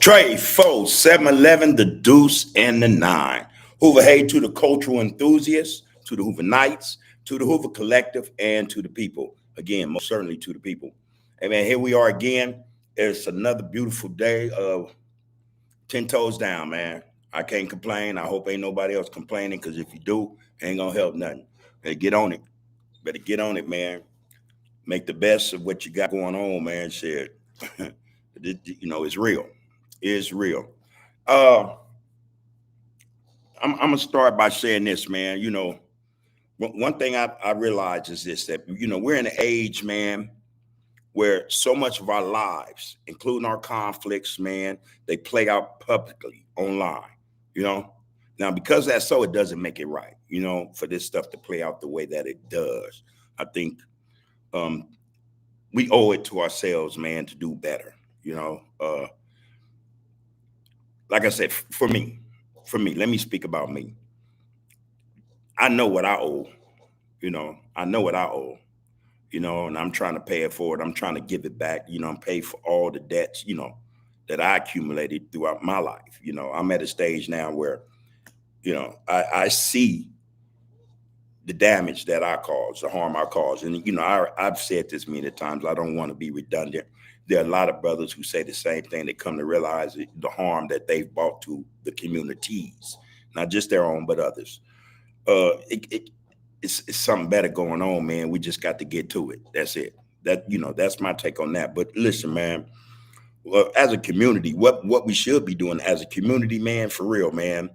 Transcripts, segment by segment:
Trey, foe, 7-Eleven, the deuce, and the nine. Hoover Hay to the cultural enthusiasts, to the Hoover Knights, to the Hoover Collective, and to the people. Again, most certainly to the people. Hey, man, here we are again. It's another beautiful day of 10 toes down, man. I can't complain. I hope ain't nobody else complaining because if you do, ain't going to help nothing. Better get on it. Better get on it, man. Make the best of what you got going on, man. Shit. It's real. It's real. Uh, I'm gonna start by saying this, man. One thing I realize is this that we're in an age, man, where so much of our lives, including our conflicts, man, they play out publicly online. You know, now because that's so, it doesn't make it right. For this stuff to play out the way that it does, I think um, we owe it to ourselves, man, to do better. Like I said, for me, let me speak about me. I know what I owe. I know what I owe. And I'm trying to pay it forward. I'm trying to give it back. I'm paid for all the debts. That I accumulated throughout my life. I'm at a stage now where I see the damage that I caused, the harm I caused, and I've said this many times. I don't want to be redundant. There are a lot of brothers who say the same thing. They come to realize the harm that they've brought to the communities, not just their own, but others. It's something better going on, man. We just got to get to it. That's it. That's my take on that. But listen, man. Well, as a community, what we should be doing as a community, man, for real, man,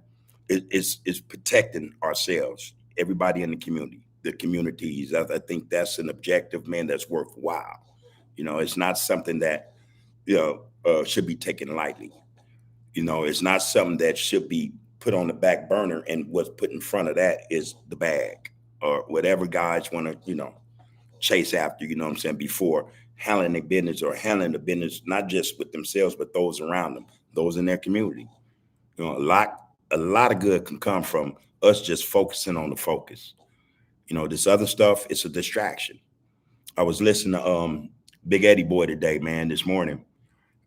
is protecting ourselves. Everybody in the community, the communities. I think that's an objective, man. That's worthwhile. It's not something that should be taken lightly. It's not something that should be put on the back burner, and what's put in front of that is the bag or whatever guys want to, chase after, what I'm saying, before handling their business or handling the business, not just with themselves, but those around them, those in their community. A lot of good can come from us just focusing on the focus. This other stuff, it's a distraction. I was listening to Big Eddie Boy today, man, this morning.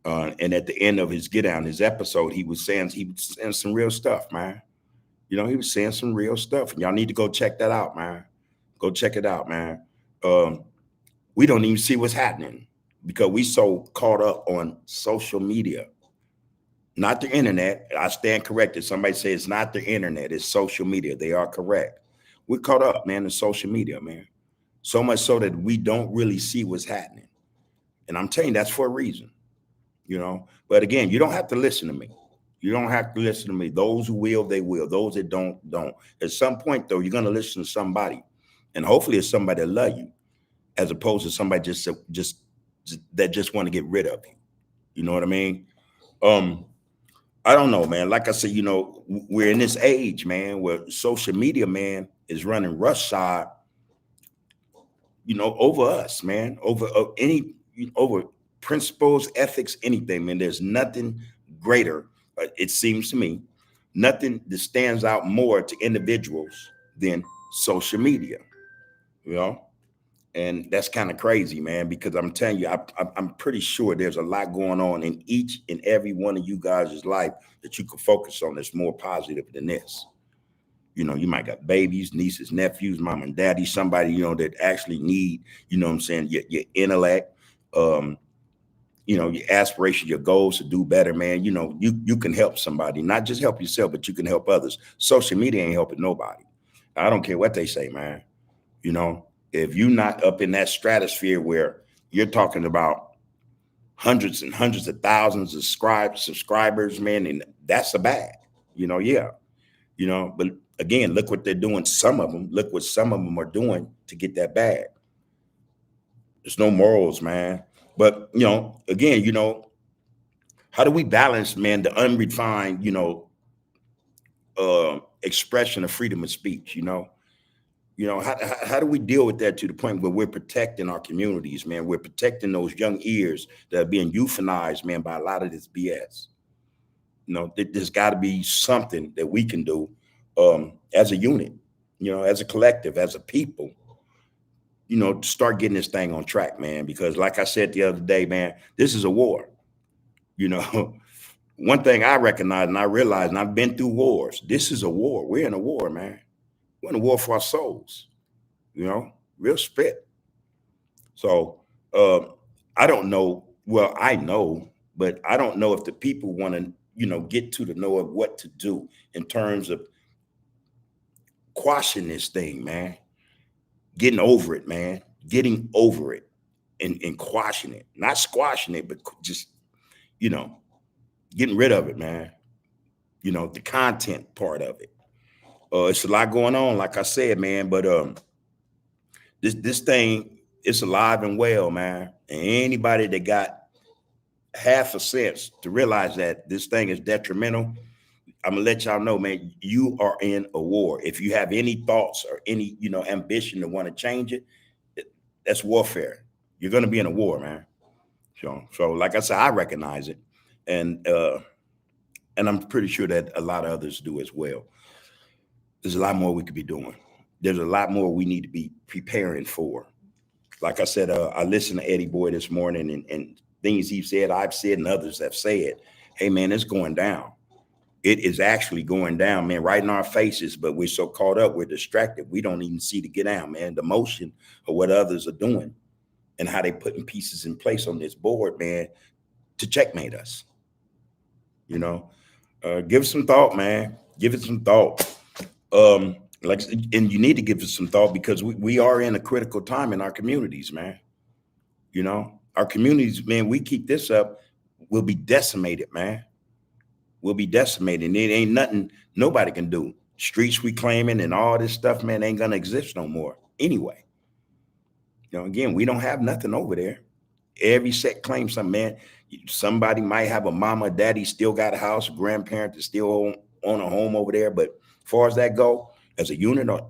And at the end of his get down, his episode, he was saying some real stuff, man. He was saying some real stuff. And y'all need to go check that out, man. Go check it out, man. Um, we don't even see what's happening because we so caught up on social media, not the internet. I stand corrected. Somebody say it's not the internet, it's social media. They are correct. We're caught up, man, in social media, man. So much so that we don't really see what's happening. And I'm telling you, that's for a reason. But again, you don't have to listen to me. You don't have to listen to me. Those who will, they will. Those that don't, don't. At some point, though, you're gonna listen to somebody, and hopefully, it's somebody that love you, as opposed to somebody just that just want to get rid of you. You know what I mean? Um, I don't know, man. Like I said, we're in this age, man, where social media, man, is running roughshod, over us, man, over principles, ethics, anything, man. There's nothing greater, it seems to me, nothing that stands out more to individuals than social media, you know? And that's kind of crazy, man, because I'm telling you, I'm pretty sure there's a lot going on in each and every one of you guys' life that you could focus on that's more positive than this. You might got babies, nieces, nephews, mom and daddy, somebody, that actually need, what I'm saying, your intellect, um, your aspiration, your goals to do better, man. You can help somebody, not just help yourself, but you can help others. Social media ain't helping nobody. I don't care what they say, man. If you're not up in that stratosphere where you're talking about hundreds and hundreds of thousands of subscribers, man, and that's a bag, yeah. But again, look what they're doing. Look what some of them are doing to get that bag. There's no morals, man. But again, how do we balance, man, the unrefined, expression of freedom of speech? How do we deal with that to the point where we're protecting our communities, man? We're protecting those young ears that are being euthanized, man, by a lot of this BS. There's got to be something that we can do as a unit, as a collective, as a people, to start getting this thing on track, man. Because like I said the other day, man, this is a war, you know. one thing I recognize and I realize, and I've been through wars. This is a war. We're in a war, man. We're in a war for our souls. You know, real spit. So I don't know. Well, I know, but I don't know if the people want to, get to the know of what to do in terms of quashing this thing, man. Getting over it, man. Getting over it and quashing it, not squashing it, but just, you know, getting rid of it, man. The content part of it. It's a lot going on, like I said, man. But this thing, it's alive and well, man. And anybody that got half a sense to realize that this thing is detrimental, I'm gonna let y'all know, man, you are in a war. If you have any thoughts or any, ambition to want to change it, that's warfare. You're gonna be in a war, man. So like I said, I recognize it, and I'm pretty sure that a lot of others do as well. There's a lot more we could be doing. There's a lot more we need to be preparing for. Like I said, I listened to Eddie Boy this morning, and things he said, I've said, and others have said. Hey, man, it's going down. It is actually going down, man, right in our faces. But we're so caught up, we're distracted. We don't even see to get down, man. The motion of what others are doing and how they putting pieces in place on this board, man, to checkmate us. Give it some thought, man. Give it some thought. And you need to give it some thought because we are in a critical time in our communities, man. Our communities, man, we keep this up, we'll be decimated, man. We'll be decimated. And it ain't nothing nobody can do. Streets reclaiming and all this stuff, man, ain't gonna exist no more anyway. Again, we don't have nothing over there. Every set claims something, man. Somebody might have a mama, daddy still got a house, a grandparent that still own a home over there. But as far as that go, as a unit or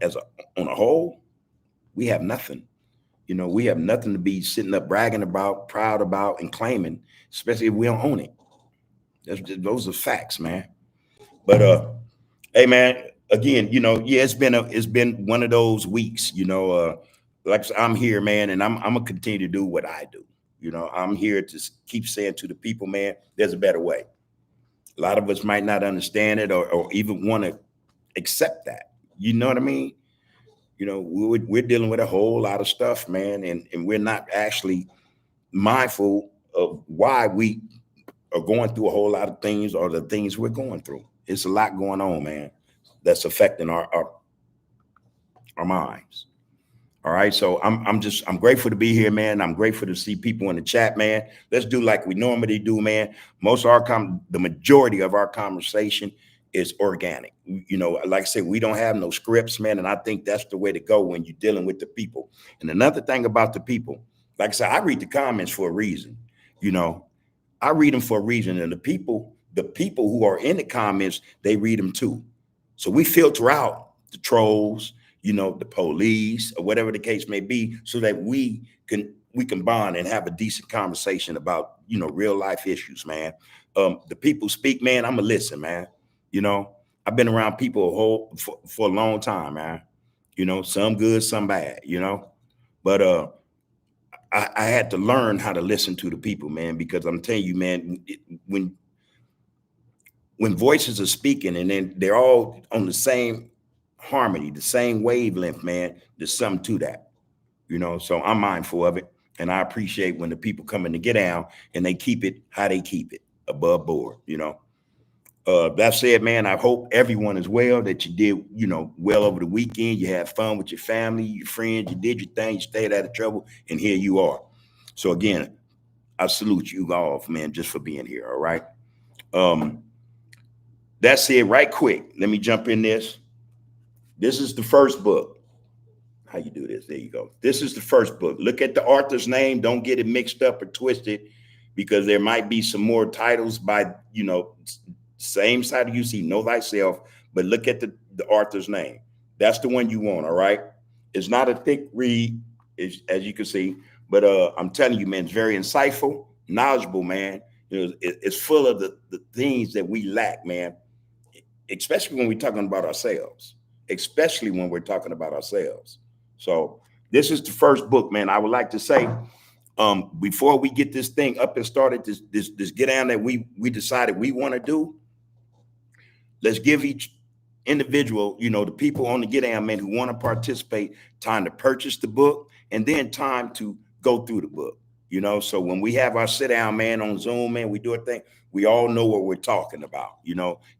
on a whole, we have nothing. We have nothing to be sitting up bragging about, proud about, and claiming, especially if we don't own it. Those are facts, man. But hey, man, again, yeah, it's been one of those weeks. Like I said, I'm here, man, and I'm gonna continue to do what I do. I'm here to keep saying to the people, man, there's a better way. A lot of us might not understand it or even want to accept that. You know what I mean? We're dealing with a whole lot of stuff, man, and we're not actually mindful of why we are going through a whole lot of things or the things we're going through. It's a lot going on, man, that's affecting our minds. All right. So I'm grateful to be here, man. I'm grateful to see people in the chat, man. Let's do like we normally do, man. The majority of our conversation is organic. Like I said, we don't have no scripts, man. And I think that's the way to go when you're dealing with the people. And another thing about the people, like I said, I read the comments for a reason. I read them for a reason. And the people who are in the comments, they read them too. So we filter out the trolls, the police, or whatever the case may be, so that we can bond and have a decent conversation about, real life issues, man. The people speak, man, I'm gonna listen, man. I've been around people for a long time, man. Some good, some bad, but I had to learn how to listen to the people, man, because I'm telling you, man, when voices are speaking and then they're all on the same harmony, the same wavelength, man, there's something to that, so I'm mindful of it. And I appreciate when the people come in to get down and they keep it how they keep it, above board. That said, man, I hope everyone is well, that you did, well over the weekend. You had fun with your family, your friends, you did your thing, you stayed out of trouble, and here you are. So again, I salute you all, man, just for being here. All right. That said, right quick, let me jump in this. This is the first book. How you do this? There you go. This is the first book. Look at the author's name. Don't get it mixed up or twisted, because there might be some more titles by, same side of you see, Know Thyself, but look at the author's name. That's the one you want. All right. It's not a thick read, as you can see, but I'm telling you, man, it's very insightful, knowledgeable, man. It's full of the things that we lack, man, especially when we're talking about ourselves. So this is the first book, man. I would like to say Before we get this thing up and started, this get down that we decided we want to do, let's give each individual, the people on the Get Down, man, who want to participate, time to purchase the book and then time to go through the book. So when we have our sit down, man, on Zoom, man, we do a thing. We all know what we're talking about.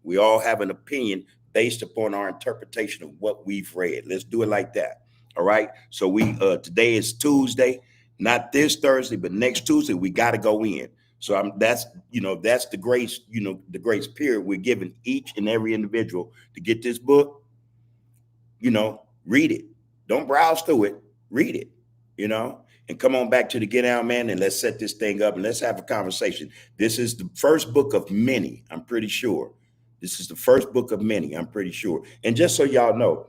We all have an opinion based upon our interpretation of what we've read. Let's do it like that. All right. So today is Tuesday, not this Thursday, but next Tuesday, we got to go in. So that's the grace, the grace period we're giving each and every individual to get this book, read it. Don't browse through it, read it, and come on back to the Get Out, man, and let's set this thing up and let's have a conversation. This is the first book of many, I'm pretty sure. This is the first book of many, I'm pretty sure. And just so y'all know,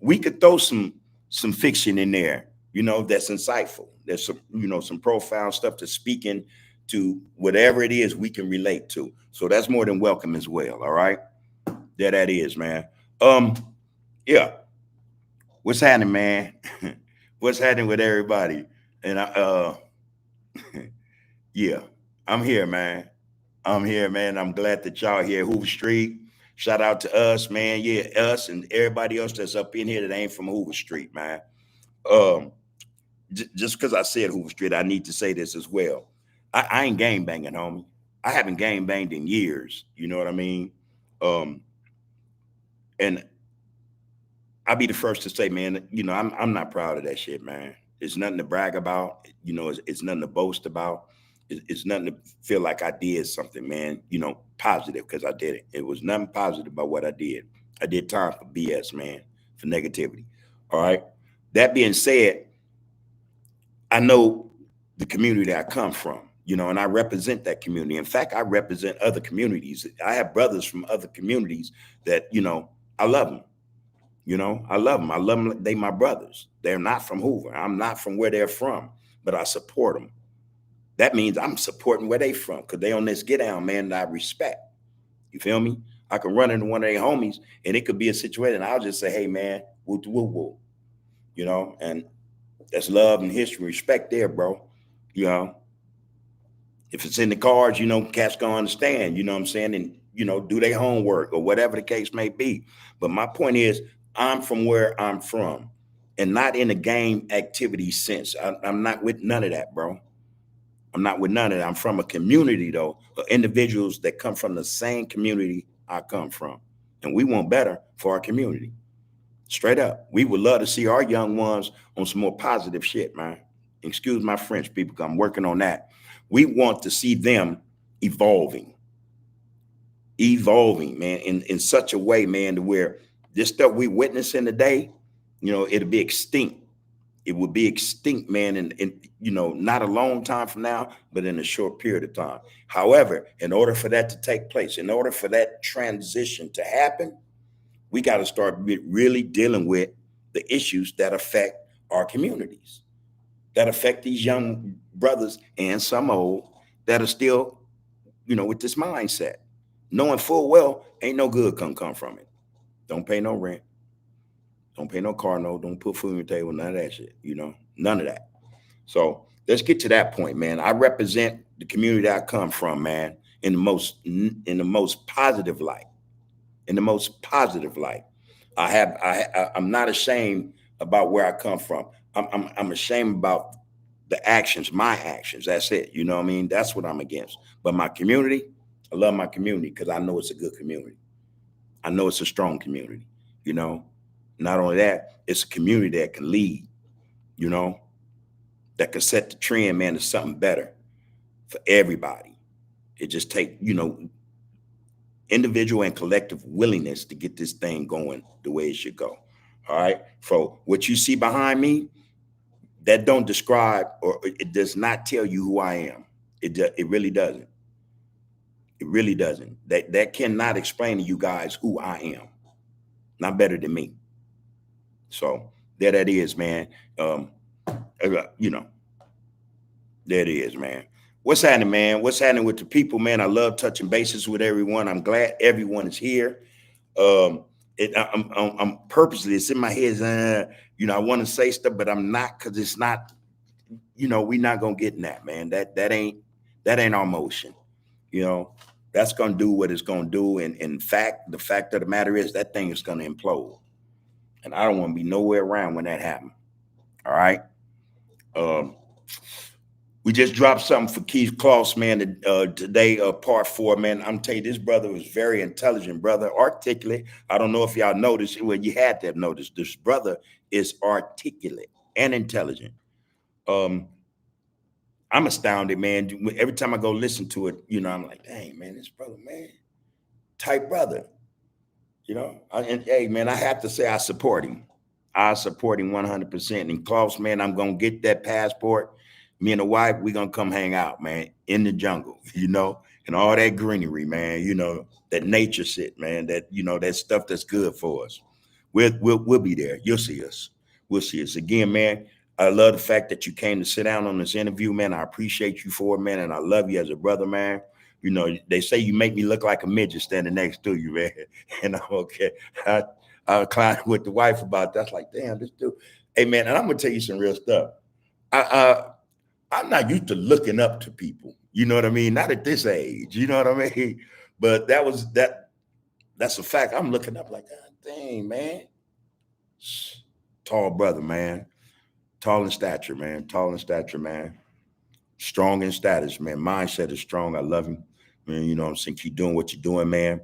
we could throw some fiction in there, that's insightful. There's some profound stuff to speaking to whatever it is we can relate to. So that's more than welcome as well. All right. There that is, man. Yeah. What's happening, man? What's happening with everybody? And yeah, I'm here, man. I'm glad that y'all here. Hoover Street. Shout out to us, man. Yeah, us and everybody else that's up in here that ain't from Hoover Street, man. Just because I said Hoover Street, I need to say this as well. I ain't gang banging, homie. I haven't gang banged in years. You know what I mean? And I'll be the first to say, man, I'm not proud of that shit, man. It's nothing to brag about. It's nothing to boast about. It's nothing to feel like I did something, man, positive, because I did it. It was nothing positive about what I did. I did time for BS, man, for negativity. All right. That being said, I know the community that I come from. And I represent that community. In fact, I represent other communities. I have brothers from other communities that, I love them. I love them. I love them. They my brothers. They're not from Hoover. I'm not from where they're from, but I support them. That means I'm supporting where they from because they on this get down, man, that I respect. You feel me? I can run into one of their homies and it could be a situation. I'll just say, hey, man, woo, woo, woo. And that's love and history, respect there, bro. If it's in the cards, cats gonna understand, you know what I'm saying? And, do their homework or whatever the case may be. But my point is, I'm from where I'm from and not in a game activity sense. I'm not with none of that, bro. I'm not with none of that. I'm from a community, though, of individuals that come from the same community I come from. And we want better for our community. Straight up. We would love to see our young ones on some more positive shit, man. Excuse my French, people, 'cause I'm working on that. We want to see them evolving, man, in such a way, man, to where this stuff we witnessing today, it'll be extinct. It will be extinct, man, in not a long time from now, but in a short period of time. However, in order for that to take place, in order for that transition to happen, we got to start really dealing with the issues that affect our communities, that affect these young brothers and some old that are still, with this mindset, knowing full well ain't no good come from it. Don't pay no rent. Don't pay no car note. Don't put food on your table. None of that shit. None of that. So let's get to that point, man. I represent the community that I come from, man, in the most positive light. In the most positive light. I'm not ashamed about where I come from. I'm ashamed about the actions, my actions. That's it. You know what I mean? That's what I'm against. But my community, I love my community because I know it's a good community. I know it's a strong community. Not only that, it's a community that can lead, that can set the trend, man, to something better for everybody. It just take, individual and collective willingness to get this thing going the way it should go. All right. So what you see behind me, that don't describe, or it does not tell you who I am. It really doesn't. It really doesn't. That cannot explain to you guys who I am. Not better than me. So there that is, man. There it is, man. What's happening, man? What's happening with the people, man? I love touching bases with everyone. I'm glad everyone is here. I'm purposely, it's in my head. I want to say stuff, but I'm not, because it's not we're not gonna get in that, man. That ain't our motion. You know, that's gonna do what it's gonna do. And in fact, the fact of the matter is that thing is gonna implode. And I don't want to be nowhere around when that happens. All right. Um, we just dropped something for Keith Kloss, man, today, part 4, man. I'm telling you, this brother was very intelligent, brother, articulate. I don't know if y'all noticed, well, you had to have noticed, this brother is articulate and intelligent. Um, I'm astounded, man. Every time I go listen to it, I'm like, dang, man, this brother, man, type brother. And hey, man, I have to say I support him. I support him 100%. And Klaus, man, I'm gonna get that passport. Me and the wife, we gonna come hang out, man, in the jungle, and all that greenery, man. That nature shit, man. That stuff that's good for us. We'll be there. You'll see us. We'll see us again, man. I love the fact that you came to sit down on this interview, man. I appreciate you for it, man, and I love you as a brother, man. They say you make me look like a midget standing next to you, man. And I'm okay. I climbed with the wife about that. That's like, damn, this dude. Hey, man, and I'm gonna tell you some real stuff. I'm not used to looking up to people. You know what I mean? Not at this age. You know what I mean? But that's a fact. I'm looking up like, God dang, man. Tall brother, man. Tall in stature, man. Tall in stature, man. Strong in status, man. Mindset is strong. I love him. Man, you know what I'm saying? Keep doing what you're doing, man.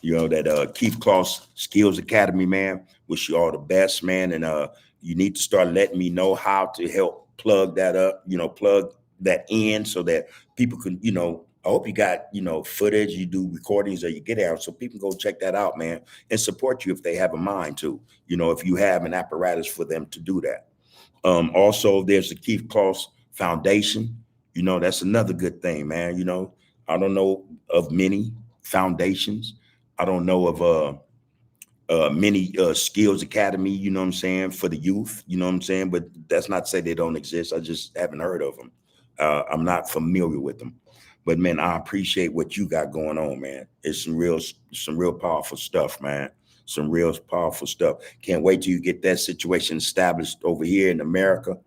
That Keith Kloss Skills Academy, man. Wish you all the best, man. And you need to start letting me know how to help plug that up, plug that in so that people can, I hope you got, footage, you do recordings or you get out so people go check that out, man, and support you if they have a mind to, if you have an apparatus for them to do that. Also, there's the Keith Kloss Foundation. That's another good thing, man. I don't know of many foundations. I don't know of many skills academy, you know what I'm saying, for the youth, you know what I'm saying? But that's not to say they don't exist. I just haven't heard of them. I'm not familiar with them. But man, I appreciate what you got going on, man. It's some real powerful stuff, man. Some real powerful stuff. Can't wait till you get that situation established over here in America,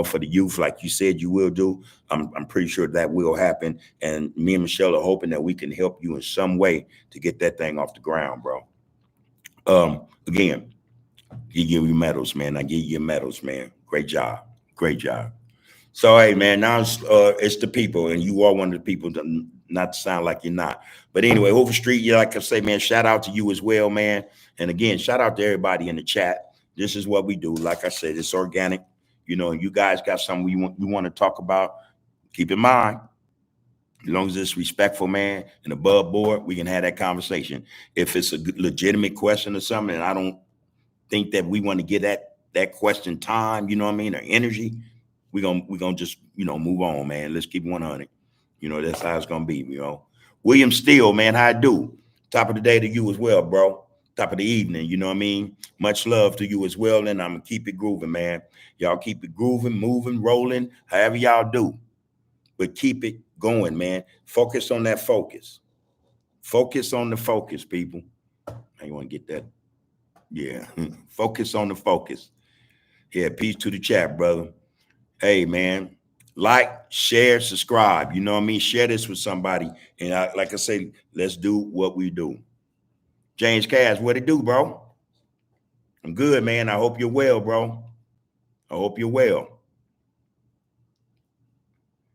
for the youth, like you said you will do. I'm pretty sure that will happen. And me and Michelle are hoping that we can help you in some way to get that thing off the ground, bro. Again, give you medals, man. I give you medals, man. Great job. Great job. So, hey, man, now it's the people, and you are one of the people that not to sound like you're not. But anyway, Hoover Street, yeah, like I say, man, shout out to you as well, man. And again, shout out to everybody in the chat. This is what we do. Like I said, it's organic. You guys got something you want to talk about. Keep in mind, as long as it's respectful, man, and above board, we can have that conversation. If it's a legitimate question or something, and I don't think that we want to get that question time, or energy, we're gonna just, move on, man. Let's keep 100. That's how it's gonna be, William Steele, man, how I do? Top of the day to you as well, bro. Top of the evening, you know what I mean? Much love to you as well, and I'm gonna keep it grooving, man. Y'all keep it grooving, moving, rolling, however y'all do. But keep it going, man. Focus on that focus. Focus on the focus, people. I want to get that. Yeah. Focus on the focus. Yeah, peace to the chat, brother. Hey, man. Like, share, subscribe. You know what I mean? Share this with somebody. And like I say, let's do what we do. James Cass, what it do, bro? I'm good, man. I hope you're well, bro. I hope you're well.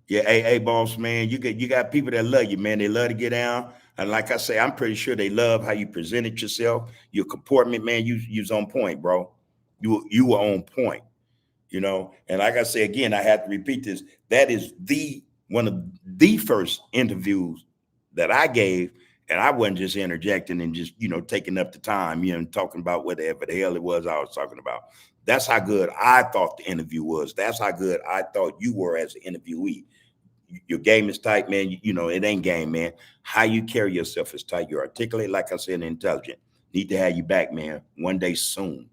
Yeah, hey, boss, man, you got people that love you, man. They love to get down. And like I say, I'm pretty sure they love how you presented yourself. Your comportment, man, you's on point, bro. You were on point, And like I say, again, I have to repeat this. That is one of the first interviews that I gave. And I wasn't just interjecting and just, taking up the time, and talking about whatever the hell it was I was talking about. That's how good I thought the interview was. That's how good I thought you were as an interviewee. Your game is tight, man. It ain't game, man. How you carry yourself is tight. You're articulate, like I said, and intelligent. Need to have you back, man. One day soon,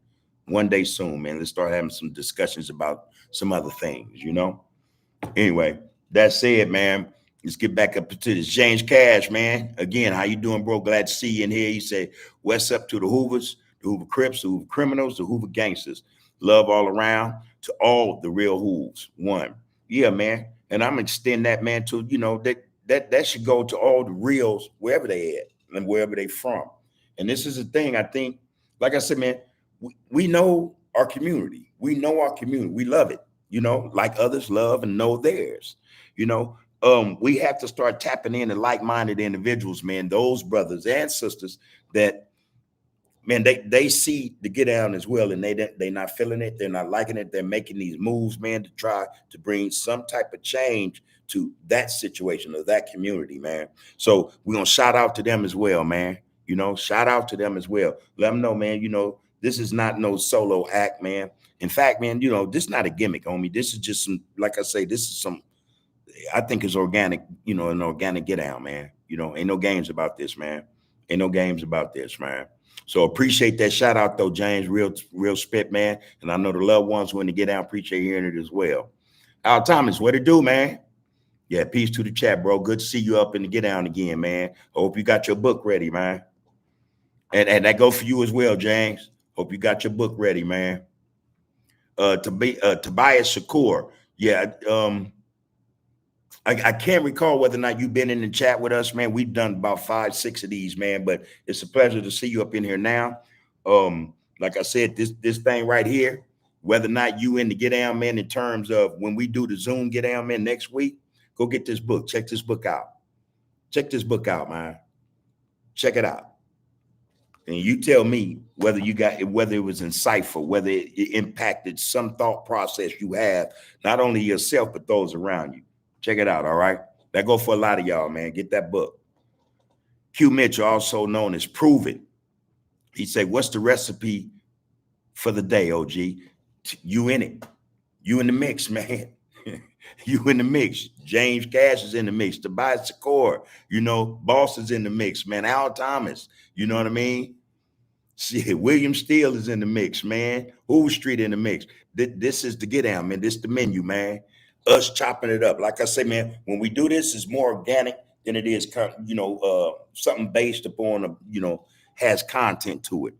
man. Let's start having some discussions about some other things, Anyway, that said, man, let's get back up to this. James Cash, man. Again, how you doing, bro? Glad to see you in here. He said, what's up to the Hoovers, the Hoover Crips, the Hoover Criminals, the Hoover Gangsters. Love all around to all the real Hooves. One. Yeah, man. And I'm extend that, man, to, that should go to all the reels, wherever they at and wherever they from. And this is the thing, I think, like I said, man, we know our community. We know our community. We love it, like others love and know theirs. You know, we have to start tapping into like-minded individuals, man, those brothers and sisters that, man, they see the get down as well, and they not feeling it, they're not liking it, they're making these moves, man, to try to bring some type of change to that situation or that community, man. So we're gonna shout out to them as well, man. Shout out to them as well. Let them know, man, this is not no solo act, man. In fact, man, this is not a gimmick, homie. This is just some, like I say, this is some, I think it's organic, an organic get down, man. Ain't no games about this, man. Ain't no games about this, man. So appreciate that shout out though, James. Real spit, man. And I know the loved ones when they get down, appreciate hearing it as well. Al Thomas, what it do, man? Yeah, peace to the chat, bro. Good to see you up in the get down again, man. Hope you got your book ready, man. And that go for you as well, James. Hope you got your book ready, man. Tobias Shakur. Yeah, I can't recall whether or not you've been in the chat with us, man. We've done about 5, 6 of these, man, but it's a pleasure to see you up in here now. Like I said, this thing right here, whether or not you in the get down, man, in terms of when we do the Zoom get down, man, next week, go get this book. Check this book out. Check this book out, man. Check it out. And you tell me whether it was insightful, whether it impacted some thought process you have, not only yourself, but those around you. Check it out, all right? That go for a lot of y'all, man. Get that book. Q Mitchell, also known as Prove It. He said, what's the recipe for the day, OG? You in it. You in the mix, man. You in the mix. James Cash is in the mix. Tobias Shakur, Boss is in the mix, man. Al Thomas, you know what I mean? Shit, William Steele is in the mix, man. Hoover Street in the mix. This is the get down, man. This is the menu, man. Us chopping it up. Like I say, man, when we do this, it's more organic than it is, something based upon, has content to it.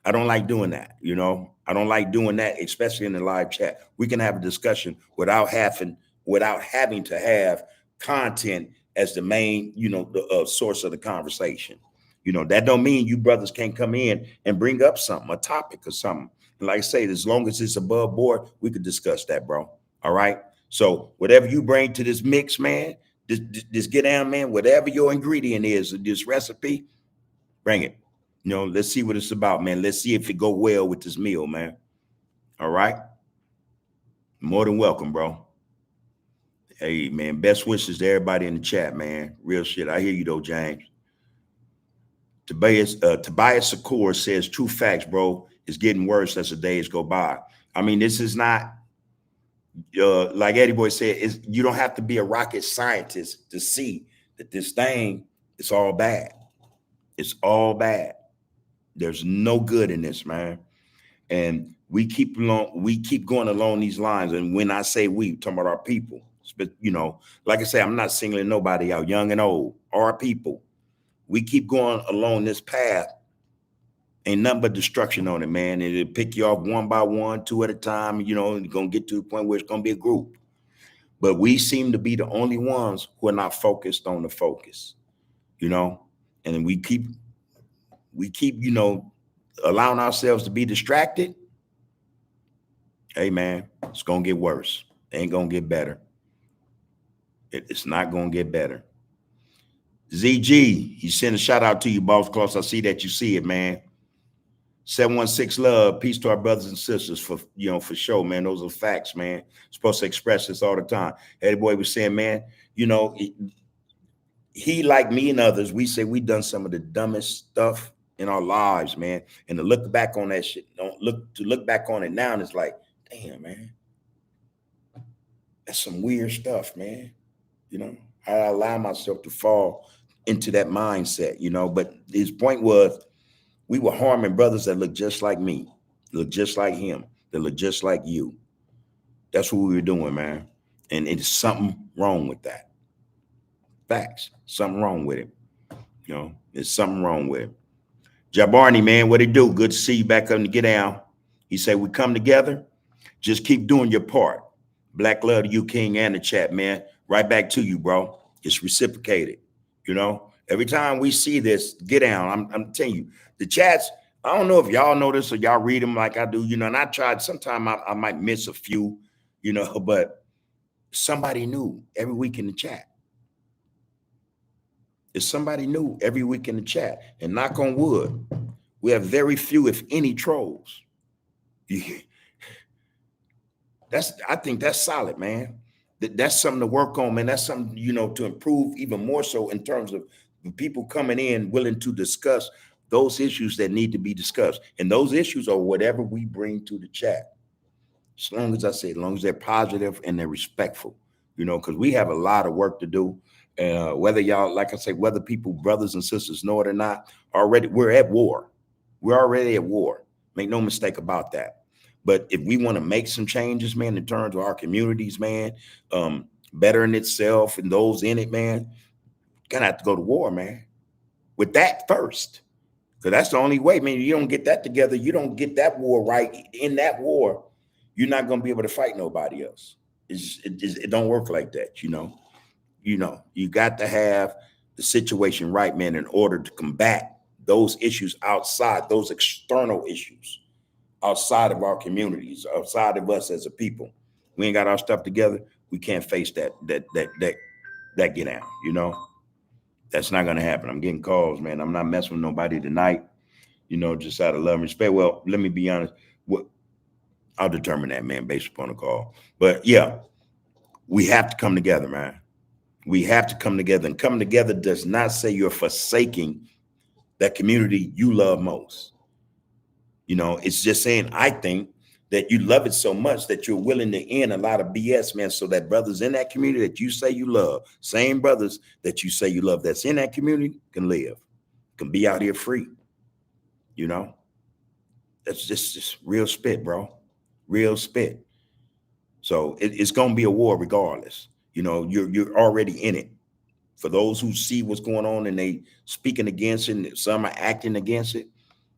I don't like doing that, I don't like doing that, especially in the live chat. We can have a discussion without having to have content as the main, the source of the conversation. That don't mean you brothers can't come in and bring up something, a topic or something. And like I say, as long as it's above board, we could discuss that, bro. All right. So whatever you bring to this mix, man, this get down, man, whatever your ingredient is, this recipe, bring it. Let's see what it's about, man. Let's see if it go well with this meal, man. All right. More than welcome, bro. Hey, man, best wishes to everybody in the chat, man. Real shit. I hear you though, James. Tobias Shakur says, true facts, bro. It's getting worse as the days go by. I mean, this is not, like Eddie Boy said, you don't have to be a rocket scientist to see that this thing is all bad. It's all bad. There's no good in this, man. And we keep going along these lines. And when I say we, I'm talking about our people. But like I say, I'm not singling nobody out, young and old. Our people. We keep going along this path. Ain't nothing but destruction on it, man. It'll pick you off one by one, 2 at a time, and you're going to get to the point where it's going to be a group. But we seem to be the only ones who are not focused on the focus, and we keep, allowing ourselves to be distracted. Hey, man, it's going to get worse. It ain't going to get better. It's not going to get better. ZG, he sent a shout out to you, Boss Claus. I see that you see it, man. 716 love, peace to our brothers and sisters for sure, man. Those are facts, man. Supposed to express this all the time. Eddie Boy was saying, man, he, like me and others, we say we done some of the dumbest stuff in our lives, man. And to look back on that shit, to look back on it now, and it's like, damn, man, that's some weird stuff, man. I allow myself to fall into that mindset, but his point was we were harming brothers that look just like me, look just like him, that look just like you. That's what we were doing, man. And it's something wrong with that. Facts. Something wrong with it. There's something wrong with it. Jabarni, man, what it do? Good to see you back up to get down. He said, we come together. Just keep doing your part. Black love to you, King, and the chat, man. Right back to you, bro. It's reciprocated. You know, every time we see this, get down. I'm telling you, the chats. I don't know if y'all know this or y'all read them like I do. You know, and I tried. Sometimes I might miss a few. You know, but somebody new every week in the chat. There's somebody new every week in the chat. And knock on wood, we have very few, if any, trolls. I think that's solid, man. That's something to work on, man. That's something, to improve even more so in terms of the people coming in willing to discuss those issues that need to be discussed. And those issues are whatever we bring to the chat. As long as as long as they're positive and they're respectful, because we have a lot of work to do. Whether y'all, like I say, whether people, brothers and sisters know it or not, we're at war. We're already at war. Make no mistake about that. But if we want to make some changes, man, in terms of our communities, man, bettering itself and those in it, man, gonna have to go to war, man. With that first. Because that's the only way, man. You don't get that together. You don't get that war right. In that war, you're not going to be able to fight nobody else. It don't work like that, You got to have the situation right, man, in order to combat those issues outside, those external issues outside of our communities, outside of us as a people. We ain't got our stuff together. We can't face that get down, That's not going to happen. I'm getting calls, man. I'm not messing with nobody tonight, just out of love and respect. Well, let me be honest. I'll determine that, man, based upon the call. But yeah, we have to come together, man. We have to come together. And coming together does not say you're forsaking that community you love most. It's just saying, I think that you love it so much that you're willing to end a lot of BS, man, so that brothers in that community that you say you love, same brothers that you say you love that's in that community can live, can be out here free. That's just real spit, bro. Real spit. So it's going to be a war regardless. You're already in it. For those who see what's going on and they speaking against it, and some are acting against it,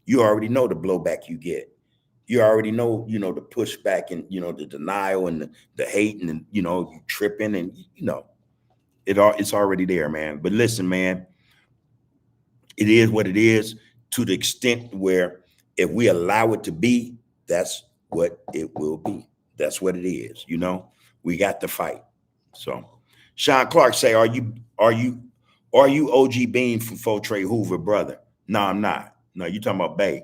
you already know the blowback you get. You already know, the pushback and, the denial and the hate and, you tripping and, it's already there, man. But listen, man, it is what it is, to the extent where if we allow it to be, that's what it will be. That's what it is. We got to fight. So Sean Clark say, are you OG Bean from Fo Trey Hoover, brother? No, I'm not. No, you talking about Bay.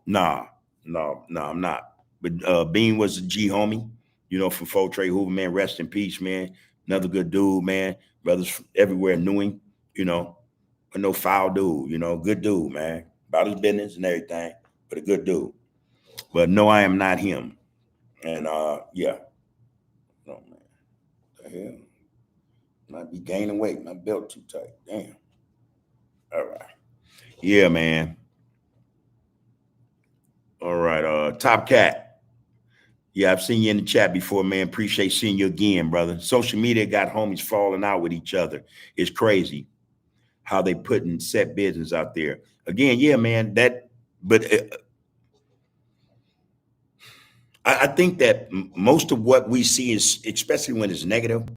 No, I'm not. But Bean was a G homie, from Fo Trey Hoover, man. Rest in peace, man. Another good dude, man. Brothers everywhere knew him, but no foul dude, good dude, man. About his business and everything, but a good dude. But no, I am not him. And yeah. No, man. The hell? Might be gaining weight. My belt too tight. Damn. All right. Yeah, man. All right. Top Cat. Yeah, I've seen you in the chat before, man. Appreciate seeing you again, brother. Social media got homies falling out with each other. It's crazy how they putting set business out there. Again, yeah, man. I think that most of what we see is, especially when it's negative,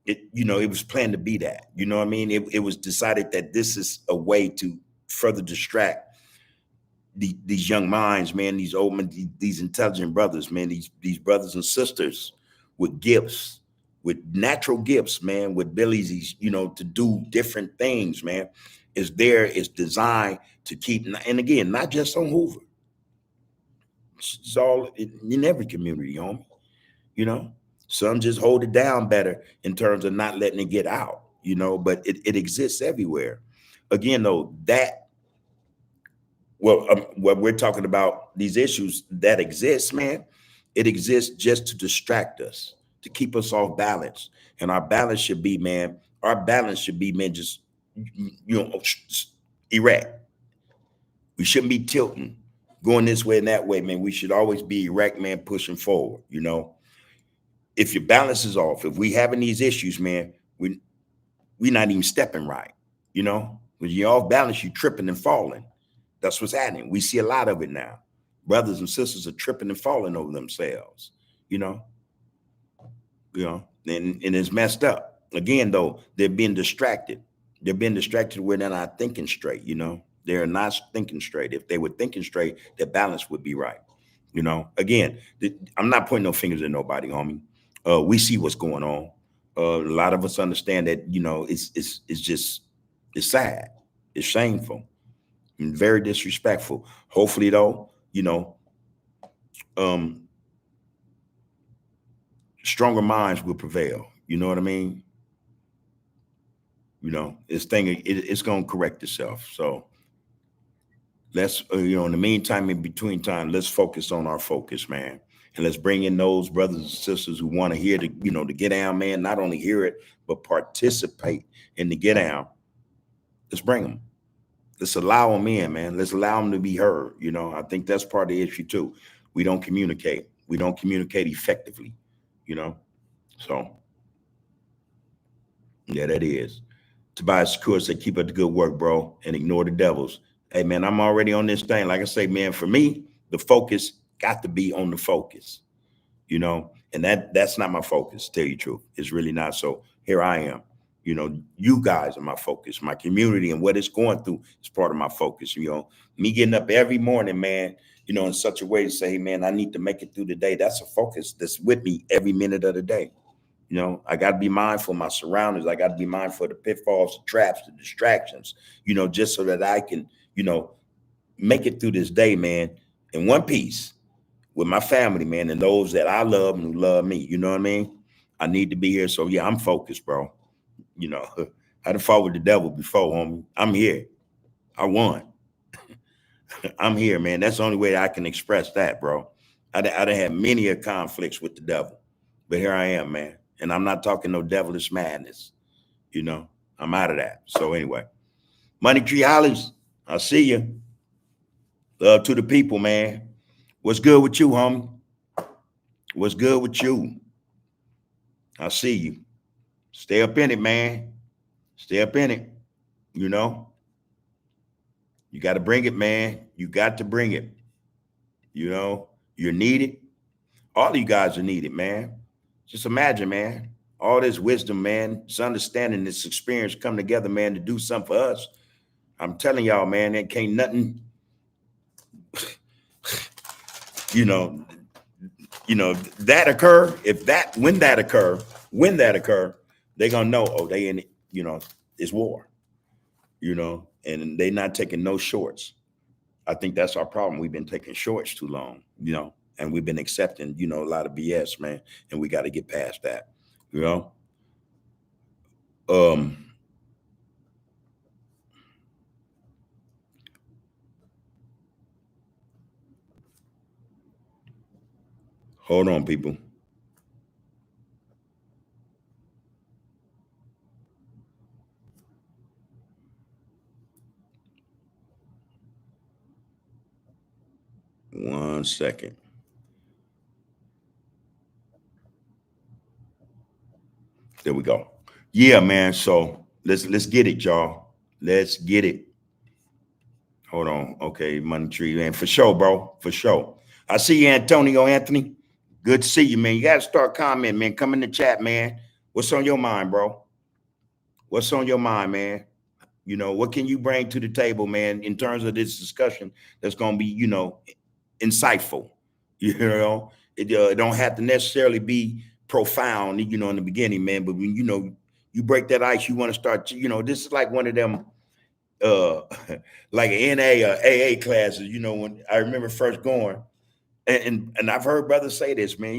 it was planned to be that. You know what I mean? It was decided that this is a way to further distract these young minds, man, these old men, these intelligent brothers, man, these brothers and sisters with gifts, with natural gifts, man, with abilities, to do different things, man, is designed to keep, and again, not just on Hoover. It's all in every community, homie. Some just hold it down better in terms of not letting it get out, but it exists everywhere. Again, though, what we're talking about, these issues that exist, man, it exists just to distract us, to keep us off balance. And our balance should be, man, just, erect. We shouldn't be tilting, going this way and that way, man. We should always be erect, man, pushing forward, If your balance is off, if we having these issues, man, we're not even stepping right, When you're off balance, you're tripping and falling. That's what's happening. We see a lot of it now. Brothers and sisters are tripping and falling over themselves, and it's messed up. Again, though, they're being distracted. They're being distracted where they're not thinking straight, They're not thinking straight. If they were thinking straight, their balance would be right. Again, I'm not pointing no fingers at nobody, homie. We see what's going on. A lot of us understand that, it's just it's sad. It's shameful and very disrespectful. Hopefully, though, um, stronger minds will prevail. You know what I mean? It's going to correct itself. So let's, in the meantime, in between time, let's focus on our focus, man. And let's bring in those brothers and sisters who want to hear the get down, man. Not only hear it, but participate in the get down. Let's bring them. Let's allow them in, man. Let's allow them to be heard. I think that's part of the issue too. We don't communicate. We don't communicate effectively, So yeah, that is. Tobias Shakur said, keep up the good work, bro, and ignore the devils. Hey, man, I'm already on this thing. Like I say, man, for me, the focus got to be on the focus, and that's not my focus, to tell you the truth. It's really not. So here I am. You guys are my focus. My community and what it's going through is part of my focus. Me getting up every morning, man, in such a way to say, hey, man, I need to make it through the day. That's a focus that's with me every minute of the day. I got to be mindful of my surroundings. I got to be mindful of the pitfalls, the traps, the distractions, just so that I can, make it through this day, man, in one piece with my family, man, and those that I love and who love me. You know what I mean? I need to be here. So, yeah, I'm focused, bro. I done fought with the devil before, homie. I'm here. I won. I'm here, man. That's the only way I can express that, bro. I done had many conflicts with the devil, but here I am, man. And I'm not talking no devilish madness. I'm out of that. So anyway, Money Tree Hollies, I see you. Love to the people, man. What's good with you, homie? What's good with you? I see you. Stay up in it, man. Stay up in it. You got to bring it, man. You got to bring it. You're needed. All of you guys are needed, man. Just imagine, man, all this wisdom, man, this understanding, this experience come together, man, to do something for us. I'm telling y'all, man, there can't nothing, that occur. When that occur, they're going to know, oh, they in it, it's war, and they not taking no shorts. I think that's our problem. We've been taking shorts too long, and we've been accepting, a lot of BS, man, and we got to get past that, Hold on, people. One second. There we go. Yeah, man. So let's get it, y'all. Let's get it. Hold on. Okay, Money Tree, man. For sure, bro. For sure. I see you, Antonio Anthony. Good to see you, man. You got to start commenting, man. Come in the chat, man. What's on your mind, bro? What's on your mind, man? What can you bring to the table, man, in terms of this discussion that's going to be, insightful? It don't have to necessarily be profound, in the beginning, man. But when, you break that ice, you want to start, this is like one of them, like NA or AA classes, when I remember first going. And I've heard brothers say this, man,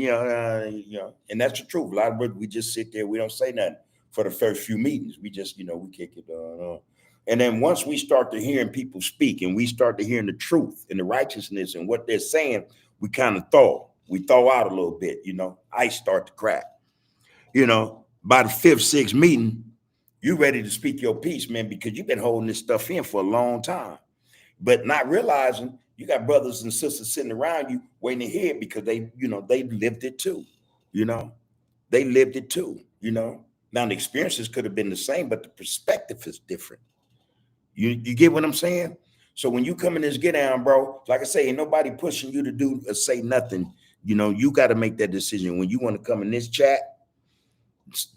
and that's the truth. A lot of brothers, we just sit there, we don't say nothing for the first few meetings. We just, we kick it. And then once we start to hearing people speak and we start to hearing the truth and the righteousness and what they're saying, we kind of we thaw out a little bit, ice start to crack. By the fifth, sixth meeting, you ready to speak your piece, man, because you've been holding this stuff in for a long time, but not realizing you got brothers and sisters sitting around you waiting to hear it because they lived it too. They lived it too. Now the experiences could have been the same, but the perspective is different. You get what I'm saying? So when you come in this get down, bro, like I say, ain't nobody pushing you to do or say nothing. You got to make that decision when you want to come in this chat.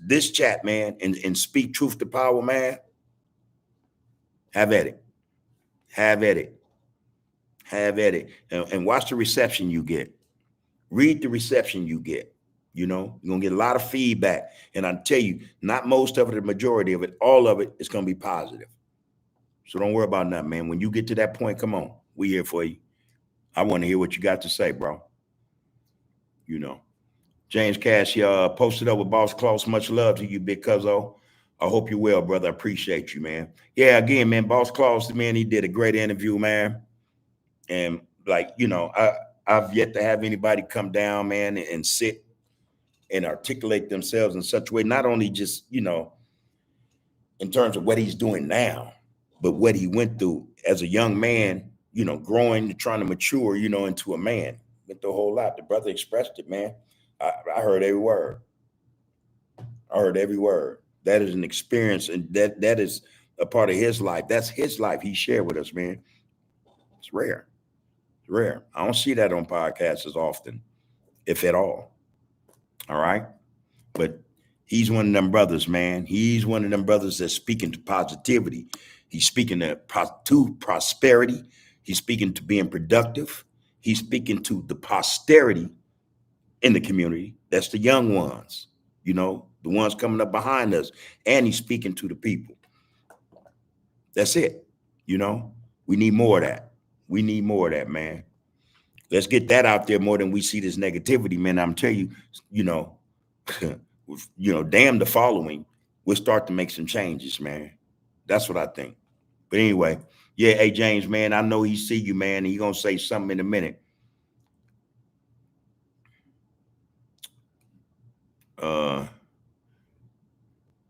this chat, man, and speak truth to power, man, have at it. Have at it. Have at it. And watch the reception you get. Read the reception you get. You know, you're going to get a lot of feedback. And I tell you, not most of it, the majority of it, all of it is going to be positive. So don't worry about nothing, man. When you get to that point, come on. We here for you. I want to hear what you got to say, bro. You know. James Cash posted up with Boss Claus. Much love to you, Big Cuzzo. I hope you're well, brother. I appreciate you, man. Yeah, again, man, Boss Claus, man, he did a great interview, man. And like, you know, I've yet to have anybody come down, man, and sit and articulate themselves in such a way, not only just, you know, in terms of what he's doing now, but what he went through as a young man, you know, growing, trying to mature, you know, into a man. Went through a whole lot. The brother expressed it, man. I heard every word. I heard every word. That is an experience, and that is a part of his life. That's his life he shared with us, man. It's rare. It's rare. I don't see that on podcasts as often, if at all. All right. But he's one of them brothers, man. He's one of them brothers that's speaking to positivity. He's speaking to prosperity. He's speaking to being productive. He's speaking to the posterity in the community. That's the young ones, you know, the ones coming up behind us. And he's speaking to the people. That's it. You know, we need more of that. We need more of that, man. Let's get that out there more than we see this negativity, man. I'm telling you, damn the following, we'll start to make some changes, man. That's what I think. But anyway, yeah, hey, James, man, I know he see you, man, and he going to say something in a minute.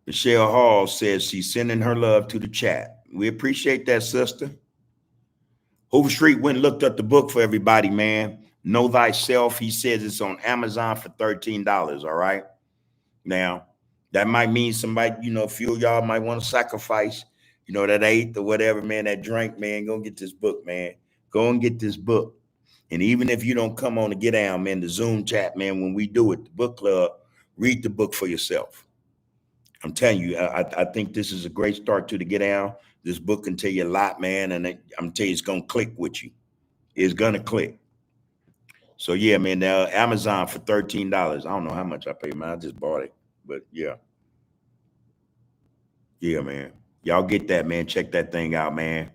Michelle Hall says she's sending her love to the chat. We appreciate that, sister. Hoover Street went and looked up the book for everybody, man. Know Thyself. He says it's on Amazon for $13. All right. Now, that might mean somebody, you know, a few of y'all might want to sacrifice, you know, that eighth or whatever, man, that drink, man. Go and get this book, man. Go and get this book. And even if you don't come on to get down, man, the Zoom chat, man, when we do it, the book club, read the book for yourself. I'm telling you, I think this is a great start to the get down. This book can tell you a lot, man. And I'm telling you, it's going to click with you. It's going to click. So, yeah, man, now Amazon for $13. I don't know how much I paid, man. I just bought it. But, yeah. Yeah, man. Y'all get that, man. Check that thing out, man.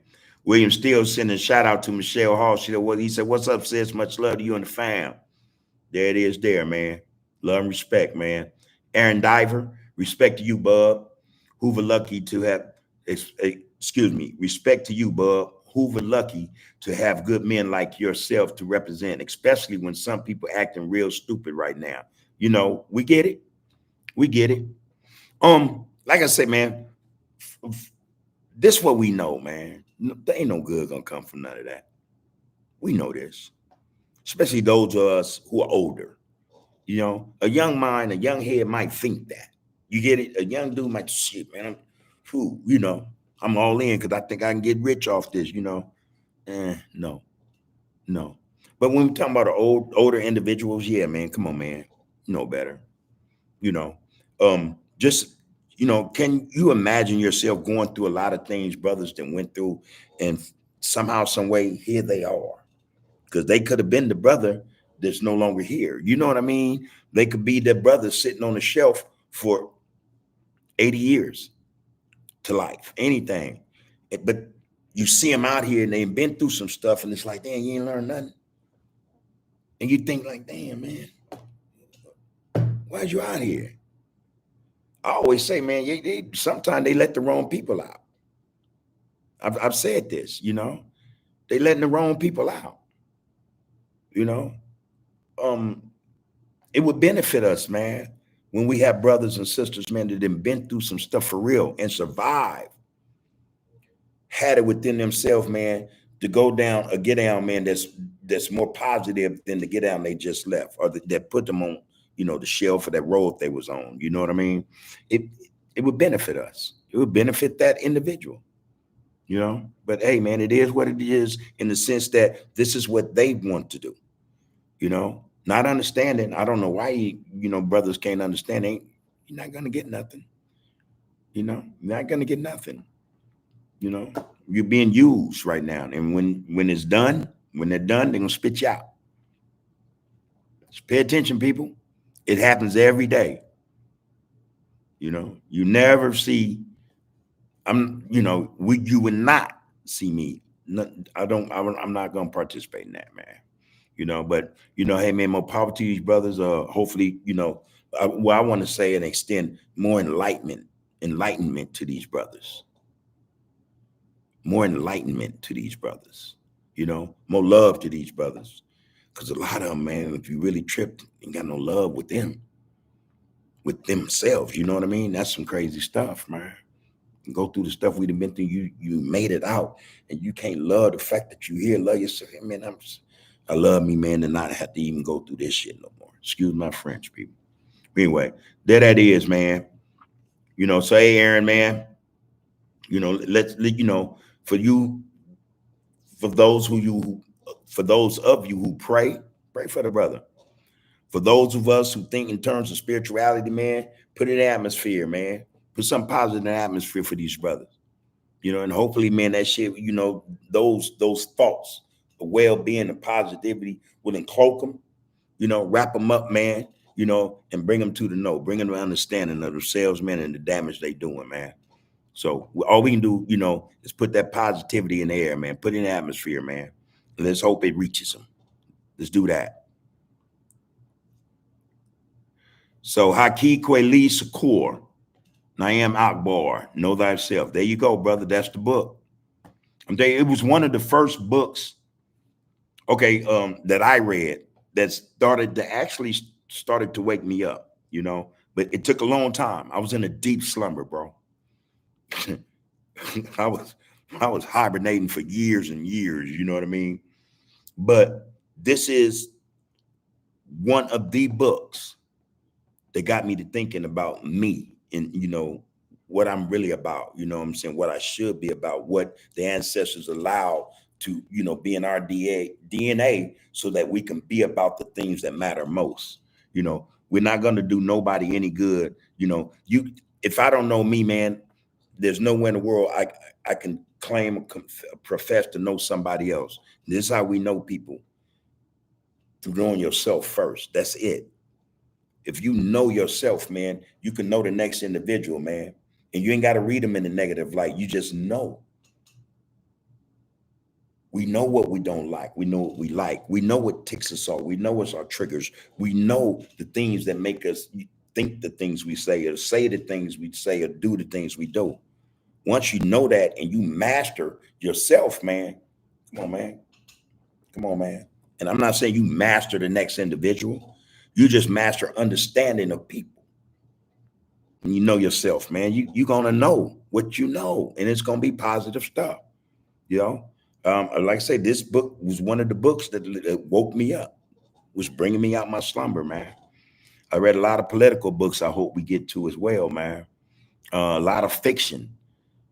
William Steele sending a shout out to Michelle Hall. He said, what's up, sis? Much love to you and the fam. There it is there, man. Love and respect, man. Aaron Diver, respect to you, bub. Hoover lucky to have, respect to you, bub. Hoover lucky to have good men like yourself to represent, especially when some people acting real stupid right now. You know, we get it. We get it. Like I said, man, this is what we know, man. There ain't no good gonna come from none of that. We know this, especially those of us who are older. You know, a young mind, a young head might think that. You get it? A young dude might, shit, man, I'm all in because I think I can get rich off this, you know. No. But when we're talking about older individuals, yeah, man, come on, man. You know better. You know, just, you know, can you imagine yourself going through a lot of things brothers that went through, and somehow, some way, here they are? Because they could have been the brother that's no longer here. You know what I mean? They could be the brother sitting on the shelf for 80 years to life, anything. But you see them out here and they've been through some stuff, and it's like, damn, you ain't learned nothing. And you think like, damn, man, why'd you out here? I always say, man, sometimes they let the wrong people out. I've said this, you know, they letting the wrong people out. You know, it would benefit us, man, when we have brothers and sisters, man, that have been through some stuff for real and survived, had it within themselves, man, to go down or get down, man, that's more positive than the get down they just left, or that put them on, you know, the shelf of that road they was on. You know what I mean? It would benefit us. It would benefit that individual, you know. But hey, man, it is what it is, in the sense that this is what they want to do, you know. Not understanding. I don't know why, brothers can't understand. You're not gonna get nothing. You're not gonna get nothing. You're being used right now. And when it's done, when they're done, they're gonna spit you out. Just pay attention, people. It happens every day. You never see. You would not see me. No, I don't. I'm not gonna participate in that, man. But hey, man, more power to these brothers. Hopefully, I want to say and extend more enlightenment to these brothers. More enlightenment to these brothers. More love to these brothers. Because a lot of them, man, if you really tripped, ain't got no love with themselves. You know what I mean? That's some crazy stuff, man. You go through the stuff we've been through. You made it out, and you can't love the fact that you here. Love yourself, man. I love me, man, to not have to even go through this shit no more. Excuse my French, people. Anyway, there that is, man. So hey, Aaron, man. Let's for you, for those of you who pray for the brother. For those of us who think in terms of spirituality, man, put it in the atmosphere, man. Put something positive in the atmosphere for these brothers. And hopefully, man, that shit, those thoughts, the well-being, the positivity will encloak them, wrap them up, man, and bring them to the know, bring them to understanding of themselves, man, and the damage they doing, man. So all we can do, is put that positivity in the air, man. Put it in the atmosphere, man. And let's hope it reaches them. Let's do that. So Haki Kweli Shakur, Naam Akbar, Know Thyself. There you go, brother. That's the book. It was one of the first books, that I read that started to wake me up, but it took a long time. I was in a deep slumber, bro. I was hibernating for years and years, you know what I mean? But this is one of the books that got me to thinking about me and, what I'm really about, what I'm saying, what I should be about, what the ancestors allowed to, be in our DNA so that we can be about the things that matter most. We're not going to do nobody any good. If I don't know me, man, there's nowhere in the world I can claim, profess to know somebody else. This is how we know people, through knowing yourself first. That's it. If you know yourself, man, you can know the next individual, man. And you ain't got to read them in the negative light. You just know. We know what we don't like. We know what we like. We know what ticks us off. We know what's our triggers. We know the things that make us think the things we say, or say the things we say, or do the things we do. Once you know that and you master yourself, man, come on, man. Come on, man. And I'm not saying you master the next individual. You just master understanding of people. And you know yourself, man. You're going to know what you know, and it's going to be positive stuff. Like I say, this book was one of the books that woke me up, was bringing me out my slumber, man. I read a lot of political books I hope we get to as well, man. A lot of fiction,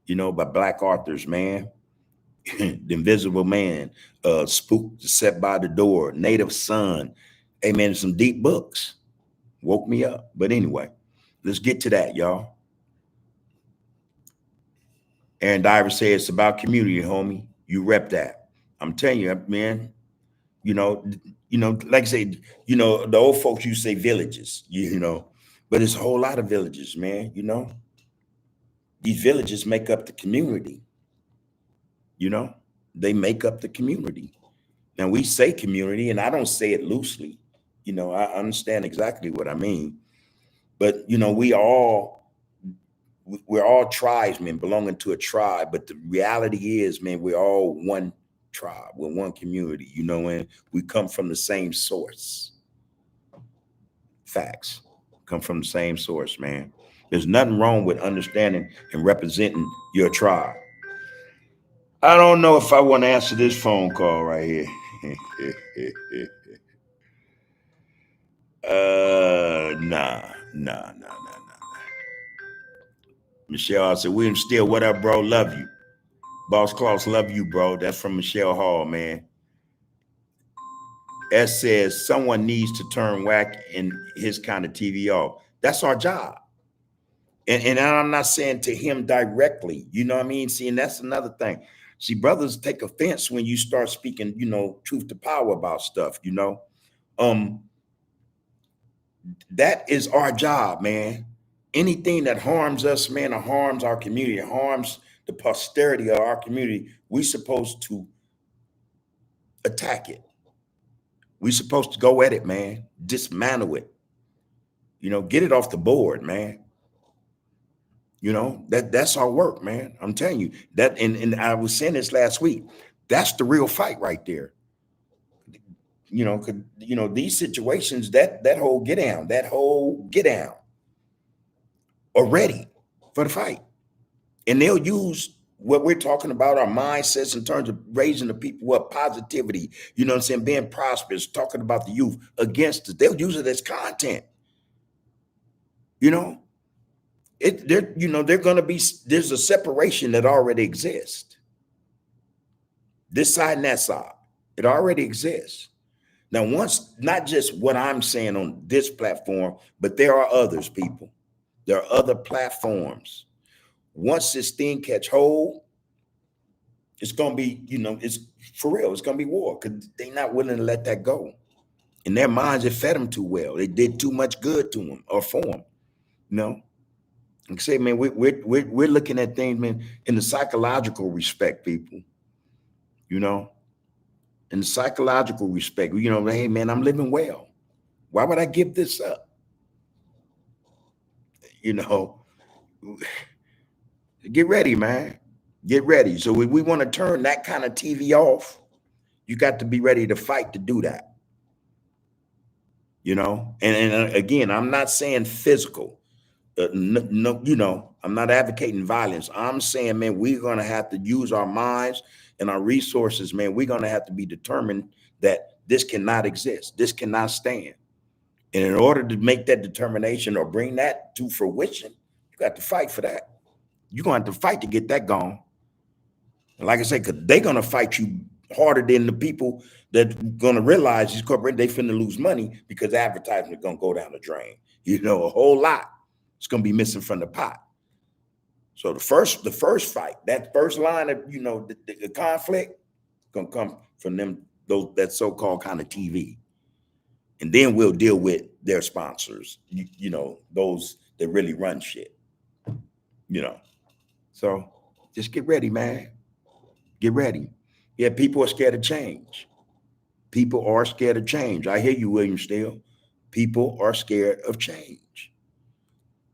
by Black authors, man. The Invisible Man, Spook Set by the Door, Native Son. Hey, man, some deep books. Woke me up. But anyway, let's get to that, y'all. Aaron Diver says it's about community, homie. You rep that. I'm telling you, man. Like I said, the old folks used to say villages, but it's a whole lot of villages, man. These villages make up the community. They make up the community. Now we say community, and I don't say it loosely. I understand exactly what I mean. But we're all tribesmen belonging to a tribe. But the reality is, man, we're all one tribe. We're one community, and we come from the same source. Facts. Come from the same source, man. There's nothing wrong with understanding and representing your tribe. I don't know if I want to answer this phone call right here. Nah. Michelle, I said, William Steele, what up, bro? Love you. Boss Claus, love you, bro. That's from Michelle Hall, man. S says someone needs to turn whack in his kind of TV off. That's our job. And I'm not saying to him directly, you know what I mean? See, and that's another thing. See, brothers take offense when you start speaking, truth to power about stuff, Um, that is our job, man. Anything that harms us, man, or harms our community, harms the posterity of our community, we supposed to attack it. We supposed to go at it, man. Dismantle it. Get it off the board, man. That's our work, man. I'm telling you that, and I was saying this last week. That's the real fight right there. 'Cause, these situations, that whole get down are ready for the fight. And they'll use what we're talking about, our mindsets in terms of raising the people up, positivity, you know what I'm saying, being prosperous, talking about the youth against us. They'll use it as content. You know, they're gonna be, there's a separation that already exists. This side and that side. It already exists. Now, once, not just what I'm saying on this platform, but there are others, people. There are other platforms. Once this thing catch hold, it's gonna be, it's for real. It's gonna be war because they're not willing to let that go. In their minds, it fed them too well. They did too much good to them or for them. Like I say, man, we're looking at things, man, in the psychological respect, people. In the psychological respect, hey, man, I'm living well. Why would I give this up? Get ready, man. Get ready. So if we want to turn that kind of TV off, you got to be ready to fight to do that. And again, I'm not saying physical. No, I'm not advocating violence. I'm saying, man, we're going to have to use our minds and our resources, man. We're going to have to be determined that this cannot exist. This cannot stand. And in order to make that determination or bring that to fruition, you got to fight for that. You're going to have to fight to get that gone. And like I said, because they're going to fight you harder than the people that are going to realize these corporations, they finna lose money because advertising is going to go down the drain. A whole lot. It's going to be missing from the pot. So the first fight, that first line of, the conflict, going to come from that so-called kind of TV. And then we'll deal with their sponsors, those that really run shit, So just get ready, man. Get ready. Yeah, people are scared of change. People are scared of change. I hear you, William Steele. People are scared of change.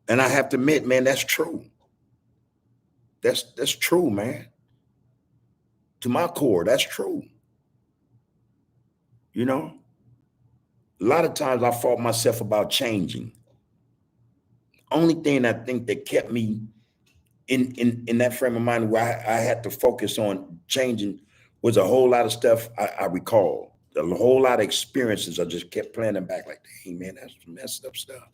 And I have to admit, man, that's true. That's true, man. To my core, that's true. A lot of times I fought myself about changing. Only thing I think that kept me in that frame of mind where I had to focus on changing was a whole lot of stuff I recall. A whole lot of experiences I just kept playing them back like, hey, man, that's some messed up stuff.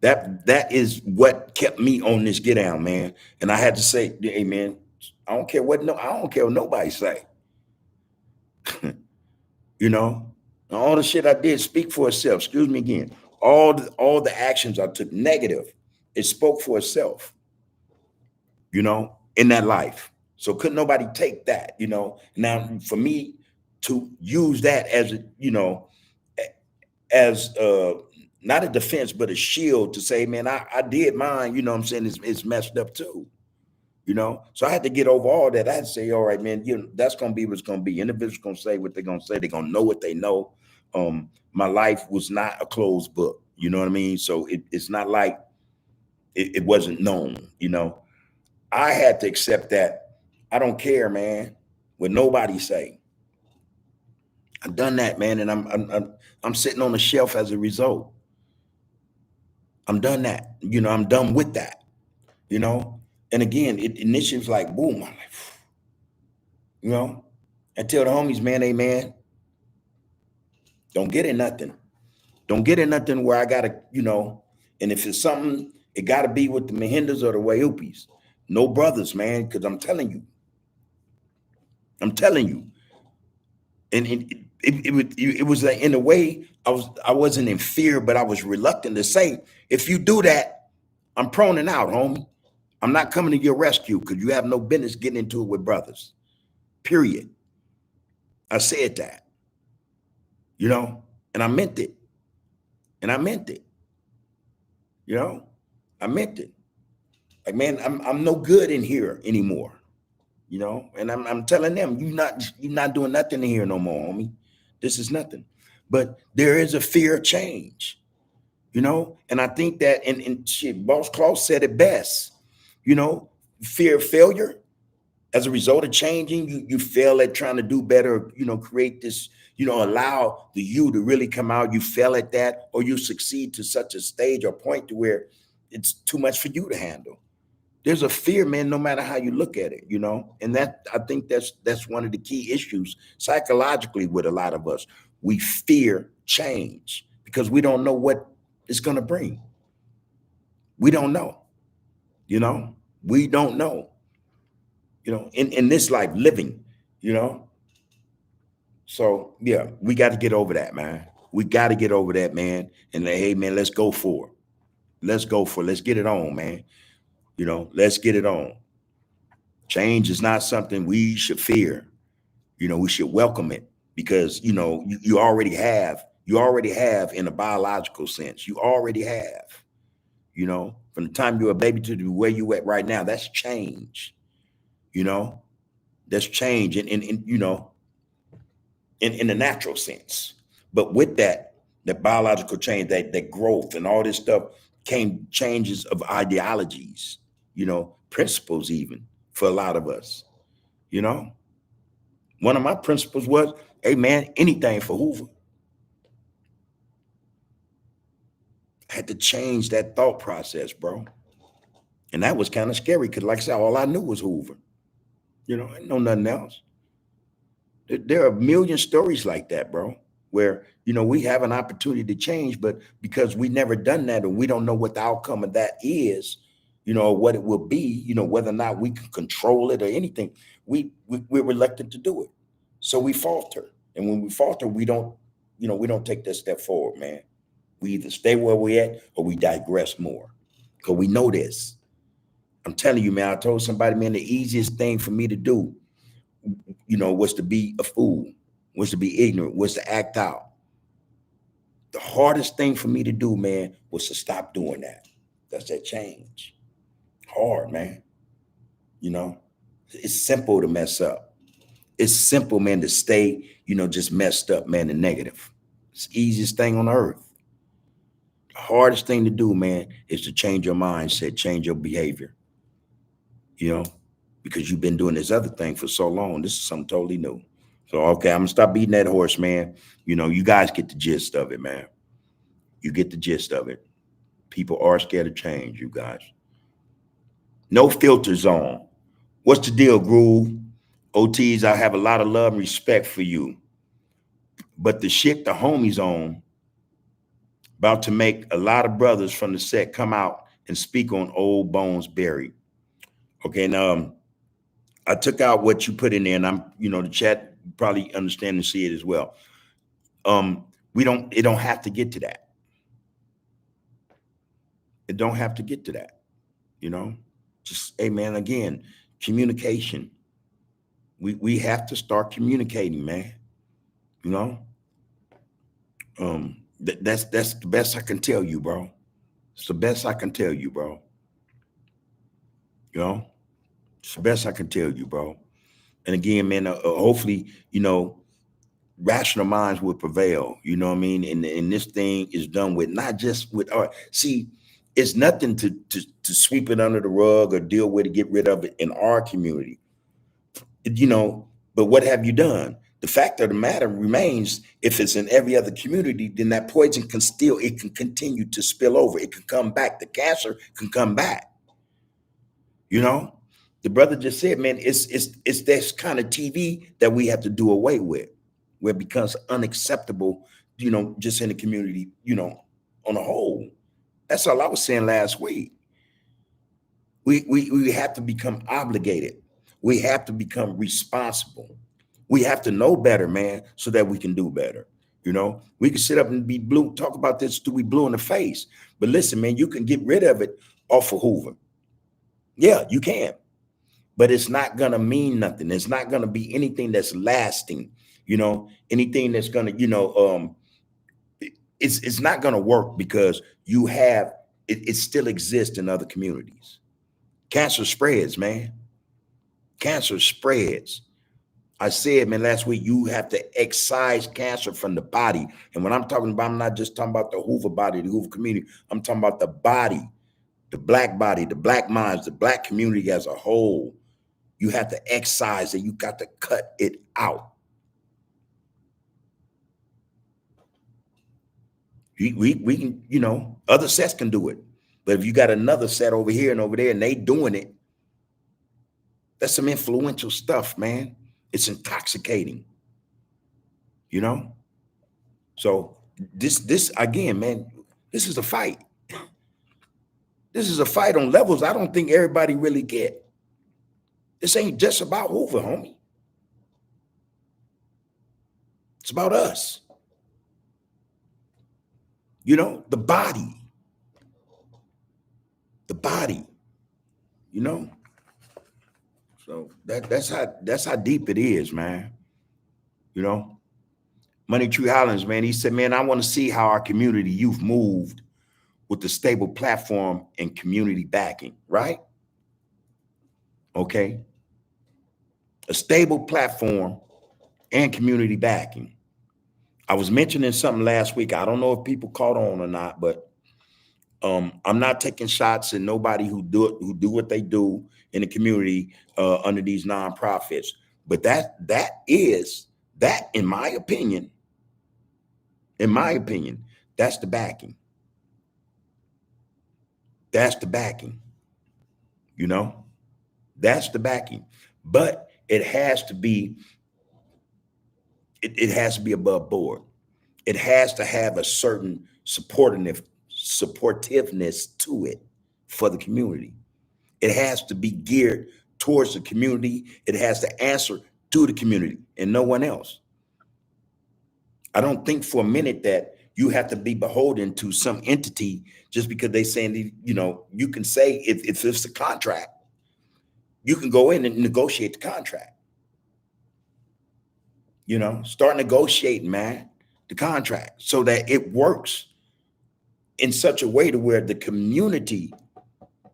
That is what kept me on this get down, man. And I had to say, hey, man, I don't care what nobody say. All the shit I did speak for itself. Excuse me again. All the actions I took negative, it spoke for itself. In that life. So couldn't nobody take that. Now for me to use that as as not a defense, but a shield to say, man, I did mine, I'm saying, it's messed up too. So I had to get over all that. I had to say, all right, man, that's gonna be what's gonna be. Individuals gonna say what they're gonna say, they're gonna know what they know. My life was not a closed book, you know what I mean? So it's not like it wasn't known, I had to accept that. I don't care, man, what nobody say. I've done that, man, and I'm sitting on the shelf as a result. I'm done that. I'm done with that. And again, it initially was like boom. I'm like, I tell the homies, man, hey man, don't get in nothing. Don't get in nothing where I gotta, and if it's something, it gotta be with the Mahindas or the Wayupis. No brothers, man, because I'm telling you. And It was like, in a way, I wasn't in fear, but I was reluctant to say, if you do that, I'm proning out, homie. I'm not coming to your rescue because you have no business getting into it with brothers. Period. I said that, you know, and I meant it. And I meant it, you know. I meant it. Like, man, I'm no good in here anymore, you know. And I'm telling them, you're not doing nothing in here no more, homie. This is nothing. But there is a fear of change, you know. And I think that, and shit, Boss Claus said it best, you know, fear of failure. As a result of changing, you fail at trying to do better, you know, create this, you know, allow the you to really come out. You fail at that, or you succeed to such a stage or point to where it's too much for you to handle. There's a fear, man, no matter how you look at it, you know. And that, I think that's one of the key issues psychologically with a lot of us. We fear change because we don't know what it's going to bring. We don't know, you know. We don't know, you know, in this life living, you know. So yeah, we got to get over that, man. We got to get over that, man. And like, hey, man, let's go for it. Let's go for it. Let's get it on, man. You know, let's get it on. Change is not something we should fear. You know, we should welcome it because, you know, you already have in a biological sense. You already have, you know, from the time you're a baby to where you at right now. That's change. You know, that's change, and you know, in the natural sense. But with that, the biological change, that growth and all this stuff came changes of ideologies, you know, principles even for a lot of us, you know. One of my principles was, hey man, anything for Hoover. I had to change that thought process, bro. And that was kind of scary because like I said, all I knew was Hoover. You know, I didn't know nothing else. There are a million stories like that, bro, where, you know, we have an opportunity to change, but because we never done that and we don't know what the outcome of that is, you know, what it will be, you know, whether or not we can control it or anything, we're reluctant to do it. So we falter. And when we falter, we don't, you know, we don't take that step forward, man. We either stay where we at or we digress more. Because we know this. I'm telling you, man, I told somebody, man, the easiest thing for me to do, you know, was to be a fool, was to be ignorant, was to act out. The hardest thing for me to do, man, was to stop doing that. That's that change. Hard, man. You know, it's simple to mess up. It's simple, man, to stay, you know, just messed up, man, and negative. It's the easiest thing on earth. The hardest thing to do, man, is to change your mindset, change your behavior, you know, because you've been doing this other thing for so long. This is something totally new. So, okay, I'm gonna stop beating that horse, man. You know, you guys get the gist of it, man. You get the gist of it. People are scared of change, you guys. No filter zone. What's the deal, Groove? OTs, I have a lot of love and respect for you. But the shit the homies on about to make a lot of brothers from the set come out and speak on old bones buried. Okay, now I took out what you put in there, and I'm, you know, the chat probably understand and see it as well. It don't have to get to that. It don't have to get to that, you know. Just, hey man, again, communication. We have to start communicating, man. You know, that's the best I can tell you, bro. It's the best I can tell you, bro. You know, it's the best I can tell you, bro. And again, man, hopefully, you know, rational minds will prevail. You know what I mean? And this thing is done with not just with art. See, it's nothing to sweep it under the rug or deal with it, get rid of it in our community. You know, but what have you done? The fact of the matter remains, if it's in every other community, then that poison can still, it can continue to spill over. It can come back. The cancer can come back. You know, the brother just said, man, it's this kind of TV that we have to do away with, where it becomes unacceptable, you know, just in the community, you know, on a whole. That's all I was saying last week. We have to become obligated. We have to become responsible. We have to know better, man, so that we can do better. You know, we can sit up and be blue, talk about this till we blue in the face. But listen, man, you can get rid of it off of Hoover. Yeah, you can. But it's not gonna mean nothing. It's not gonna be anything that's lasting, anything that's gonna, it's not gonna work because you have it still exists in other communities. Cancer spreads, man. Cancer spreads. I said, man, last week, you have to excise cancer from the body. And when I'm talking about, I'm not just talking about the Hoover body, the Hoover community. I'm talking about the body, the black minds, the black community as a whole. You have to excise it. You got to cut it out. We can, other sets can do it. But if you got another set over here and over there and they doing it, that's some influential stuff, man. It's intoxicating, you know? So this again, man, this is a fight. This is a fight on levels I don't think everybody really get. This ain't just about Hoover, homie. It's about us. The body. The body, So that's how deep it is, man. Money Tree Highlands, man. He said, man, I want to see how our community youth moved with the stable platform and community backing, right? Okay. A stable platform and community backing. I was mentioning something last week. I don't know if people caught on or not, but I'm not taking shots at nobody who do what they do in the community under these nonprofits. But that in my opinion, that's the backing. That's the backing. That's the backing. But it has to be above board. It has to have a certain supportiveness to it for the community. It has to be geared towards the community. It has to answer to the community and no one else. I don't think for a minute that you have to be beholden to some entity just because they saying, you can say if it's a contract, you can go in and negotiate the contract. Start negotiating, man, the contract so that it works in such a way to where the community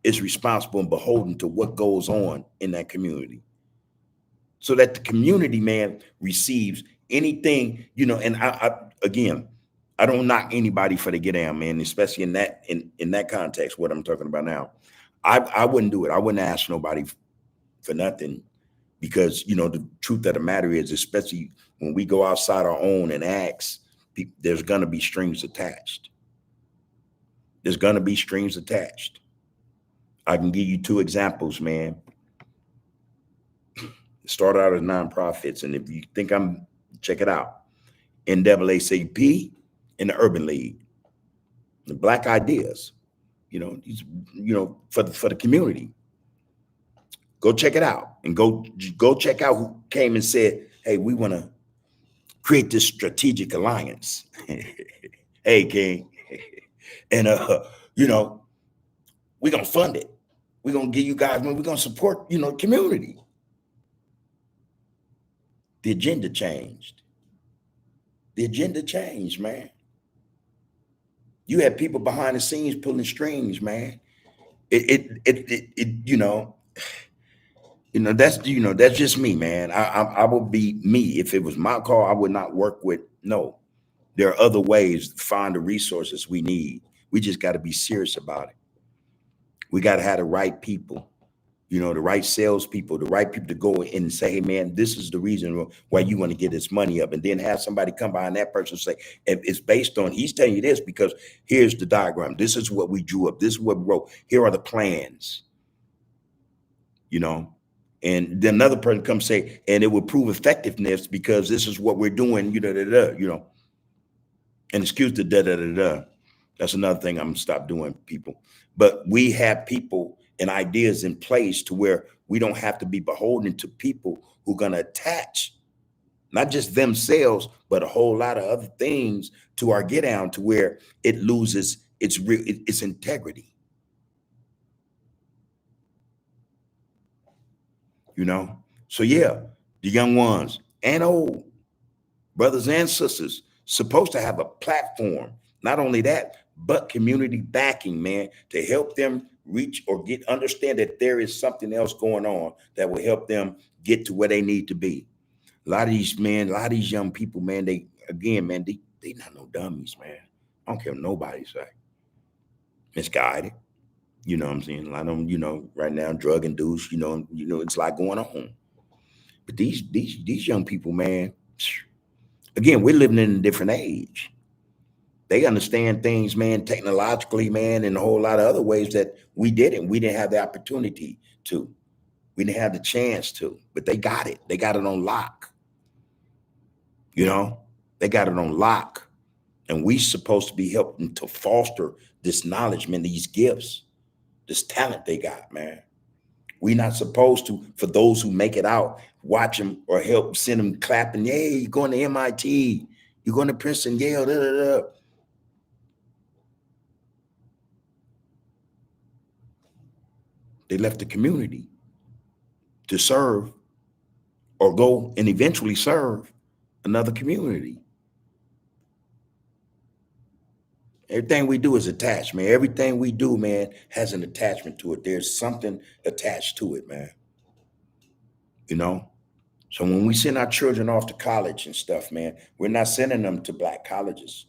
is responsible and beholden to what goes on in that community. So that the community, man, receives anything, and I don't knock anybody for the get down, man, especially in that context, what I'm talking about now. I wouldn't do it. I wouldn't ask nobody for nothing because, the truth of the matter is, especially when we go outside our own and ask, there's going to be strings attached. There's going to be strings attached. I can give you two examples, man. It started out as nonprofits. And if you think check it out. NAACP and the Urban League. The Black Ideas, for the community. Go check it out and go check out who came and said, hey, we want to create this strategic alliance. Hey, King. And, we're going to fund it. We're going to give you guys, we're going to support, community. The agenda changed. The agenda changed, man. You had people behind the scenes pulling strings, man. That's just me, man. I would be me. If it was my call, I would not work with, no. There are other ways to find the resources we need. We just got to be serious about it. We got to have the right people, the right salespeople, the right people to go in and say, hey, man, this is the reason why you want to get this money up. And then have somebody come behind that person and say, it's based on, he's telling you this because here's the diagram. This is what we drew up. This is what we wrote. Here are the plans, And then another person comes say, and it will prove effectiveness because this is what we're doing, And excuse the da-da-da-da. That's another thing I'm going to stop doing, people. But we have people and ideas in place to where we don't have to be beholden to people who are going to attach not just themselves, but a whole lot of other things to our get down to where it loses its integrity, you know? So yeah, the young ones and old, brothers and sisters, supposed to have a platform. Not only that, but community backing, man, to help them reach or get understand that there is something else going on that will help them get to where they need to be. A lot of these men, a lot of these young people, man, they again, man, they not no dummies, man. I don't care what nobody say. Misguided. You know what I'm saying? A lot of them, right now, drug induced, it's a lot going on. But these young people, man, again, we're living in a different age. They understand things, man, technologically, man, and a whole lot of other ways that we didn't. We didn't have the opportunity to. We didn't have the chance to. But they got it. They got it on lock. You know, they got it on lock. And we supposed to be helping to foster this knowledge, man, these gifts, this talent they got, man. We not supposed to, for those who make it out, watch them or help send them clapping. Yay, you're going to MIT. You're going to Princeton, Yale, da, da, da. They left the community to serve or go and eventually serve another community. Everything we do is attached, man. Everything we do, man, has an attachment to it. There's something attached to it, man. You know? So when we send our children off to college and stuff, man, we're not sending them to black colleges.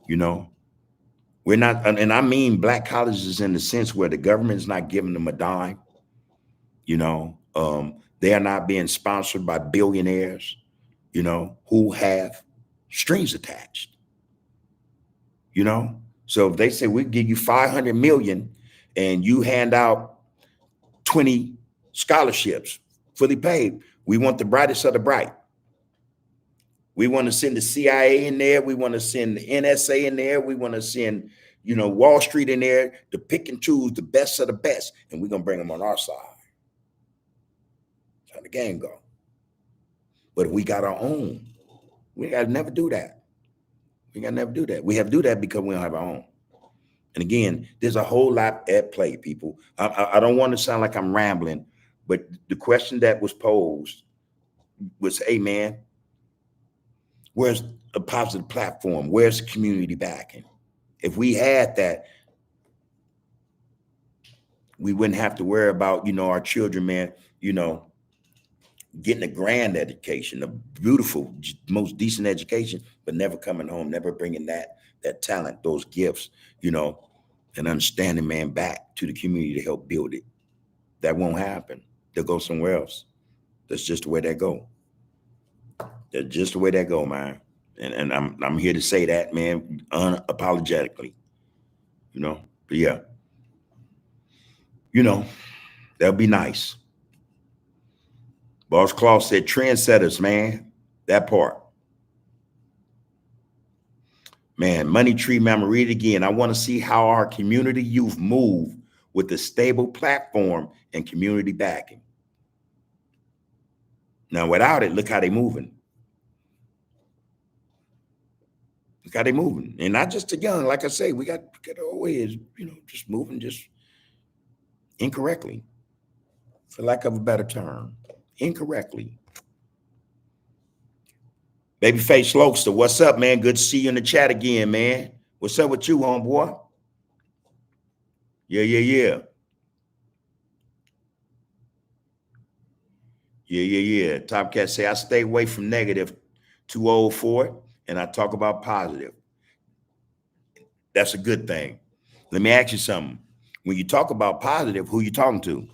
You know? We're not, and I mean black colleges in the sense where the government's not giving them a dime. You know, they are not being sponsored by billionaires, who have strings attached. So if they say we give you 500 million and you hand out 20 scholarships fully paid, we want the brightest of the bright. We want to send the CIA in there. We want to send the NSA in there. We want to send, Wall Street in there to pick and choose the best of the best. And we're going to bring them on our side. That's how the game go. But if we got our own, we got to never do that. We got to never do that. We have to do that because we don't have our own. And again, there's a whole lot at play, people. I don't want to sound like I'm rambling, but the question that was posed was, hey, man, where's a positive platform? Where's the community backing? If we had that, we wouldn't have to worry about, our children, man, getting a grand education, a beautiful, most decent education, but never coming home, never bringing that talent, those gifts, and understanding, man, back to the community to help build it. That won't happen. They'll go somewhere else. That's just the way they go. That's just the way they go, man. And I'm here to say that, man, unapologetically. But yeah, that'll be nice. Boss Claw said trendsetters, man. That part. Man, Money Tree, man, I'm gonna read it again. I want to see how our community youth move with a stable platform and community backing. Now, without it, look how they moving. Look how they moving. And not just the young, like I say, we got always, just moving just incorrectly, for lack of a better term. Incorrectly. Babyface Lokester, what's up, man? Good to see you in the chat again, man. What's up with you, homeboy? Yeah. Top Cat say, I stay away from negative, too old for it, and I talk about positive. That's a good thing. Let me ask you something. When you talk about positive, who you talking to?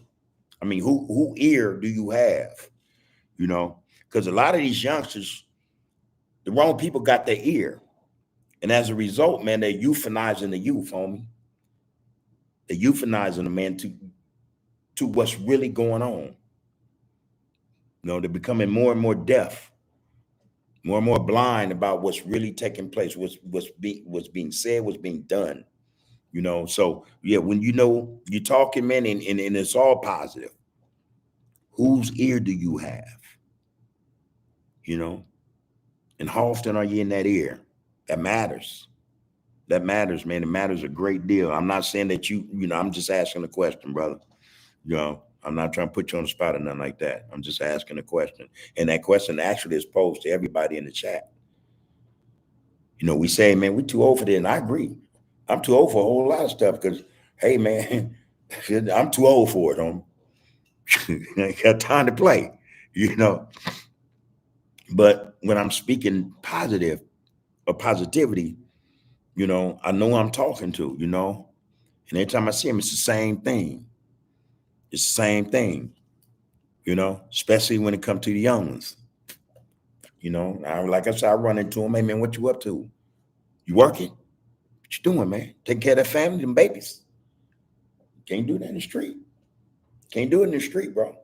I mean, who ear do you have? Because a lot of these youngsters, the wrong people got their ear. And as a result, man, they're euthanizing the youth, homie. They're euthanizing the man to what's really going on. They're becoming more and more deaf, more and more blind about what's really taking place, what's being said, what's being done. So yeah, when you're talking, man, and it's all positive, whose ear do you have? you know, and how often are you in that ear? That matters. That matters, man. It matters a great deal. I'm not saying that I'm just asking a question, brother. I'm not trying to put you on the spot or nothing like that. I'm just asking a question. And that question actually is posed to everybody in the chat. We say, man, we're too old for this. And I agree. I'm too old for a whole lot of stuff because, hey, man, I'm too old for it. I got time to play, you know. But when I'm speaking positive or positivity, I know who I'm talking to, And every time I see him, it's the same thing. It's the same thing, especially when it comes to the young ones. Like I said, I run into him. Hey, man, what you up to? You working? What you doing, man? Taking care of that family, them babies. Can't do that in the street. Can't do it in the street, bro.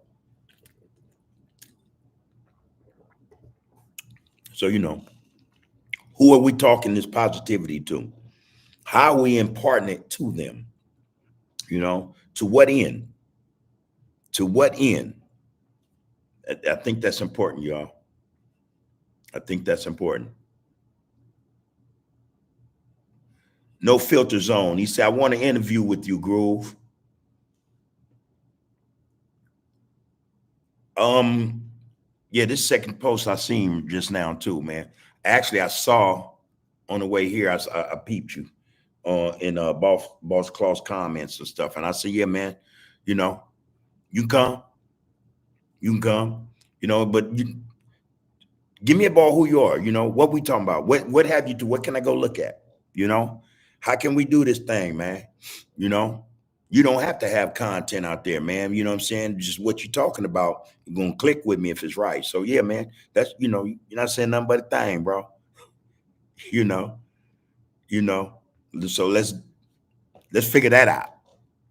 So, who are we talking this positivity to? How are we imparting it to them? To what end? To what end? I think that's important, y'all. I think that's important. No filter zone. He said, I want to interview with you, Groove. Yeah, this second post I seen just now too, man. Actually, I saw on the way here, I peeped you in Boss Claw's comments and stuff. And I said, yeah, man, you can come. You can come, but give me a ball who you are, what we talking about? What have you do? What can I go look at? How can we do this thing, man? You don't have to have content out there, man. You know what I'm saying? Just what you're talking about, you're gonna click with me if it's right. So yeah, man, that's you're not saying nothing but a thing, bro. You know, you know. So let's figure that out.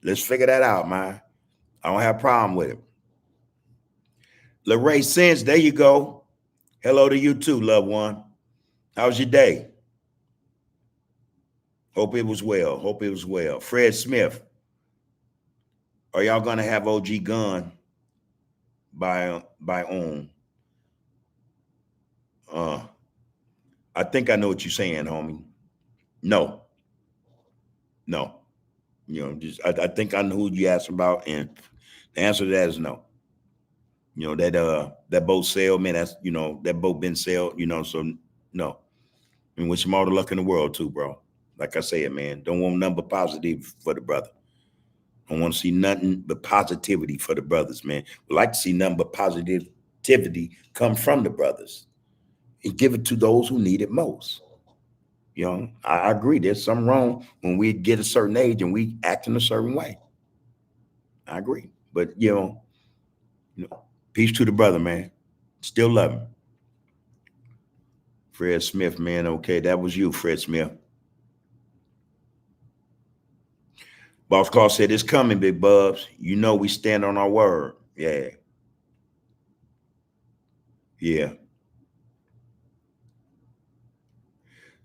Let's figure that out, man. I don't have a problem with it. LaRae Sins, there you go. Hello to you too, loved one. How's your day? Hope it was well. Hope it was well. Fred Smith, are y'all gonna have OG Gun by on? I think I know what you're saying, homie. No, no. Just I think I know who you asked about, and the answer to that is no. That boat sailed, man. That's that boat been sailed. So no. And wish him all the luck in the world too, bro. Like I said, man, don't want nothing but positive for the brother. I want to see nothing but positivity for the brothers, man. We like to see nothing but positivity come from the brothers and give it to those who need it most. I agree. There's something wrong when we get a certain age and we act in a certain way. I agree. But peace to the brother, man. Still love him. Fred Smith, man. Okay, that was you, Fred Smith. Boss Carl said, it's coming, big bubs. We stand on our word. Yeah. Yeah.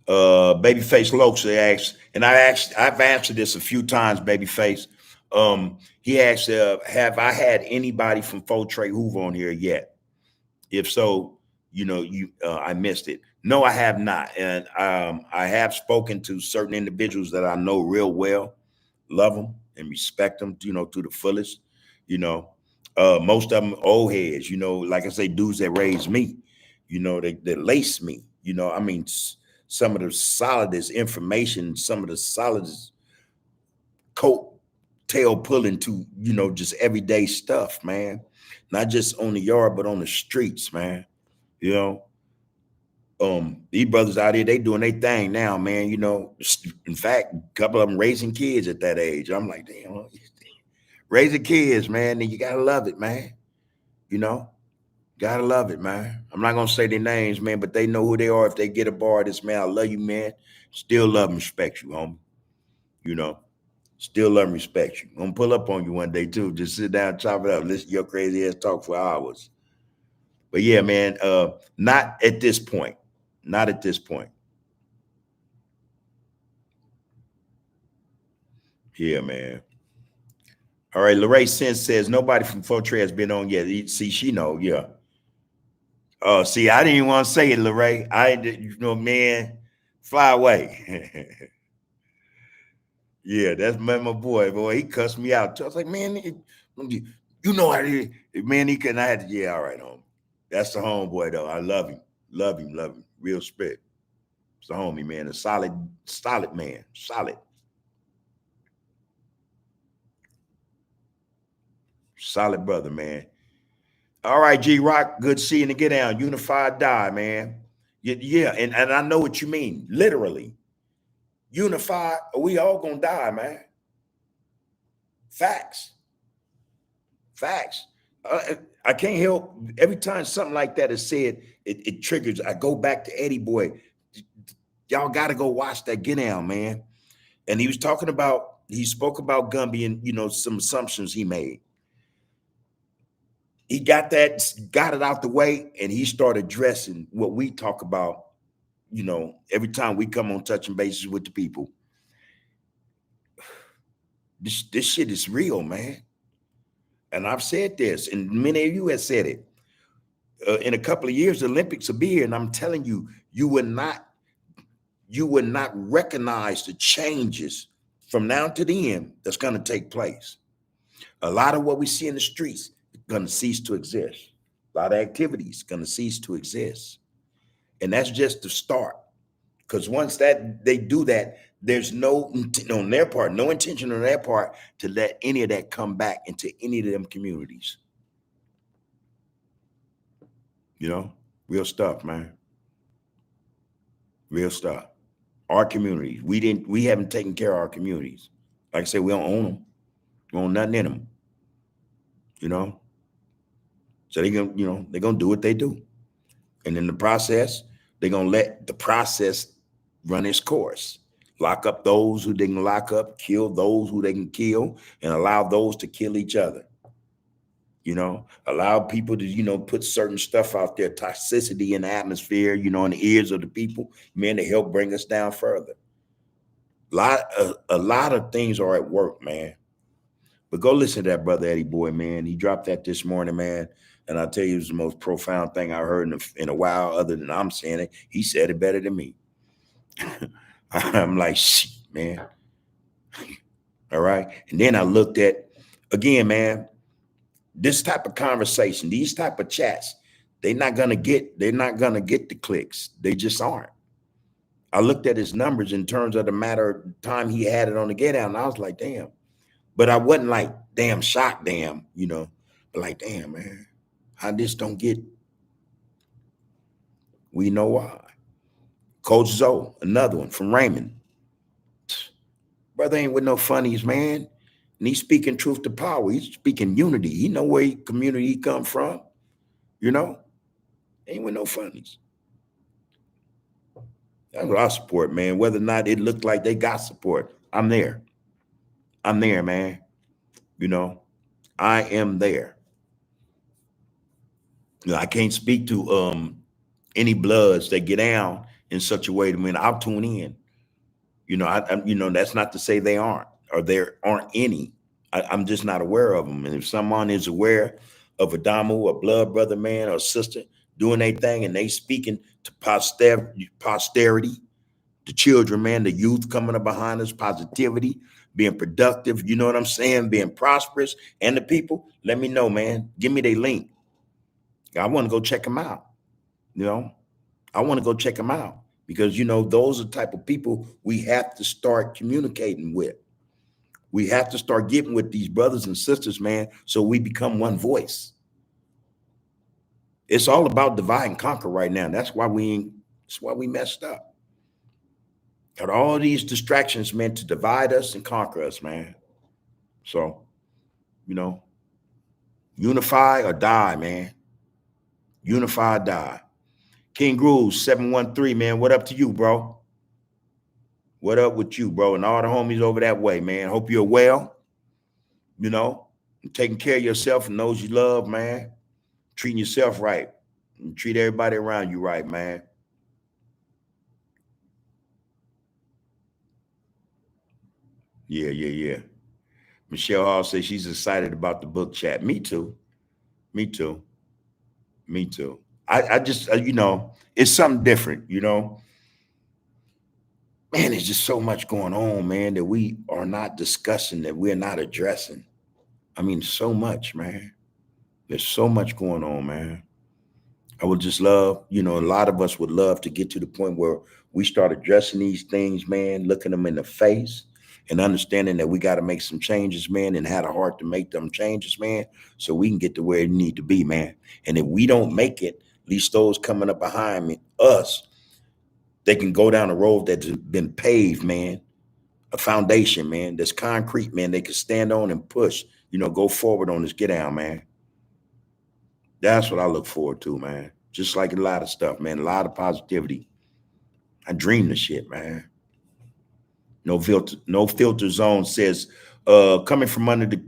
Babyface Lokes asked, and I've answered this a few times, Babyface. He asked, have I had anybody from Faux Trey Hoover on here yet? If so, I missed it. No, I have not. And I have spoken to certain individuals that I know real well, love them and respect them, to the fullest. Most of them old heads, like I say, dudes that raised me, that laced me, I mean, some of the solidest information, some of the solidest coat tail pulling to, just everyday stuff, man. Not just on the yard, but on the streets, man. These brothers out here, they doing their thing now, man. In fact, a couple of them raising kids at that age. I'm like, damn, raising kids, man, then you gotta love it, man. Gotta love it, man. I'm not gonna say their names, man, but they know who they are. If they get a bar of this, man, I love you, man. Still love and respect you, homie. Still love and respect you. I'm gonna pull up on you one day too. Just sit down, chop it up, listen to your crazy ass talk for hours. But yeah, man, not at this point. Not at this point. Yeah, man. All right, Lorraine Sense says nobody from Faux Trey has been on yet. See, she know, yeah. Oh, see, I didn't even want to say it, Lorray. Man, fly away. Yeah, that's my boy. Boy, he cussed me out. I was like, man, you know I did. Man, he couldn't. I had to, yeah, all right, homie. That's the homeboy, though. I love him. Love him, love him. Real respect. It's the homie, man. A solid man. Solid brother, man. All right, G Rock. Good seeing you. Get down. Unified die, man. Yeah, and I know what you mean. Literally. Unified, we all gonna die, man. Facts. Facts. I can't help every time something like that is said, it triggers. I go back to Eddie Boy. Y'all got to go watch that Get Down, man. And he spoke about Gumby and some assumptions he made. He got it out the way, and he started addressing what we talk about. Every time we come on touching bases with the people, this shit is real, man. And I've said this, and many of you have said it. In a couple of years, the Olympics will be here, and I'm telling you, you would not recognize the changes from now to the end that's going to take place. A lot of what we see in the streets is going to cease to exist. A lot of activities going to cease to exist, and that's just the start. Because once that they do that, there's no intention on their part to let any of that come back into any of them communities. Real stuff, man. Real stuff. Our communities. We haven't taken care of our communities. Like I said, we don't own them. We own nothing in them. So they're gonna do what they do. And in the process, they're gonna let the process run its course. Lock up those who they can lock up, kill those who they can kill, and allow those to kill each other. Allow people to, put certain stuff out there, toxicity in the atmosphere, in the ears of the people, man, to help bring us down further. A lot of things are at work, man. But go listen to that brother Eddie Boy, man. He dropped that this morning, man. And I'll tell you, it was the most profound thing I heard in a while, other than I'm saying it. He said it better than me. I'm like, shit, man. All right. And then I looked at, again, man, this type of conversation, these type of chats, they're not gonna get the clicks. They just aren't. I looked at his numbers in terms of the matter of time he had it on the Get Down, and I was like, damn. But I wasn't like, damn, shocked, but like, damn, man, how this don't get. We know why. Coach Zoe, another one from Raymond. Brother ain't with no funnies, man. And he's speaking truth to power. He's speaking unity. He know where community he come from. Ain't with no funnies. That's what I support, man. Whether or not it looked like they got support, I'm there. I'm there, man. I am there. I can't speak to any bloods that get down in such a way that I'll tune in. That's not to say they aren't or there aren't any. I'm just not aware of them. And if someone is aware of a Damu, a blood brother, man, or sister doing their thing and they speaking to posterity, the children, man, the youth coming up behind us, positivity, being productive, you know what I'm saying, being prosperous, and the people, let me know, man. Give me their link. I want to go check them out. I want to go check them out because, those are the type of people we have to start communicating with. We have to start getting with these brothers and sisters, man, so we become one voice. It's all about divide and conquer right now. That's why we messed up. Got all these distractions meant to divide us and conquer us, man. So, unify or die, man. Unify or die. King Grooves 713, man. What up to you, bro? What up with you, bro? And all the homies over that way, man. Hope you're well. Taking care of yourself and those you love, man. Treating yourself right. And treat everybody around you right, man. Yeah. Michelle Hall says she's excited about the book chat. Me too. I just, it's something different, Man, there's just so much going on, man, that we are not discussing, that we're not addressing. I mean, so much, man. There's so much going on, man. I would just love, a lot of us would love to get to the point where we start addressing these things, man, looking them in the face and understanding that we got to make some changes, man, and have the heart to make them changes, man, so we can get to where it need to be, man. And if we don't make it, at least those coming up behind me, us, they can go down a road that's been paved, man, a foundation, man, that's concrete, man, they can stand on and push, go forward on this get down, man. That's what I look forward to, man. Just like a lot of stuff, man. A lot of positivity. I dream the shit, man. No filter zone says, coming from under the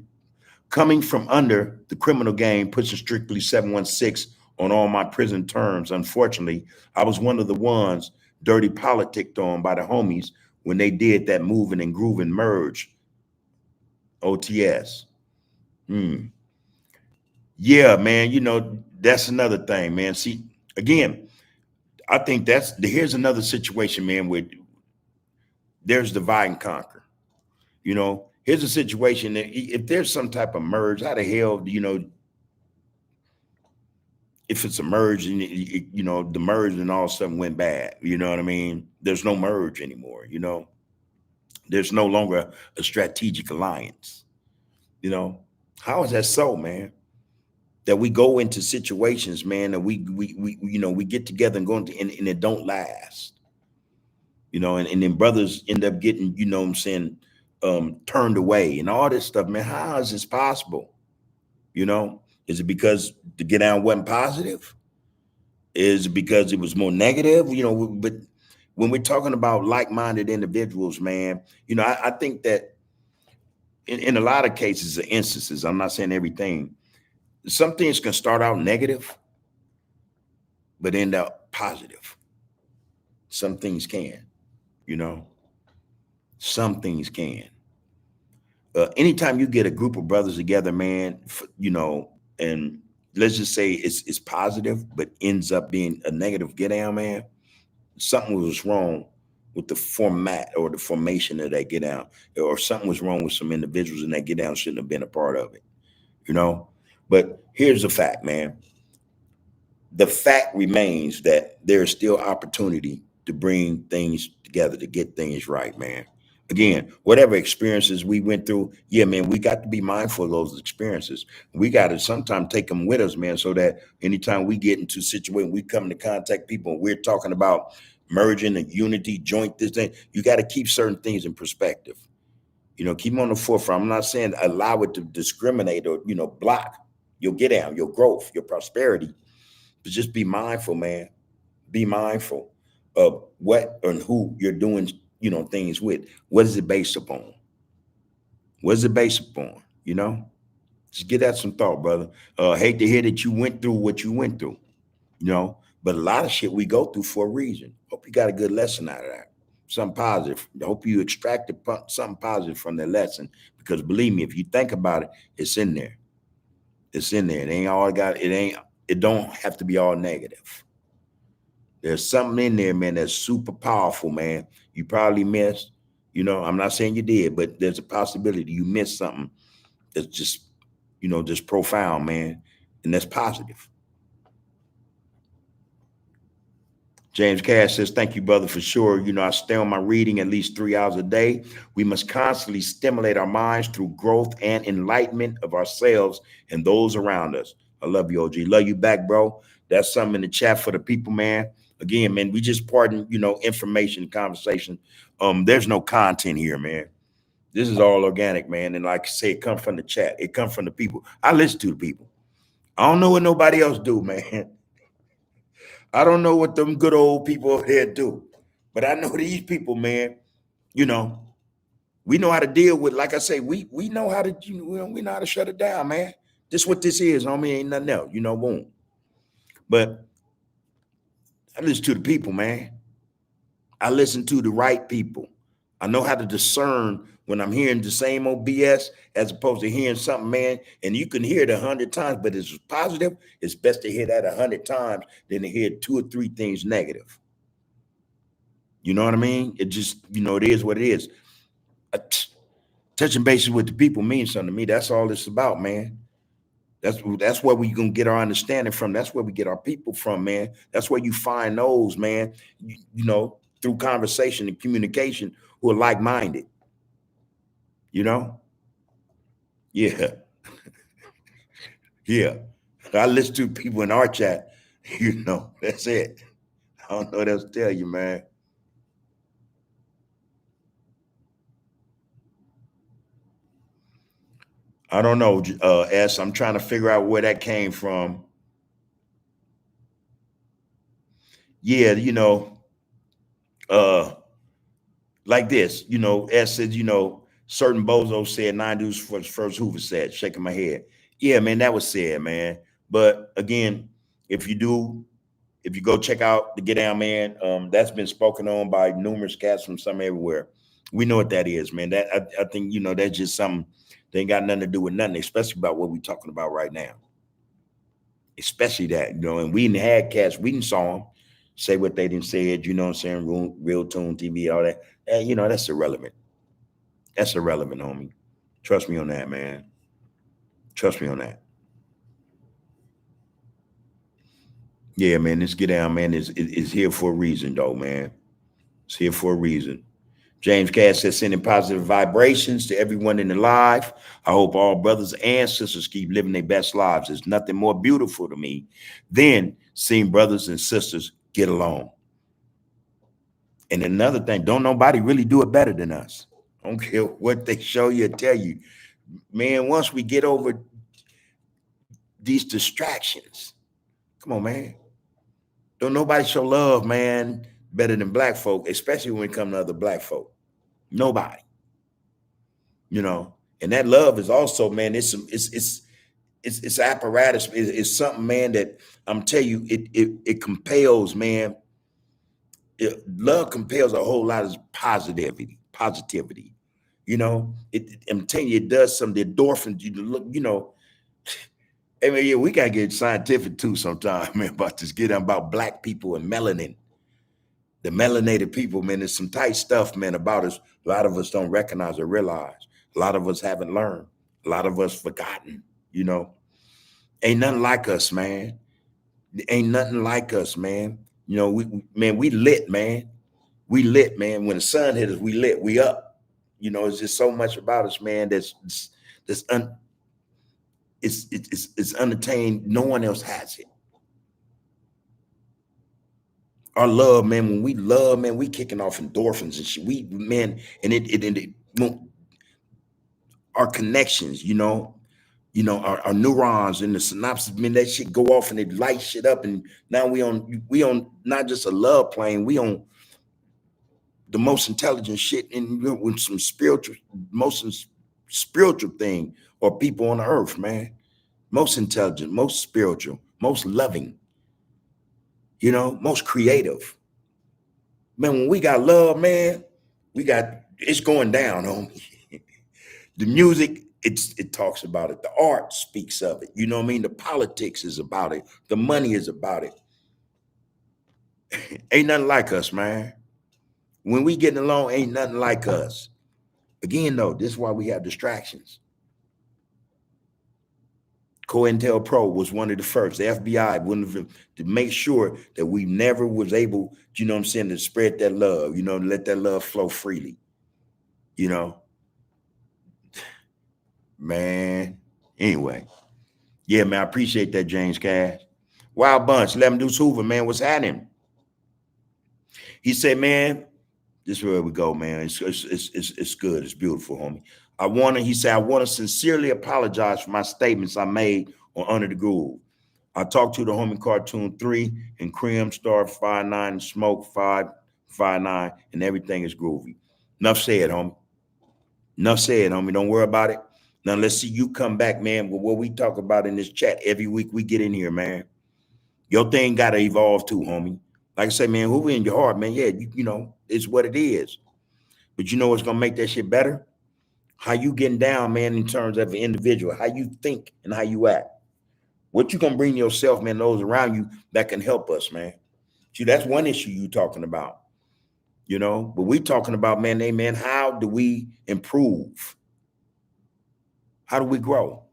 criminal game, pushing strictly 716 on all my prison terms. Unfortunately, I was one of the ones dirty politicked on by the homies when they did that moving and grooving merge. OTS. Hmm. Yeah, man. That's another thing, man. See, again, I think here's another situation, man, where there's divide and conquer. Here's a situation that if there's some type of merge, how the hell, if it's a merge and the merge and all of a sudden went bad, you know what I mean? There's no merge anymore, there's no longer a strategic alliance, how is that so, man? That we go into situations, man, that we get together and go into, and it don't last. And then brothers end up getting, what I'm saying, turned away and all this stuff, man. How is this possible? Is it because the get down wasn't positive? Is it because it was more negative? But when we're talking about like-minded individuals, man, I think that in a lot of cases or instances, I'm not saying everything, some things can start out negative, but end up positive. Some things can, you know, some things can. Anytime you get a group of brothers together, man, and let's just say it's positive, but ends up being a negative get down, man, something was wrong with the format or the formation of that get down, or something was wrong with some individuals in that get down shouldn't have been a part of it, you know. But here's the fact, man. The fact remains that there is still opportunity to bring things together, to get things right, man. Again, whatever experiences we went through, yeah, man, we got to be mindful of those experiences. We got to sometimes take them with us, man, so that anytime we get into a situation, we come to contact people, and we're talking about merging and unity, joint this thing, you got to keep certain things in perspective. Keep them on the forefront. I'm not saying allow it to discriminate or, block your get out, your growth, your prosperity, but just be mindful, man. Be mindful of what and who you're doing, things with. What is it based upon? What is it based upon? Just give that some thought, brother. Hate to hear that you went through what you went through, but a lot of shit we go through for a reason. Hope you got a good lesson out of that. Something positive. I hope you extracted something positive from that lesson, because believe me, if you think about it, it's in there. It's in there. It ain't all got, it don't have to be all negative. There's something in there, man, that's super powerful, man. You probably missed, I'm not saying you did, but there's a possibility you missed something that's just, just profound, man. And that's positive. James Cash says, thank you, brother, for sure. I stay on my reading at least 3 hours a day. We must constantly stimulate our minds through growth and enlightenment of ourselves and those around us. I love you, OG. Love you back, bro. That's something in the chat for the people, man. Again, man, we just pardon, information, conversation. There's no content here, man. This is all organic, man. And like I say, it comes from the chat. It comes from the people. I listen to the people. I don't know what nobody else do, man. I don't know what them good old people over there do, but I know these people, man, you know, we know how to deal with, like I say, we know how to, we know how to shut it down, man. This what this is, homie, ain't nothing else, boom. But I listen to the people, man. I listen to the right people. I know how to discern when I'm hearing the same old BS as opposed to hearing something, man, and you can hear it 100 times, but it's positive. It's best to hear that 100 times than to hear 2 or 3 things negative. You know what I mean? It just, it is what it is. Touching bases with the people means something to me. That's all it's about, man. That's where we gonna get our understanding from. That's where we get our people from, man. That's where you find those, man. Through conversation and communication, who are like-minded. Yeah, yeah. I listen to people in our chat. That's it. I don't know what else to tell you, man. I don't know, S. I'm trying to figure out where that came from. Yeah, uh, like this, S said, certain bozo said 9 dudes for the first Hoover said, shaking my head. Yeah, man, that was said, man. But again, if you go check out the Get Down, man, that's been spoken on by numerous cats from some everywhere. We know what that is, man. That I think, that's just something that ain't got nothing to do with nothing, especially about what we're talking about right now. Especially that, and we didn't had cats, we didn't saw them say what they didn't say it, you know what I'm saying, real tune TV, all that. And, that's irrelevant. That's irrelevant, homie. Trust me on that, man. Trust me on that. Yeah, man, this Get Down, man, is here for a reason, though, man. It's here for a reason. James Cass says, sending positive vibrations to everyone in the live. I hope all brothers and sisters keep living their best lives. There's nothing more beautiful to me than seeing brothers and sisters get along. And another thing, don't nobody really do it better than us. I don't care what they show you or tell you. Man, once we get over these distractions, come on, man. Don't nobody show love, man, better than black folk, especially when it comes to other black folk. Nobody. And that love is also, man, it's apparatus. It's something, man, that I'm telling you, it compels, man. Love compels a whole lot of positivity. I'm telling you, it does some, the endorphins, I mean, yeah, we gotta get scientific too sometime, man, about this, get about black people and melanin. The melanated people, man, there's some tight stuff, man, about us. A lot of us don't recognize or realize. A lot of us haven't learned. A lot of us forgotten, Ain't nothing like us, man. Ain't nothing like us, man. We lit, man. We lit, man. When the sun hit us, we lit, we up. It's just so much about us, man, it's unattained. No one else has it. Our love, man, when we love, man, we kicking off endorphins and shit. We, man, and our connections, our neurons and the synapses, man, that shit go off and it lights shit up. And now we on not just a love plane, we on the most intelligent shit with some most spiritual thing or people on the earth, man. Most intelligent, most spiritual, most loving, most creative. Man, when we got love, man, it's going down, homie. The music, it talks about it. The art speaks of it. You know what I mean? The politics is about it. The money is about it. Ain't nothing like us, man. When we getting along, ain't nothing like us. Again, though, this is why we have distractions. COINTELPRO was one of the first. The FBI, to make sure that we never was able, to spread that love, let that love flow freely. Man. Anyway. Yeah, man, I appreciate that, James Cash. Wild Bunch, Lemon Deuce Hoover, man, what's happening? He said, man, this is where we go, man. It's good. It's beautiful, homie. He said, I want to sincerely apologize for my statements I made on Under the Groove. I talked to the homie Cartoon 3 and Cream Star 59 and Smoke 559 and everything is groovy. Enough said, homie. Enough said, homie. Don't worry about it. Now let's see you come back, man, with what we talk about in this chat every week we get in here, man. Your thing got to evolve too, homie. Like I say, man, Hoover in your heart, man, yeah, it's what it is. But you know what's going to make that shit better? How you getting down, man, in terms of an individual, how you think and how you act. What you gonna bring yourself, man, those around you that can help us, man. See, that's one issue you talking about, but we talking about, man, hey, man, how do we improve? How do we grow?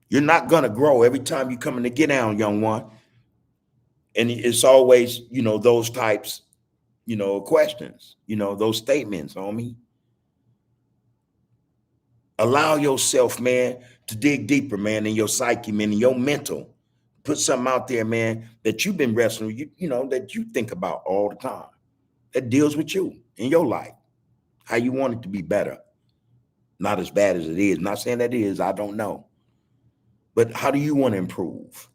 You're not gonna grow every time you come in to get down, young one. And it's always, those types, questions, those statements, homie. Allow yourself, man, to dig deeper, man, in your psyche, man, in your mental. Put something out there, man, that you've been wrestling with, that you think about all the time, that deals with you in your life, how you want it to be better. Not as bad as it is. Not saying that it is, I don't know. But how do you want to improve?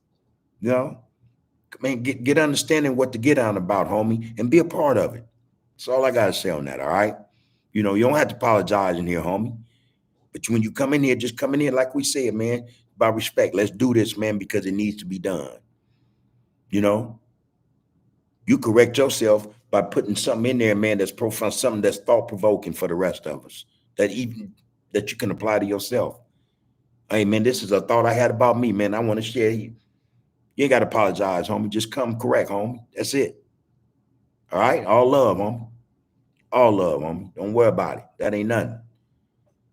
Man, get understanding what to get on about, homie, and be a part of it. That's all I got to say on that, all right? You don't have to apologize in here, homie. But when you come in here, just come in here like we said, man, by respect. Let's do this, man, because it needs to be done. You correct yourself by putting something in there, man, that's profound, something that's thought-provoking for the rest of us, that you can apply to yourself. Hey, man, this is a thought I had about me, man. I want to share you. You ain't got to apologize, homie. Just come correct, homie. That's it. All right? All love, homie. All love, homie. Don't worry about it. That ain't nothing.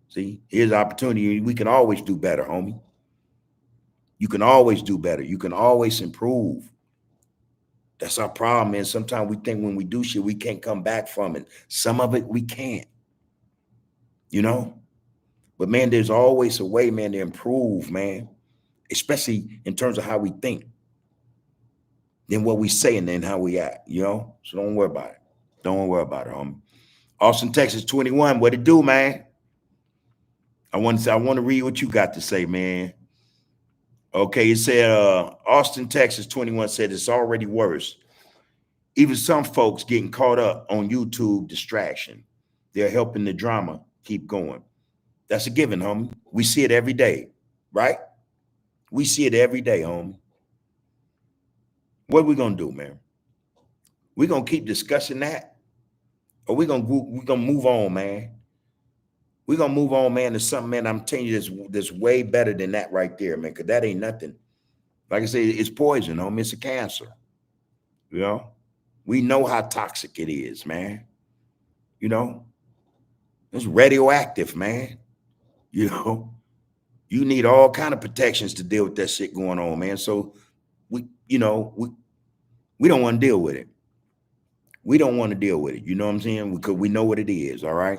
See, here's the opportunity. We can always do better, homie. You can always do better. You can always improve. That's our problem, man. Sometimes we think when we do shit, we can't come back from it. Some of it we can't, But, man, there's always a way, man, to improve, man, especially in terms of how we think, then what we say, and then how we act, So don't worry about it. Don't worry about it, homie. Austin, Texas, 21. What it do, man? I want to read what you got to say, man. Okay, it said Austin, Texas, 21 said it's already worse. Even some folks getting caught up on YouTube distraction. They're helping the drama keep going. That's a given, homie. We see it every day, right? We see it every day, homie. What are we gonna do, man? We gonna keep discussing that, or we gonna move on, man? We're gonna move on, man, to something, man. I'm telling you, that's way better than that right there, man. Cause that ain't nothing. Like I say, it's poison, homie. It's a cancer. We know how toxic it is, man. It's radioactive, man. You need all kind of protections to deal with that shit going on, man. So we don't want to deal with it. We don't want to deal with it. You know what I'm saying? Because we know what it is, all right?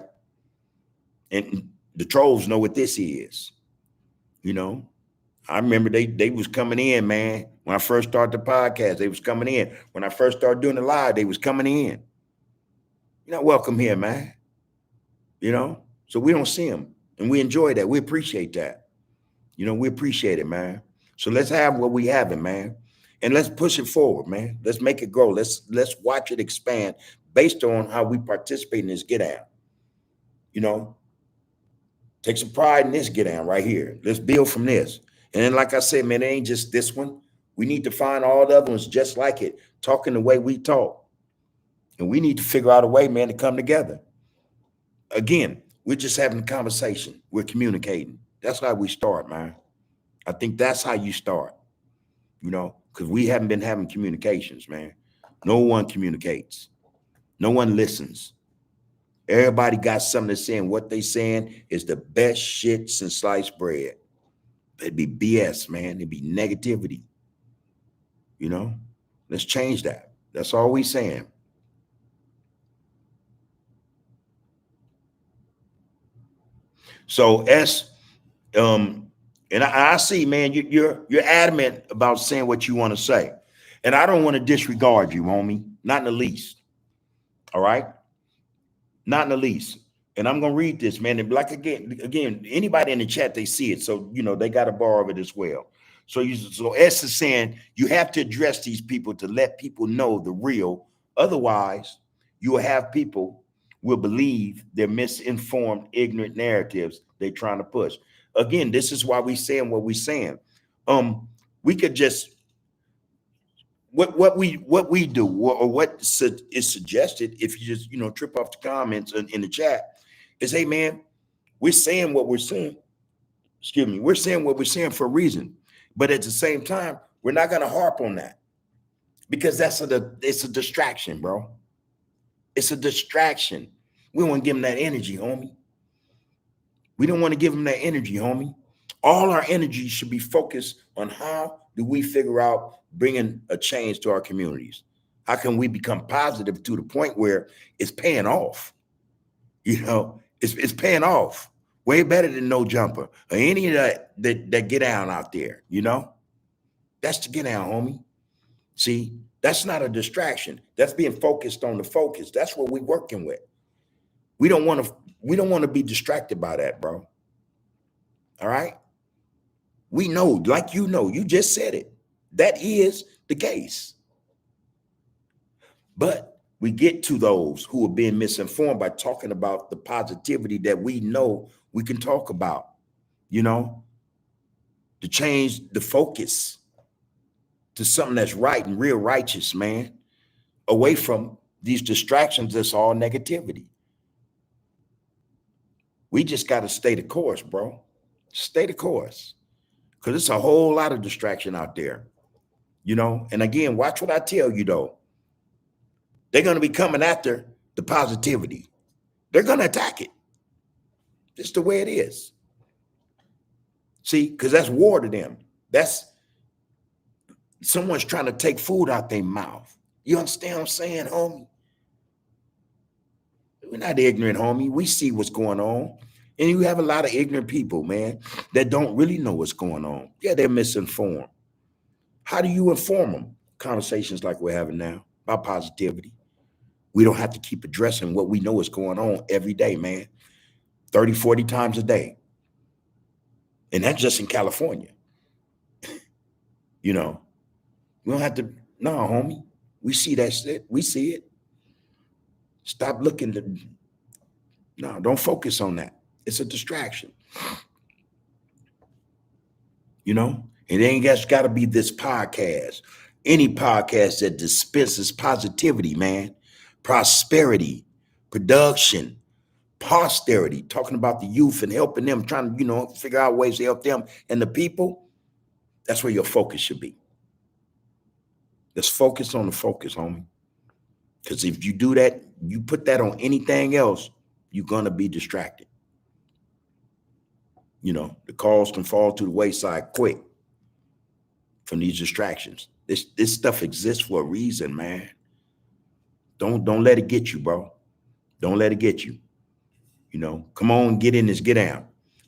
And the trolls know what this is. I remember they was coming in, man. When I first started the podcast, they was coming in. When I first started doing the live, they was coming in. You're not welcome here, man. So we don't see them. And we enjoy that. We appreciate that. We appreciate it, man. So let's have what we having, man. And let's push it forward, man. Let's make it grow. Let's watch it expand based on how we participate in this get out. Take some pride in this get down right here. Let's build from this. And then, like I said, man, it ain't just this one. We need to find all the other ones just like it, talking the way we talk. And we need to figure out a way, man, to come together. Again, we're just having a conversation. We're communicating. That's how we start, man. I think that's how you start, because we haven't been having communications, man. No one communicates. No one listens. Everybody got something to say, and what they saying is the best shit since sliced bread. It'd be BS, man. It'd be negativity. Let's change that. That's all we saying. So and I see, man, you're adamant about saying what you want to say, and I don't want to disregard you, homie. Not in the least. All right. Not in the least. And I'm gonna read this, man. And like again, anybody in the chat, they see it, so they got to borrow it as well. So S is saying you have to address these people to let people know the real. Otherwise, you will have people will believe their misinformed, ignorant narratives they're trying to push. Again, this is why we saying what we're saying. We could just what we do, or what is suggested, if you just trip off the comments in the chat, is, hey man, we're saying what we're saying. Excuse me, we're saying what we're saying for a reason. But at the same time, we're not gonna harp on that because it's a distraction, bro. It's a distraction. We don't want to give them that energy, homie. We don't want to give them that energy, homie. All our energy should be focused on how do we figure out bringing a change to our communities. How can we become positive to the point where it's paying off? You know, it's paying off. Way better than no jumper or any of that get down out there. You know, that's the get down, homie. See, that's not a distraction. That's being focused on the focus. That's what we're working with. We don't want to. We don't want to be distracted by that, bro. All right. We know, like you just said it. That is the case. But we get to those who are being misinformed by talking about the positivity that we know we can talk about, you know, to change the focus to something that's right and real righteous, man, away from these distractions that's all negativity. We just got to stay the course, bro. Stay the course. Because it's a whole lot of distraction out there, you know? And again, watch what I tell you, though. They're going to be coming after the positivity. They're going to attack it. It's the way it is. See, because that's war to them. That's someone's trying to take food out their mouth. You understand what I'm saying, homie? We're not ignorant, homie. We see what's going on. And you have a lot of ignorant people, man, that don't really know what's going on. Yeah, they're misinformed. How do you inform them? Conversations like we're having now about positivity. We don't have to keep addressing what we know is going on every day, man. 30, 40 times a day. And that's just in California. You know, we don't have to, no, homie. We see that shit. We see it. Stop looking to, no, don't focus on that. It's a distraction. You know, it ain't just got to be this podcast. Any podcast that dispenses positivity, man, prosperity, production, posterity, talking about the youth and helping them, trying to, you know, figure out ways to help them and the people. That's where your focus should be. Let's focus on the focus, homie. Because if you do that, you put that on anything else, you're going to be distracted. You know, the cause can fall to the wayside quick from these distractions. This stuff exists for a reason, man. Don't let it get you, bro. Don't let it get you. You know, come on, get in this, get down.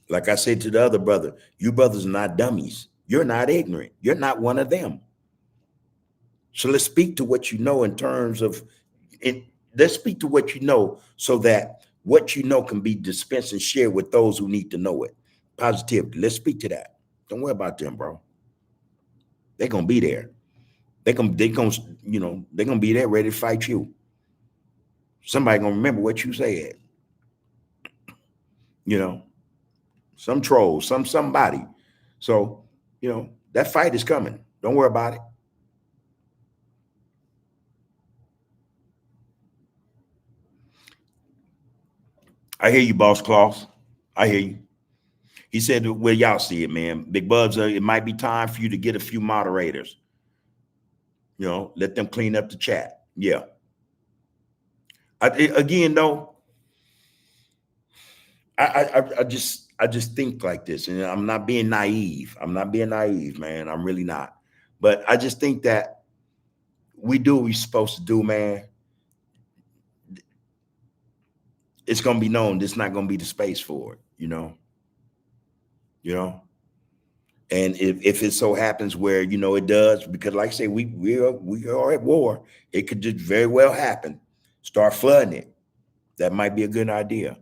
Like I said to the other brother, you brothers are not dummies. You're not ignorant. You're not one of them. So let's speak to what you know in terms of it. Let's speak to what you know so that what you know can be dispensed and shared with those who need to know it. Positivity. Let's speak to that. Don't worry about them, bro. They're gonna be there. They're gonna, you know, they're gonna be there ready to fight you. Somebody gonna remember what you said. You know, some troll, somebody. So, you know, that fight is coming. Don't worry about it. I hear you, Boss Claus. I hear you. He said, well, y'all see it, man. Big Bubs, it might be time for you to get a few moderators. You know, let them clean up the chat. Yeah. Again, though, I just think like this, and I'm not being naive. I'm not being naive, man. I'm really not. But I just think that we do what we're supposed to do, man. It's gonna be known. There's not gonna be the space for it, you know. You know. And if it so happens where, you know, it does, because like I say, we are at war, it could just very well happen. Start flooding it. That might be a good idea.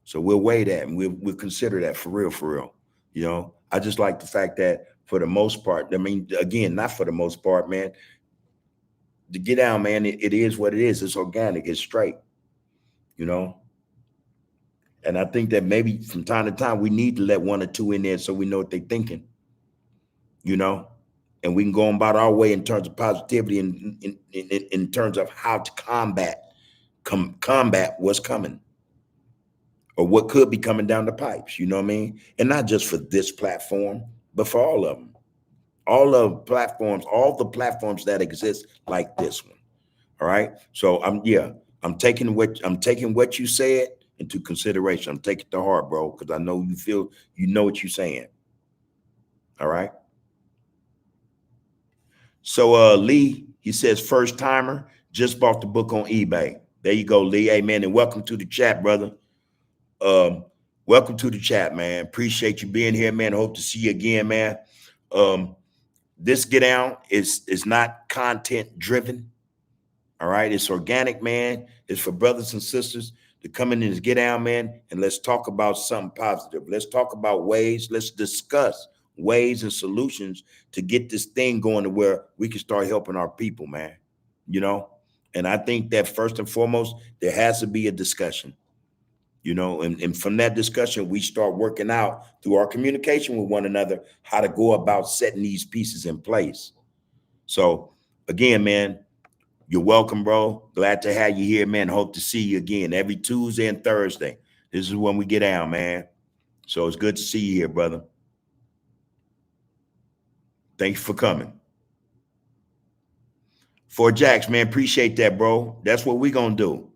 So we'll weigh that and we'll consider that for real. You know, I just like the fact that for the most part, I mean, again, not for the most part, man, to get down, man, it is what it is. It's organic, it's straight, you know. And I think that maybe from time to time, we need to let one or two in there so we know what they're thinking, you know, and we can go about our way in terms of positivity and in terms of how to combat what's coming. or what could be coming down the pipes, you know what I mean? And not just for this platform, but for all of them. All of platforms, all the platforms that exist like this one. All right. So I'm taking what you said into consideration. I'm taking it to heart, bro, because I know you know what you're saying. All right. So Lee, he says first timer, just bought the book on eBay. There you go, Lee. Amen. And welcome to the chat, brother. Um, welcome to the chat, man. Appreciate you being here, man. Hope to see you again, man. This get down is not content driven. All right. It's organic, man. It's for brothers and sisters to come in and get down, man. And let's talk about something positive. Let's talk about ways. Let's discuss ways and solutions to get this thing going to where we can start helping our people, man. You know, and I think that first and foremost, there has to be a discussion, you know, and from that discussion, we start working out through our communication with one another, how to go about setting these pieces in place. So again, man, you're welcome, bro. Glad to have you here, man. Hope to see you again every Tuesday and Thursday. This is when we get down, man. So it's good to see you here, brother. Thank you for coming. For Jax, man, appreciate that, bro. That's what we're gonna do.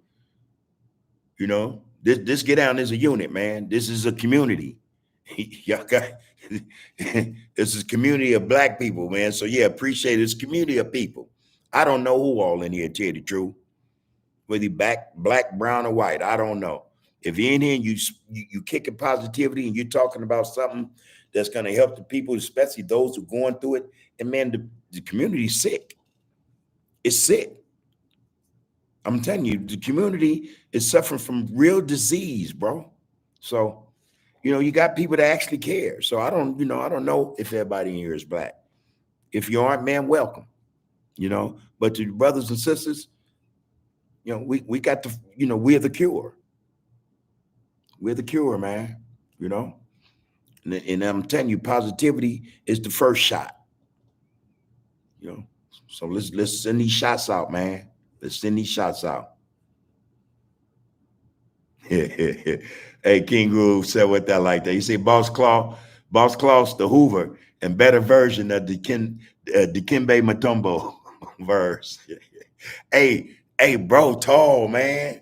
You know, this get down is a unit, man. This is a community. Y'all got this is a community of black people, man. So yeah, appreciate it. It's a community of people. I don't know who all in here, tell you the truth. Whether you black, brown, or white, I don't know. If you're in here and you kicking positivity and you're talking about something that's going to help the people, especially those who are going through it, and man, the community's sick. It's sick. I'm telling you, the community is suffering from real disease, bro. So, you know, you got people that actually care. So I don't know if everybody in here is black. If you aren't, man, welcome. You know, but to the brothers and sisters, you know, we got the, you know, we're the cure. We're the cure, man. You know, and I'm telling you, positivity is the first shot. You know, so let's send these shots out, man. Let's send these shots out. Hey, King Groove said what that like that. You see, Boss Claw's the Hoover and better version of the Dikembe Mutombo verse. Hey, bro, tall man,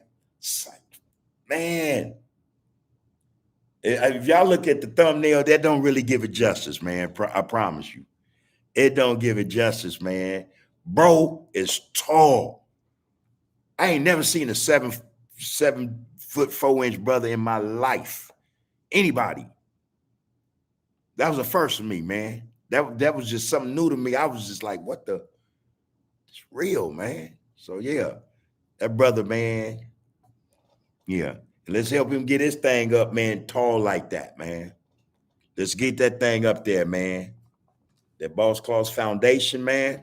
man. If y'all look at the thumbnail, that don't really give it justice, man. I promise you, it don't give it justice, man. Bro is tall. I ain't never seen a 7'4" brother in my life. Anybody. That was the first for me, man. That was just something new to me. I was just like, what the? It's real, man. So yeah, that brother, man. Yeah. And let's help him get his thing up, man, tall like that, man. Let's get that thing up there, man. That Boss Claus Foundation, man.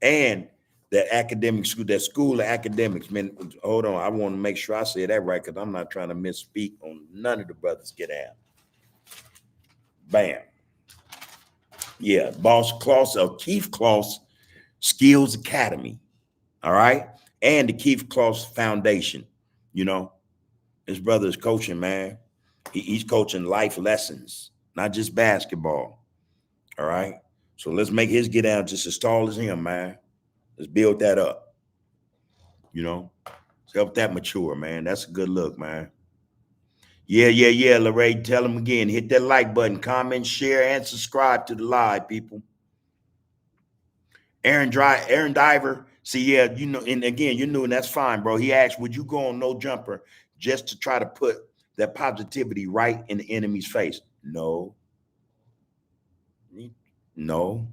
And that academic school, that school of academics, man. Hold on. I want to make sure I say that right because I'm not trying to misspeak on none of the brothers get out. Bam. Yeah, Boss Claus or Keith Claus Skills Academy. All right. And the Keith Claus Foundation. You know, his brother is coaching, man. He's coaching life lessons, not just basketball. All right. So let's make his get down just as tall as him, man. Let's build that up. You know, let's help that mature, man. That's a good look, man. Yeah. Lorraine, tell him again. Hit that like button, comment, share, and subscribe to the live, people. Aaron Diver. See, yeah, you know, and again, you knew, and that's fine, bro. He asked, would you go on no jumper just to try to put that positivity right in the enemy's face? No. No.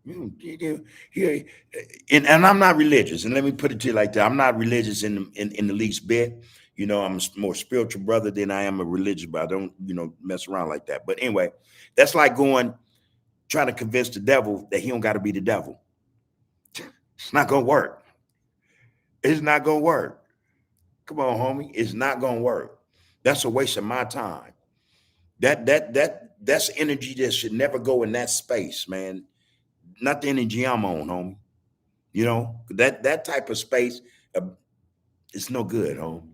Yeah, and I'm not religious, and let me put it to you like that. I'm not religious in the least bit. You know, I'm a more spiritual brother than I am a religious, but I don't, you know, mess around like that. But anyway, that's like trying to convince the devil that he don't got to be the devil. It's not gonna work. It's not gonna work. Come on, homie. It's not gonna work. That's a waste of my time. That's energy that should never go in that space, man. Not the energy I'm on, homie. You know, that type of space, it's no good, homie.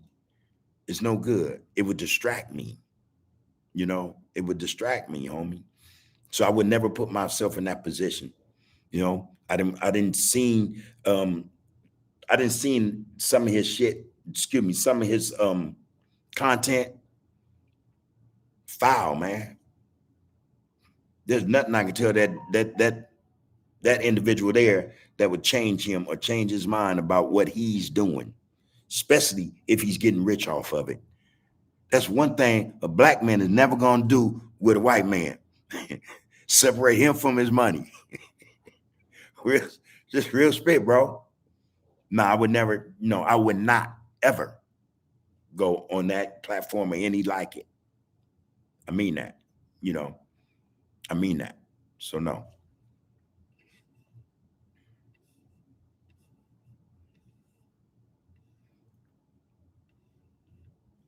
It's no good. It would distract me, it would distract me, homie. So I would never put myself in that position. Um, I didn't seen some of his shit, excuse me, some of his content foul, man. There's nothing I can tell that individual there that would change him or change his mind about what he's doing, especially if he's getting rich off of it. That's one thing a black man is never gonna do with a white man. Separate him from his money. real, just real spit, bro. No, I would never, no, I would not ever go on that platform or any like it. I mean that, you know, I mean that. So no.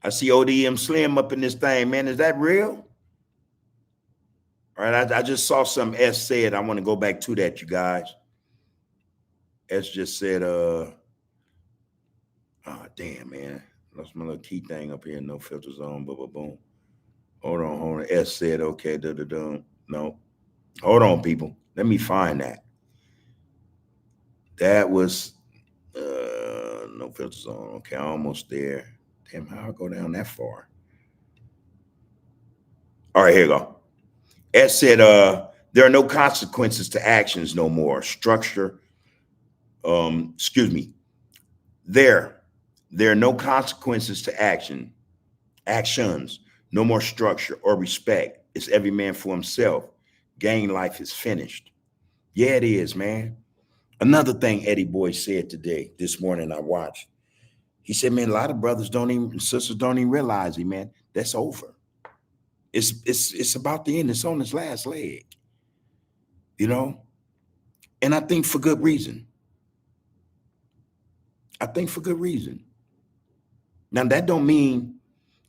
I see ODM Slim up in this thing, man. Is that real? All right, I just saw some S said. I want to go back to that, you guys. S just said, oh damn, man. Lost my little key thing up here, no filter zone, boom, boom, boom. Hold on. S said, okay, no. Hold on, people. Let me find that. That was no filter zone. Okay, almost there. Damn, how I go down that far? All right, here you go. Ed said, there are no consequences to actions no more. Structure, excuse me. There, there are no consequences to actions, no more structure or respect. It's every man for himself. Gang life is finished. Yeah, it is, man. Another thing Eddie Boy said today, this morning I watched. He said, man, a lot of brothers don't even, sisters don't even realize it, man. That's over. It's about the end. It's on its last leg, you know? And I think for good reason. I think for good reason. Now that don't mean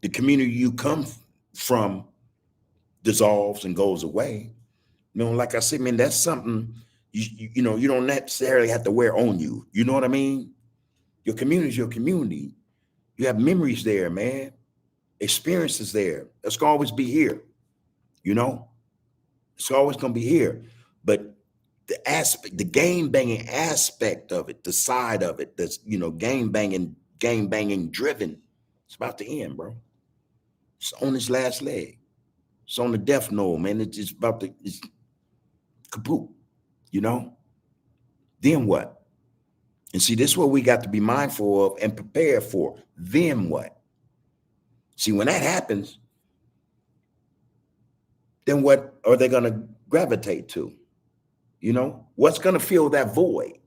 the community you come from dissolves and goes away. Like I said, man, that's something you don't necessarily have to wear on you. You know what I mean? Your community is your community. You have memories there, man. Experiences there. That's gonna always be here. You know, it's always gonna be here. But the game banging aspect of it, the side of it, that's game banging driven. It's about to end, bro. It's on its last leg. It's on the death knoll, man. It's about to it's kaput. You know. Then what? And see, this is what we got to be mindful of and prepare for. Then what? See, when that happens, then what are they going to gravitate to? What's going to fill that void?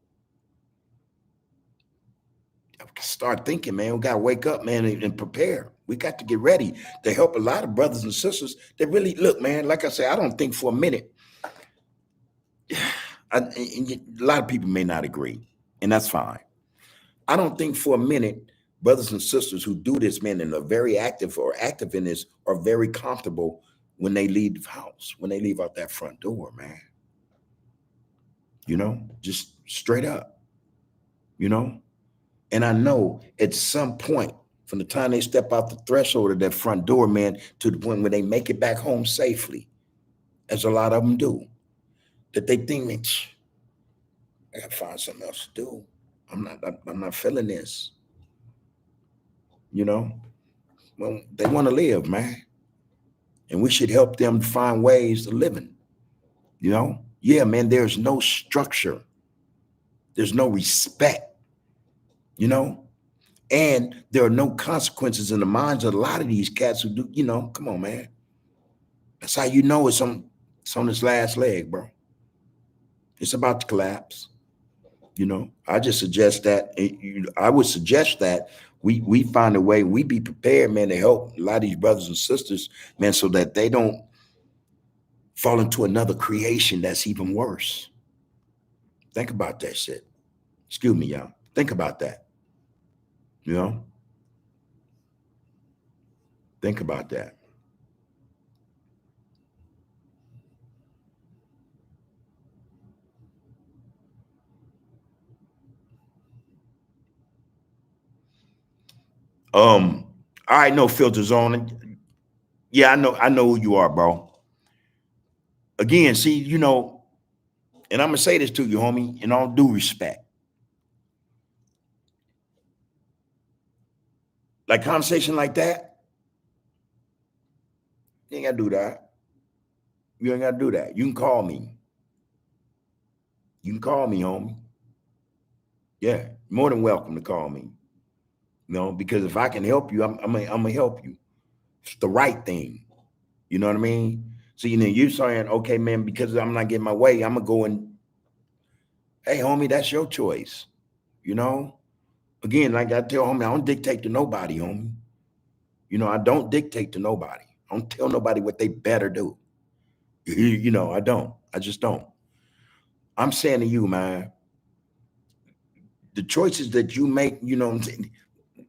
Start thinking, man. We got to wake up, man, and prepare. We got to get ready to help a lot of brothers and sisters that really look, man. Like I said, I don't think for a minute. A lot of people may not agree, and that's fine. I don't think for a minute brothers and sisters who do this, man, and are very active or active in this are very comfortable when they leave the house, when they leave out that front door, man. Just straight up, you know? And I know at some point, from the time they step out the threshold of that front door, man, to the point where they make it back home safely, as a lot of them do, that they think, man, I gotta find something else to do. I'm not feeling this, you know? Well, they want to live, man. And we should help them find ways of living, Yeah, man, there's no structure. There's no respect, you know? And there are no consequences in the minds of a lot of these cats who do, come on, man. That's how you know it's on its last leg, bro. It's about to collapse. I just suggest that I would suggest that we find a way, we be prepared, man, to help a lot of these brothers and sisters, man, so that they don't fall into another creation that's even worse. Think about that shit. Excuse me, y'all. Think about that. You know? Think about that. Um, All right, no filters on it. Yeah, I know who you are, bro. Again, see, and I'm gonna say this to you, homie, in all due respect. Like conversation like that, you ain't gotta do that. You ain't gotta do that. You can call me. You can call me, homie. Yeah, more than welcome to call me. Because if I can help you, I'm gonna help you. It's the right thing. You know what I mean? So you're saying, okay, man, because I'm not getting my way, I'm gonna go and, hey, homie, that's your choice. You know, again, like I tell homie, I don't dictate to nobody, homie. I don't dictate to nobody. I don't tell nobody what they better do. I don't. I just don't. I'm saying to you, man, the choices that you make, what I'm saying,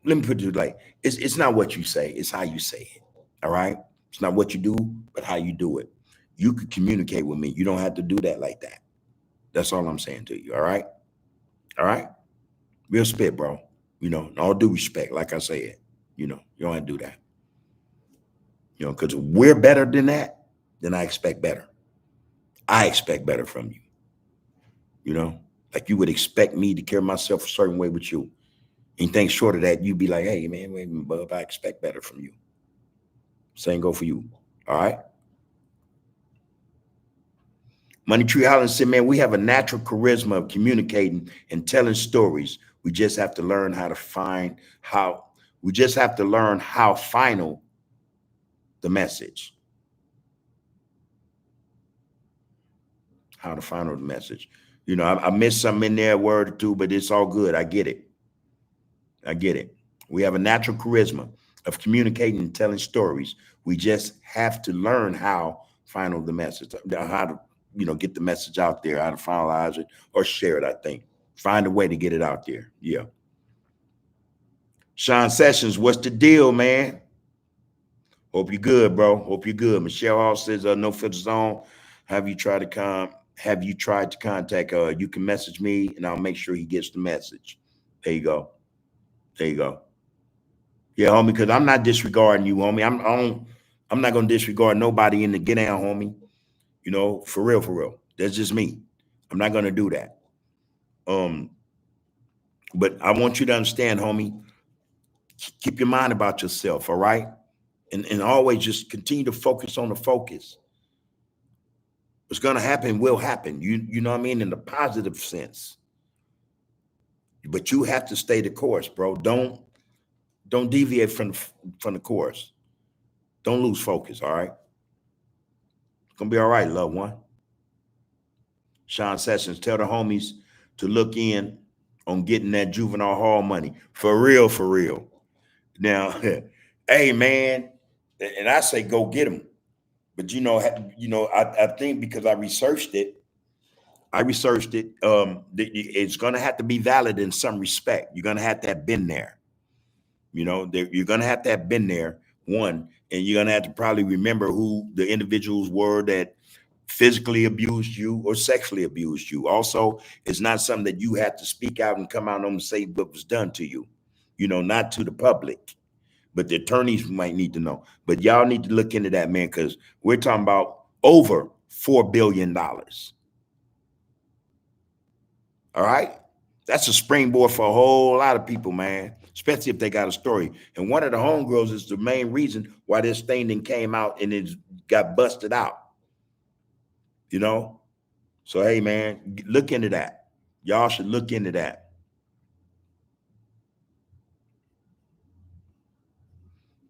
let me put it like, it's not what you say, it's how you say it. All right. It's not what you do, but how you do it. You could communicate with me. You don't have to do that like that. That's all I'm saying to you. All right. All right. Real spit, bro. In all due respect, like I said, you don't have to do that. Because we're better than that, then I expect better. I expect better from you. Like you would expect me to carry myself a certain way with you. Anything short of that, you'd be like, hey, man, wait a minute, bub, I expect better from you. Same go for you. All right. Money Tree Holland said, man, we have a natural charisma of communicating and telling stories. We just have to learn we just have to learn how final the message, how to final the message. I missed something in there, a word or two, but it's all good. I get it. I get it. We have a natural charisma of communicating and telling stories. We just have to learn how final the message, how to, get the message out there, how to finalize it or share it, I think. Find a way to get it out there. Yeah. Sean Sessions, what's the deal, man? Hope you're good, bro. Hope you're good. Michelle Hall says, no filters on. Have you tried to contact you can message me and I'll make sure he gets the message. There you go. There you go. Yeah, homie, because I'm not disregarding you, homie. I'm not gonna disregard nobody in the get down, homie. For real, for real. That's just me. I'm not gonna do that. Um, but I want you to understand, homie, keep your mind about yourself, all right? And always just continue to focus on the focus. What's gonna happen will happen. You know what I mean? In the positive sense. But you have to stay the course, bro. Don't deviate from the course. Don't lose focus, all right? It's gonna be all right, loved one. Sean Sessions, tell the homies to look in on getting that juvenile hall money. For real, for real. Now, hey man, and I say go get them. But I think because I researched it, it's gonna have to be valid in some respect. You're gonna have to have been there. You're gonna have to have been there, one, and you're gonna have to probably remember who the individuals were that physically abused you or sexually abused you. Also, it's not something that you have to speak out and come out and say what was done to you. Not to the public, but the attorneys might need to know. But y'all need to look into that, man, because we're talking about over $4 billion. All right. That's a springboard for a whole lot of people, man, especially if they got a story. And one of the homegirls is the main reason why this thing then came out and it got busted out. So, hey, man, look into that. Y'all should look into that.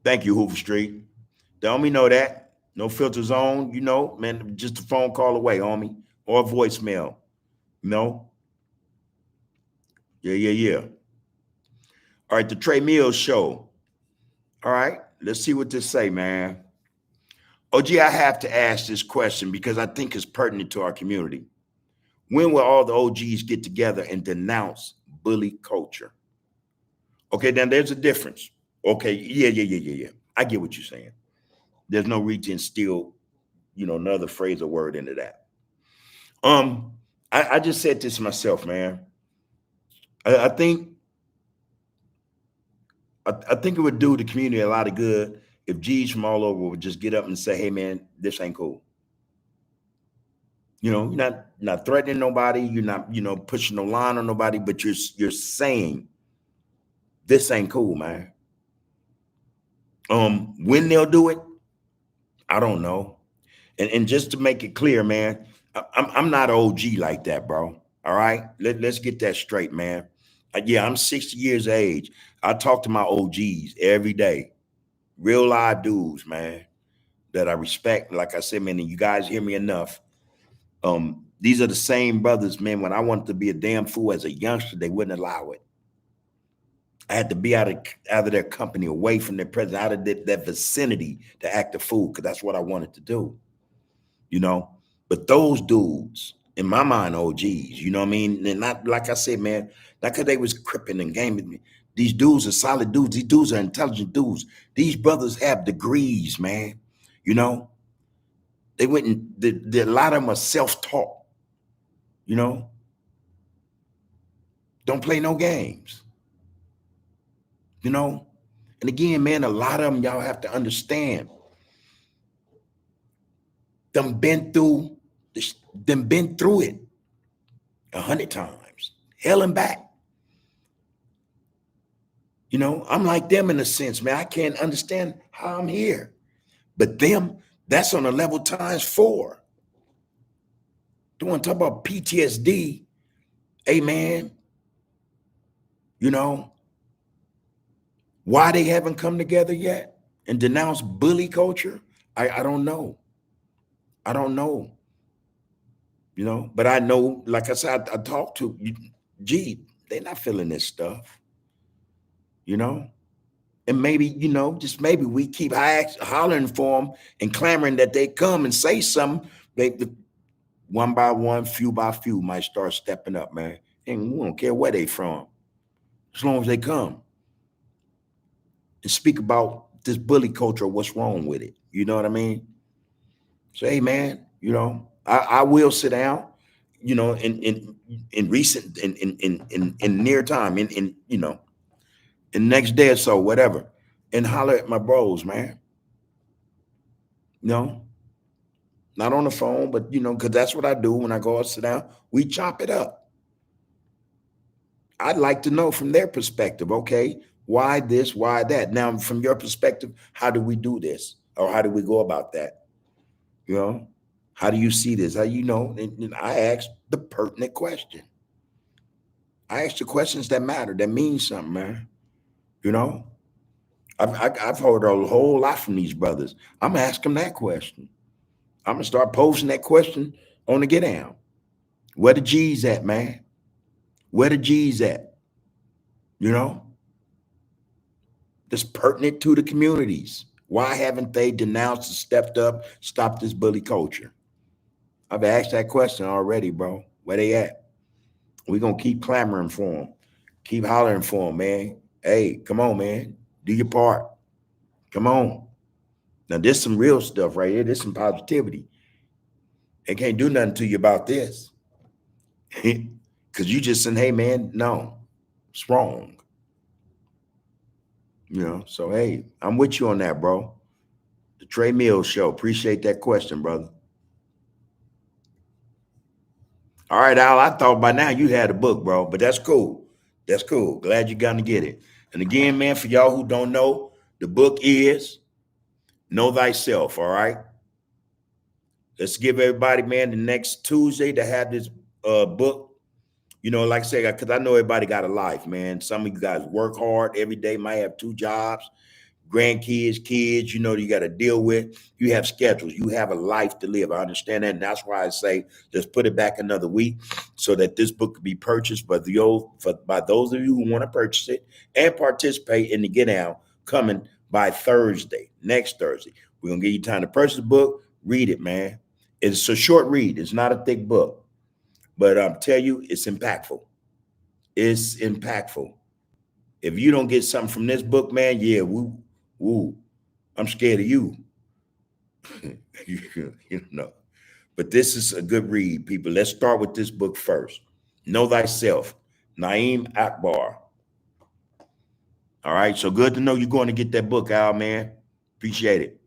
Thank you, Hoover Street. The homie know that. No filters on, man, just a phone call away, homie, or a voicemail. Yeah, yeah, yeah. All right, the Trey Mills show. All right, let's see what this say, man. OG, I have to ask this question because I think it's pertinent to our community. When will all the OGs get together and denounce bully culture? Okay, then there's a difference. Okay, yeah. I get what you're saying. There's no reason to instill, another phrase or word into that. I just said this myself, man. I think I think it would do the community a lot of good if G's from all over would just get up and say, hey man, this ain't cool. You know, you're not threatening nobody, you're not, pushing no line on nobody, but you're saying this ain't cool, man. When they'll do it, I don't know. And just to make it clear, man, I'm not OG like that, bro. All right, let's get that straight, man. Yeah, I'm 60 years of age. I talk to my OGs every day, real live dudes, man, that I respect. Like I said, man, and you guys hear me enough. These are the same brothers, man. When I wanted to be a damn fool as a youngster, they wouldn't allow it. I had to be out of their company, away from their presence, out of that vicinity to act a fool, because that's what I wanted to do, you know. But those dudes, in my mind, OGs, you know what I mean? And not, like I said, man, not because they was cripping and gaming. These dudes are solid dudes. These dudes are intelligent dudes. These brothers have degrees, man. You know, they went and a lot of them are self-taught, you know. Don't play no games, you know. And again, man, a lot of them, y'all have to understand, them been through this, them been through it 100 times, hell and back. You know, I'm like them in a sense, man. I can't understand how I'm here. But them, that's on a level times 4. Don't want to talk about PTSD. Hey, man, you know, why they haven't come together yet and denounced bully culture? I don't know. I don't know. You know, but I know, like I said, I talked to, gee, they're not feeling this stuff, you know? And maybe, you know, just maybe we keep hollering for them and clamoring that they come and say something. They, one by one, few by few, might start stepping up, man. And we don't care where they from, as long as they come and speak about this bully culture, what's wrong with it. You know what I mean? So, hey, man, you know, I will sit down, you know, in recent, in near time, in you know, in the next day or so, whatever, and holler at my bros, man. You know, not on the phone, but, you know, because that's what I do when I go out, sit down. We chop it up. I'd like to know from their perspective, okay, why this, why that? Now, from your perspective, how do we do this? Or how do we go about that? You know, how do you see this? How, you know, and I ask the pertinent question. I ask the questions that matter, that mean something, man. You know, I've heard a whole lot from these brothers. I'm gonna ask them that question. I'm gonna start posing that question on the get down. Where the G's at, man? Where the G's at? You know, that's pertinent to the communities. Why haven't they denounced and stepped up, stopped this bully culture? I've asked that question already, bro. Where they at? We're gonna keep clamoring for them, keep hollering for them, man. Hey, come on, man. Do your part. Come on. Now, there's some real stuff right here. There's some positivity. They can't do nothing to you about this. Because you just said, hey, man, no, it's wrong. You know, so hey, I'm with you on that, bro. The Trey Mills Show. Appreciate that question, brother. All right, Al, I thought by now you had a book, bro, but that's cool. That's cool. Glad you got to get it. And again, man, for y'all who don't know, the book is Know Thyself, all right? Let's give everybody, man, the next Tuesday to have this book. You know, like I say, because I know everybody got a life, man. Some of you guys work hard every day, might have 2 jobs, grandkids, kids, you know, you got to deal with. You have schedules. You have a life to live. I understand that. And that's why I say just put it back another week so that this book could be purchased by those of you who want to purchase it and participate in the get out coming by Thursday, next Thursday. We're going to give you time to purchase the book. Read it, man. It's a short read. It's not a thick book. But I'm tell you, it's impactful. It's impactful. If you don't get something from this book, man, yeah, woo, I'm scared of you. You know. But this is a good read, people. Let's start with this book first. Know Thyself, Naeem Akbar. All right. So good to know you're going to get that book out, man. Appreciate it.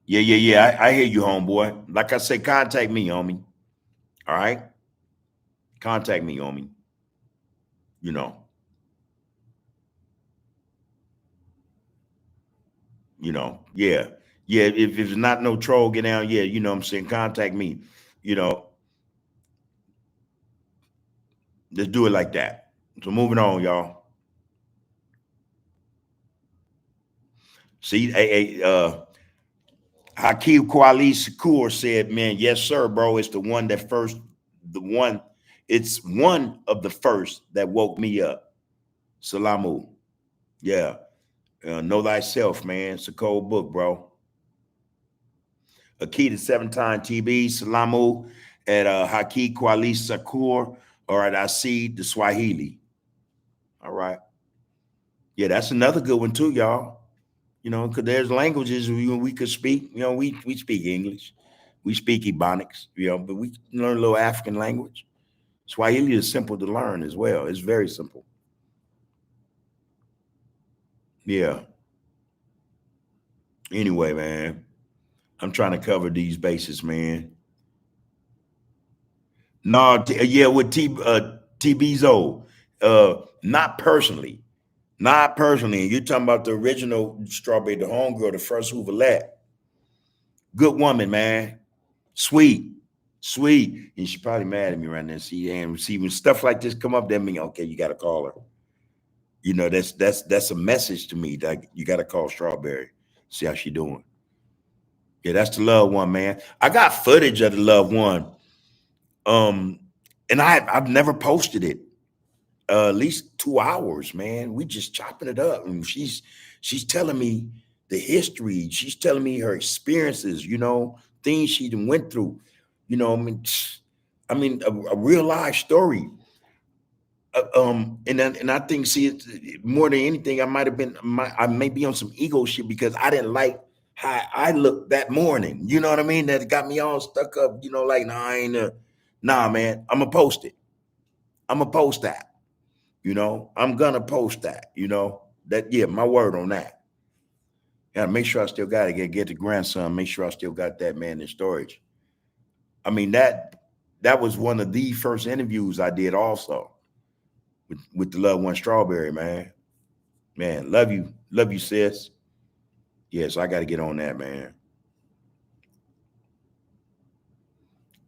Yeah. I hear you, homeboy. Like I say, contact me, homie. All right. Contact me, homie. You know, yeah. Yeah. If it's not no troll, get down. Yeah. You know what I'm saying? Contact me. You know, let's do it like that. So moving on, y'all. See, Hakeem Kwali Shakur said, man, yes, sir, bro. It's the one, it's one of the first that woke me up. Salamu. Yeah. Know thyself, man. It's a cold book, bro. A key to 7-time TB, Salamu at Haki Kwali Shakur, or at I the Swahili. All right. Yeah, that's another good one too, y'all. Because there's languages we could speak. We speak English, we speak Ebonics, but we learn a little African language. Swahili is simple to learn as well. It's very simple. Yeah. Anyway, man, I'm trying to cover these bases, man. No, yeah, with TBzo, not personally. You're talking about the original Strawberry, the homegirl, the first Hooverette. Good woman, man. Sweet, sweet. And she's probably mad at me right now. See when stuff like this come up, that mean okay, you got to call her. That's a message to me that you got to call Strawberry. See how she doing. Yeah, that's the loved one, man. I got footage of the loved one. And I've never posted it. At least 2 hours, man. We just chopping it up, and she's telling me the history. She's telling me her experiences. Things she done went through. A real life story. And I think, see, more than anything, I may be on some ego shit because I didn't like how I looked that morning. You know what I mean? That got me all stuck up. Like, nah, I ain't. Nah, man, I'm gonna post it. I'm gonna post that. I'm gonna post that. That, yeah, my word on that. Gotta make sure I still got it. Get the grandson. Make sure I still got that man in storage. I mean, that was one of the first interviews I did also with the loved one Strawberry, man. Man, love you, sis. Yes, I got to get on that, man.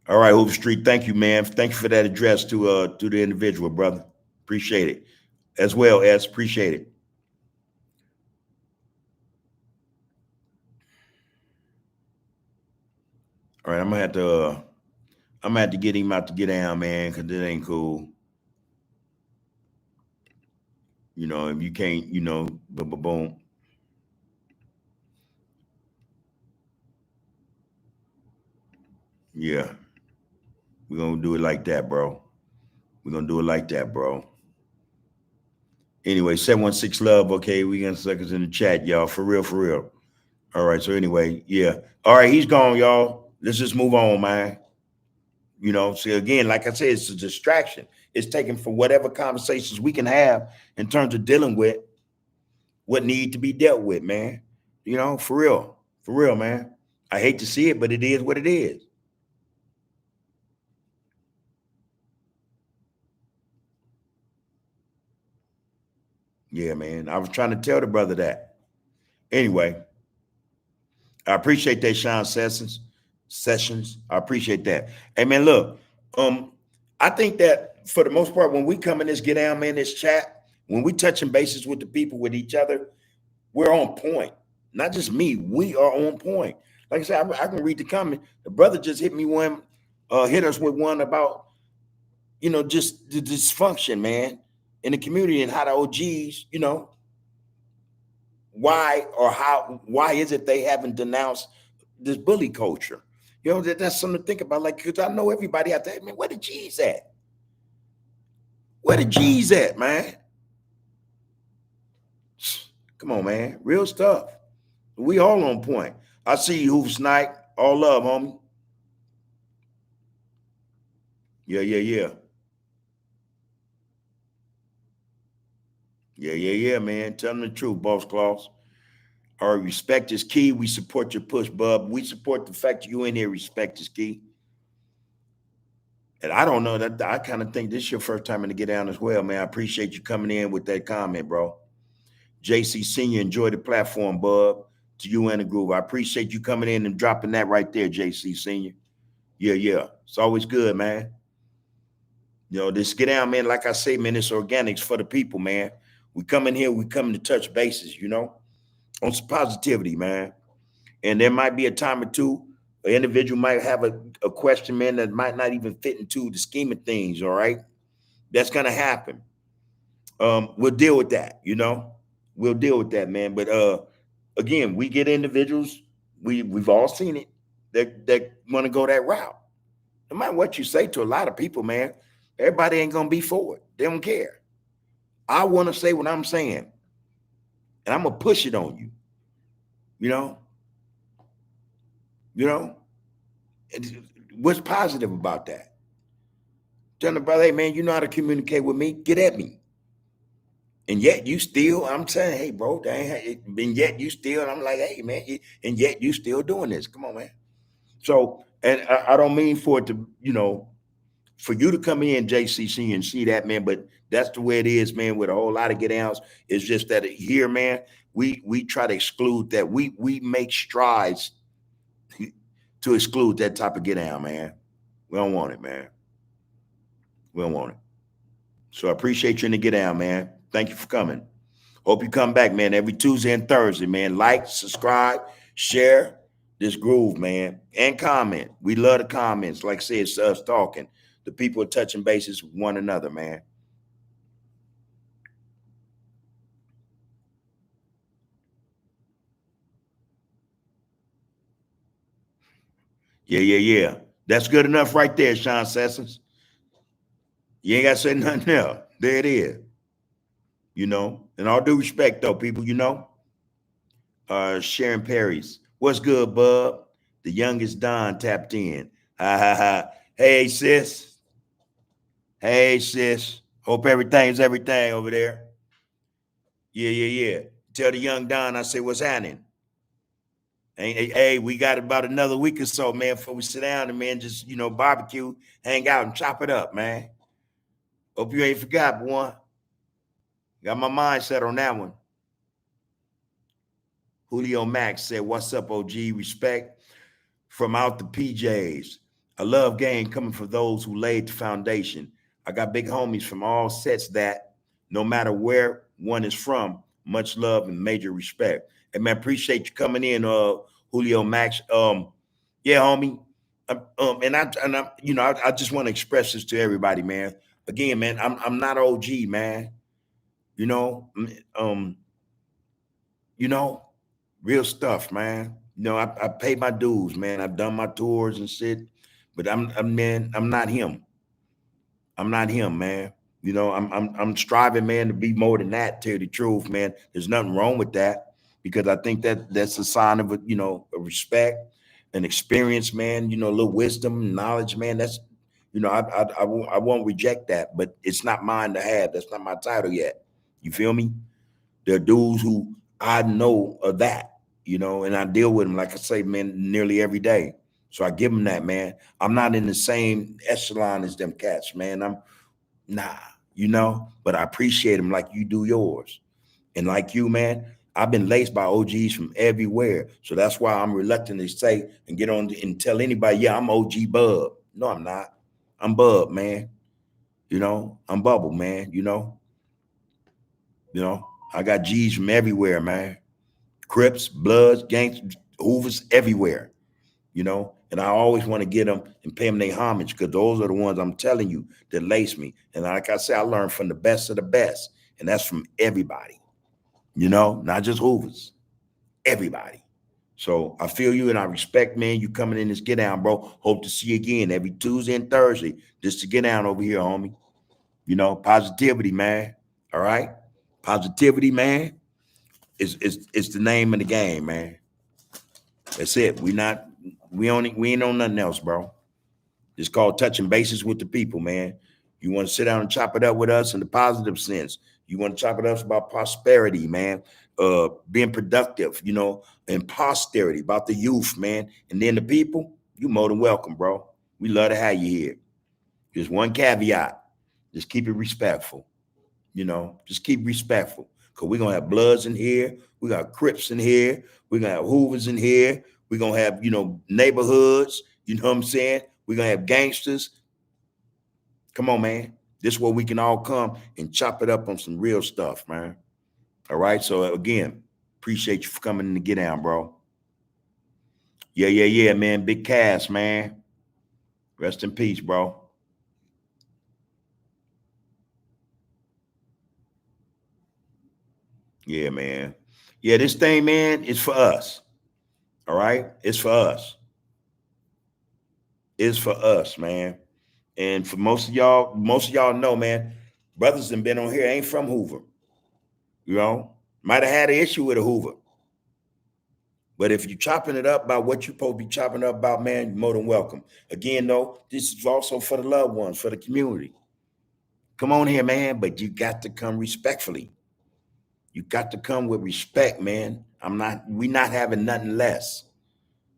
All right, Hoover Street. Thank you, man. Thank you for that address to the individual, brother. Appreciate it. As well as appreciate it. All right, I'm gonna have to get him out to get down, man, because it ain't cool. If you can't, boom. Yeah, we're gonna do it like that, bro. We're gonna do it like that, bro. Anyway, 716 love. Okay, we got suckers in the chat, y'all. For real, for real. All right. So anyway, yeah. All right, he's gone, y'all. Let's just move on, man. See, again, like I said, it's a distraction. It's taken from whatever conversations we can have in terms of dealing with what need to be dealt with, man. For real, man. I hate to see it, but it is what it is. Yeah, man. I was trying to tell the brother that. Anyway, I appreciate that, Sean Sessions. I appreciate that. Hey, man, look, I think that for the most part, when we come in this get down, man, this chat, when we touching bases with the people, with each other, we're on point. Not just me, we are on point. Like I said, I can read the comment. The brother just hit us with one about, just the dysfunction, man, in the community and how the OGs, why is it they haven't denounced this bully culture? That's something to think about. Like, because I know everybody out there, man, where the G's at? Where the G's at, man? Come on, man. Real stuff. We all on point. I see you, Hoof Snipe. All love, homie. Yeah, yeah, yeah. Yeah, man. Tell them the truth, boss claws. Our respect is key. We support your push, bub. We support the fact you in here. Respect is key. And I don't know that I kind of think this is your first time in the get down as well, man. I appreciate you coming in with that comment, bro. JC Senior, enjoy the platform, bub. To you and the groove. I appreciate you coming in and dropping that right there, JC Senior. Yeah. It's always good, man. This get down, man. Like I say, man, it's organics for the people, man. We come in here, we come to touch bases, on some positivity, man. And there might be a time or two, an individual might have a question, man, that might not even fit into the scheme of things, all right? That's gonna happen. We'll deal with that, We'll deal with that, man. But again, we get individuals, we've all seen it, that want to go that route. No matter what you say to a lot of people, man, everybody ain't gonna be for it. They don't care. I want to say what I'm saying, and I'm gonna push it on you. You know, you know. And what's positive about that? Tell the brother, hey man, you know how to communicate with me. Get at me. And yet you still, I'm saying, hey bro, and yet you still, and I'm like, hey man, and yet you still doing this. Come on, man. So, and I don't mean for it to, for you to come in, JCC, and see that, man, but that's the way it is, man, with a whole lot of get downs. It's just that here, man, we try to exclude that. We make strides to exclude that type of get down, man. We don't want it, man. We don't want it. So I appreciate you in the get down, man. Thank you for coming. Hope you come back, man, every Tuesday and Thursday, man. Like, subscribe, share this groove, man, and comment. We love the comments. Like I said, it's us talking. The people are touching bases with one another, man. Yeah. That's good enough right there, Sean Sessions. You ain't got to say nothing else. There it is. And all due respect, though, people, Sharon Perry's. What's good, bub? The youngest Don tapped in. Ha ha ha. Hey, sis. Hey, sis. Hope everything's everything over there. Yeah. Tell the young Don I say what's happening. Hey, we got about another week or so, man, before we sit down and, man, just, barbecue, hang out and chop it up, man. Hope you ain't forgot, boy. Got my mind set on that one. Julio Max said, what's up, OG? Respect from out the PJs. I love game coming from those who laid the foundation. I got big homies from all sets that no matter where one is from, much love and major respect. And man, appreciate you coming in, Julio Max. Yeah, homie. I just want to express this to everybody, man. Again, man, I'm not OG, man. You know, um, you know, real stuff, man. I paid my dues, man. I've done my tours and shit, but I'm not him. I'm not him, man. I'm striving, man, to be more than that. To tell you the truth, man. There's nothing wrong with that because I think that's a sign of a respect, an experience, man. A little wisdom, knowledge, man. That's I won't reject that, but it's not mine to have. That's not my title yet. You feel me? There are dudes who I know of that, and I deal with them, like I say, man, nearly every day. So I give them that, man. I'm not in the same echelon as them cats, man. I'm nah, but I appreciate them like you do yours. And like you, man, I've been laced by OGs from everywhere. So that's why I'm reluctant to say and get on and tell anybody, yeah, I'm OG Bub. No, I'm not. I'm Bub, man. I'm Bubble, man. I got G's from everywhere, man. Crips, Bloods, gangsters, Hoovers, everywhere, And I always want to get them and pay them their homage because those are the ones I'm telling you that lace me. And like I said, I learned from the best of the best. And that's from everybody, not just Hoovers, everybody. So I feel you and I respect, man, you coming in this get down, bro. Hope to see you again every Tuesday and Thursday just to get down over here, homie. Positivity, man. All right? Positivity, man, is the name of the game, man. That's it. We ain't on nothing else, bro. It's called touching bases with the people, man. You want to sit down and chop it up with us in the positive sense. You want to chop it up about prosperity, man. Being productive, and posterity, about the youth, man. And then the people, you more than welcome, bro. We love to have you here. Just one caveat. Just keep it respectful. Just keep respectful. Because we're gonna have Bloods in here, we got Crips in here, we're gonna have Hoovers in here, we're gonna have, neighborhoods, you know what I'm saying? We're gonna have gangsters. Come on, man. This is where we can all come and chop it up on some real stuff, man. All right. So again, appreciate you for coming in to get down, bro. Yeah, man. Big Cass, man. Rest in peace, bro. Yeah, man. Yeah, this thing, man, is for us. All right. It's for us. It's for us, man. And for most of y'all know, man, brothers that been on here ain't from Hoover. Might have had an issue with a Hoover. But if you're chopping it up about what you're supposed to be chopping up about, man, you're more than welcome. Again, though, this is also for the loved ones, for the community. Come on here, man, but you got to come respectfully. You got to come with respect, man. We not having nothing less.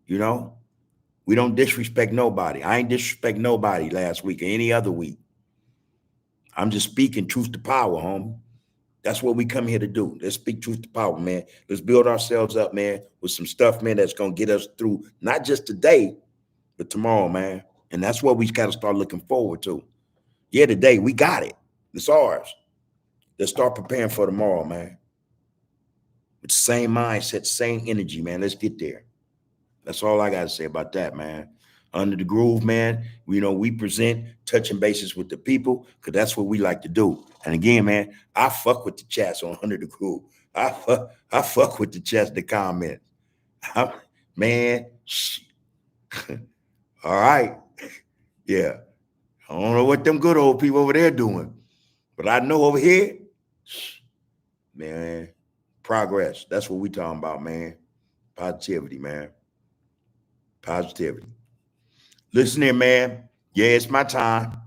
We don't disrespect nobody. I ain't disrespect nobody last week or any other week. I'm just speaking truth to power, homie. That's what we come here to do. Let's speak truth to power, man. Let's build ourselves up, man, with some stuff, man, that's going to get us through not just today, but tomorrow, man. And that's what we got to start looking forward to. Yeah, today, we got it. It's ours. Let's start preparing for tomorrow, man. With the same mindset, same energy, man. Let's get there. That's all I got to say about that, man. Under the groove, man, we present touching bases with the people because that's what we like to do. And again, man, I fuck with the chats on Under the Groove. I fuck with the chats, the comments. Man, all right. Yeah. I don't know what them good old people over there doing, but I know over here, man, progress. That's what we talking about, man. Positivity, man. Positivity. Listen here, man. Yeah, it's my time.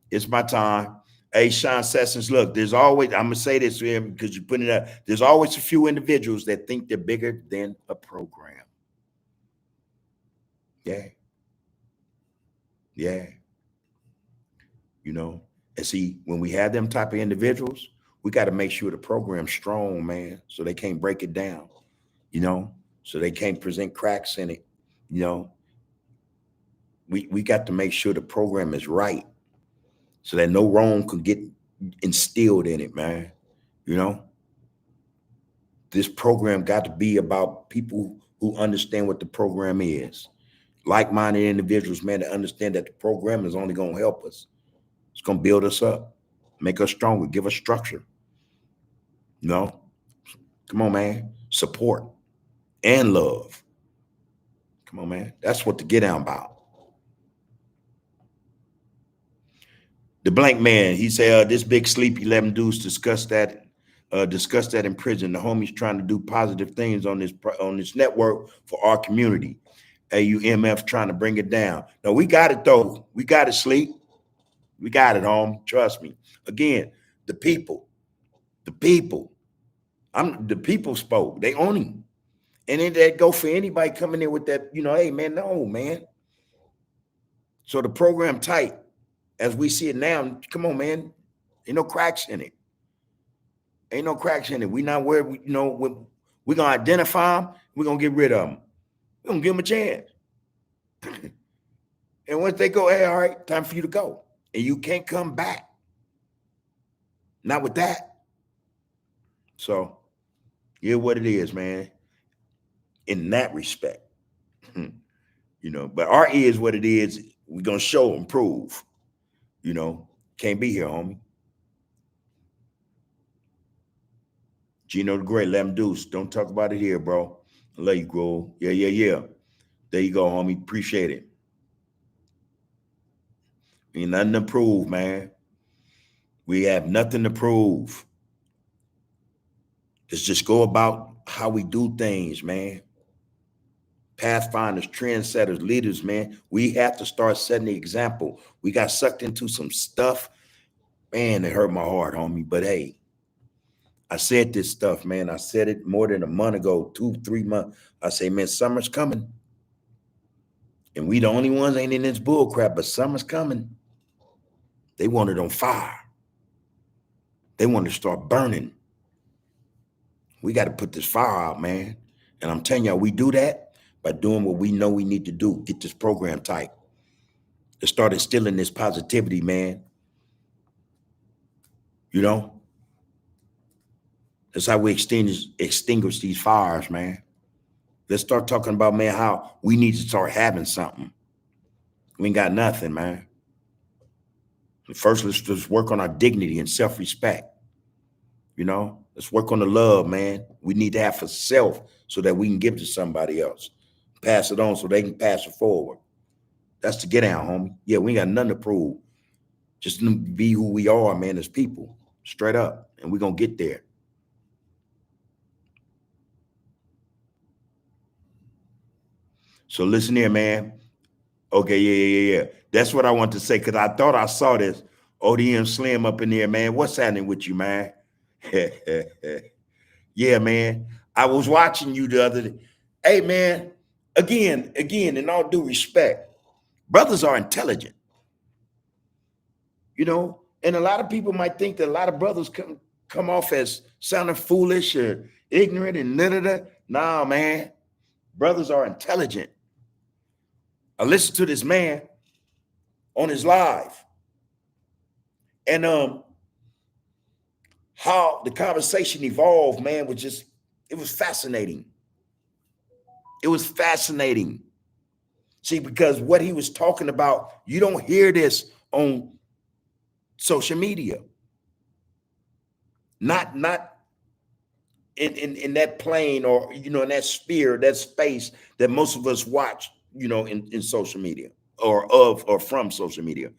It's my time. Hey, Sean Sessions, look, I'm going to say this to him because you put it up. There's always a few individuals that think they're bigger than a program. Yeah. Yeah. And see, when we have them type of individuals, we got to make sure the program's strong, man, so they can't break it down, so they can't present cracks in it. We got to make sure the program is right so that no wrong could get instilled in it, man. This program got to be about people who understand what the program is. Like-minded individuals, man, that understand that the program is only going to help us. It's going to build us up, make us stronger, give us structure. Come on, man. Support and love. Come on, man. That's what the get down about. The blank man, he said, this big sleepy 11 dudes discussed that in prison. The homies trying to do positive things on this network for our community. AUMF trying to bring it down. No, we got it though. We got it, sleep. We got it, home. Trust me. Again, the people. The people spoke. They own him. And then that go for anybody coming in with that, hey man, no, man. So the program tight, as we see it now, come on, man. Ain't no cracks in it. Ain't no cracks in it. We not where we're gonna identify them, we're gonna get rid of them. We're gonna give them a chance. And once they go, hey, all right, time for you to go. And you can't come back. Not with that. So, yeah, what it is, man. In that respect. But our is what it is. We're gonna show and prove. Can't be here, homie. Gino the Great, let him deuce. Don't talk about it here, bro. I love you, Grove. Yeah. There you go, homie. Appreciate it. Ain't nothing to prove, man. We have nothing to prove. Let's just go about how we do things, man. pathfinders, trendsetters, leaders, man. We have to start setting the example. We got sucked into some stuff. Man, it hurt my heart, homie. But hey, I said this stuff, man. I said it more than a month ago, 2, 3 months. I say, man, summer's coming. And we the only ones ain't in this bull crap, but summer's coming. They want it on fire. They want to start burning. We got to put this fire out, man. And I'm telling y'all, we do that by doing what we know we need to do. Get this program tight. To start instilling this positivity, man. You know? That's how we extinguish these fires, man. Let's start talking about, man, how we need to start having something. We ain't got nothing, man. First, let's just work on our dignity and self-respect. You know, let's work on the love, man. We need to have for self so that we can give to somebody else. Pass it on so they can pass it forward. That's the get out, homie. Yeah, we ain't got nothing to prove. Just be who we are, man, as people. Straight up. And we're going to get there. So listen here, man. Okay, yeah. That's what I want to say, because I thought I saw this ODM Slim up in there, man. What's happening with you, man? Yeah, man. I was watching you the other day. Hey, man, again, in all due respect, brothers are intelligent. You know, and a lot of people might think that a lot of brothers come off as sounding foolish or ignorant and da. Nah, man. Brothers are intelligent. I listened to this man on his live, and how the conversation evolved, man, it was fascinating. It was fascinating. See, because what he was talking about, you don't hear this on social media. Not in that plane, or, you know, in that sphere, that space that most of us watch, you know, in social media or from social media.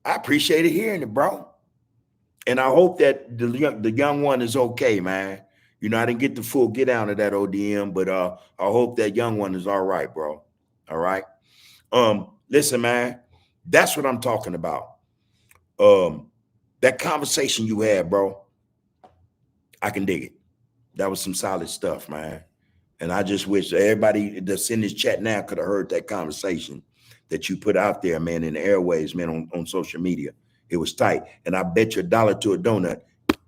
I appreciated hearing it, bro. And I hope that the young one is okay, man. You know, I didn't get the full get out of that ODM, but I hope that young one is all right, bro. All right. Listen, man, that's what I'm talking about. That conversation you had, bro, I can dig it. That was some solid stuff, man. And I just wish everybody that's in this chat now could have heard that conversation that you put out there, man, in the airways, man, on social media. It was tight. And I bet you $1 to a donut,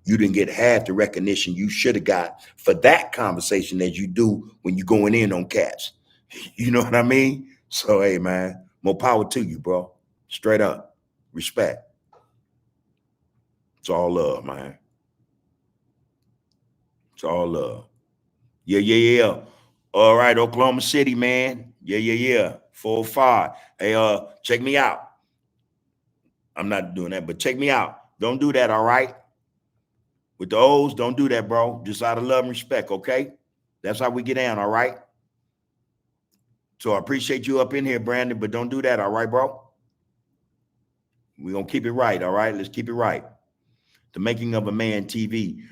you didn't get half the recognition you should have got for that conversation as you do when you're going in on cats. You know what I mean? So, hey, man, more power to you, bro. Straight up. Respect. It's all love, man. It's all love. Yeah. All right, Oklahoma City, man. Yeah. 405. Hey, check me out. I'm not doing that, but check me out. Don't do that, all right? With the O's, don't do that, bro. Just out of love and respect, okay? That's how we get down, all right? So I appreciate you up in here, Brandon, but don't do that, all right, bro? We're going to keep it right, all right? Let's keep it right. The Making of a Man TV.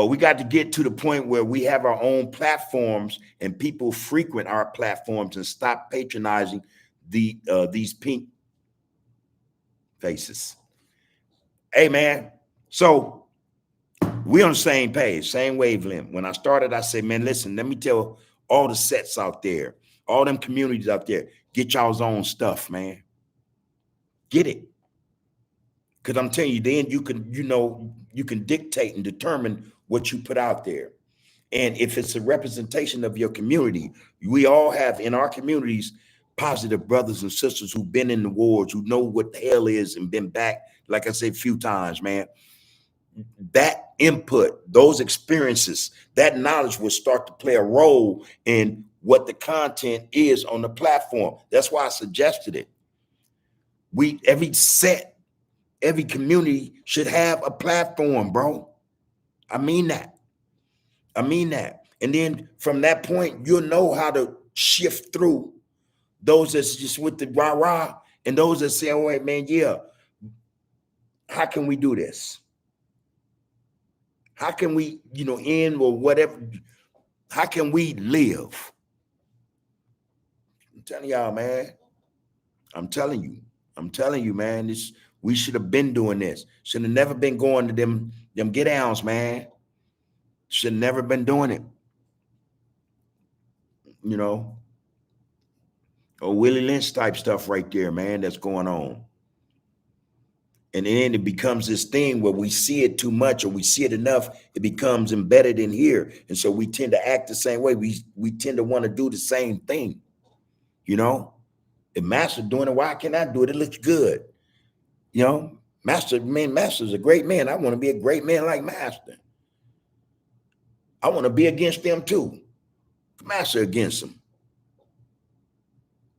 We got to get to the point where we have our own platforms and people frequent our platforms and stop patronizing these pink faces. Hey, man, so we on the same page, same wavelength. When I started, I said, man, listen, let me tell all the sets out there, all them communities out there, get y'all's own stuff, man. Get it. Because I'm telling you, then you can dictate and determine what you put out there. And if it's a representation of your community, we all have in our communities positive brothers and sisters who've been in the wars, who know what the hell is and been back, like I said, a few times, man. That input, those experiences, that knowledge will start to play a role in what the content is on the platform. That's why I suggested it. Every community should have a platform, bro. I mean that. And then from that point, you'll know how to shift through those that's just with the rah-rah and those that say, oh, wait, man, yeah, how can we do this? How can we, end or whatever? How can we live? I'm telling y'all, man. I'm telling you. I'm telling you, man. This we should have been doing this. Should have never been going to them get downs, man. Should have never been doing it. You know, or Willie Lynch type stuff right there, man. That's going on. And then it becomes this thing where we see it too much or we see it enough, it becomes embedded in here. And so we tend to act the same way. We tend to want to do the same thing. You know, if Master doing it, why can't I do it? It looks good. You know, Master's a great man. I want to be a great man like Master. I want to be against them too. Master against them.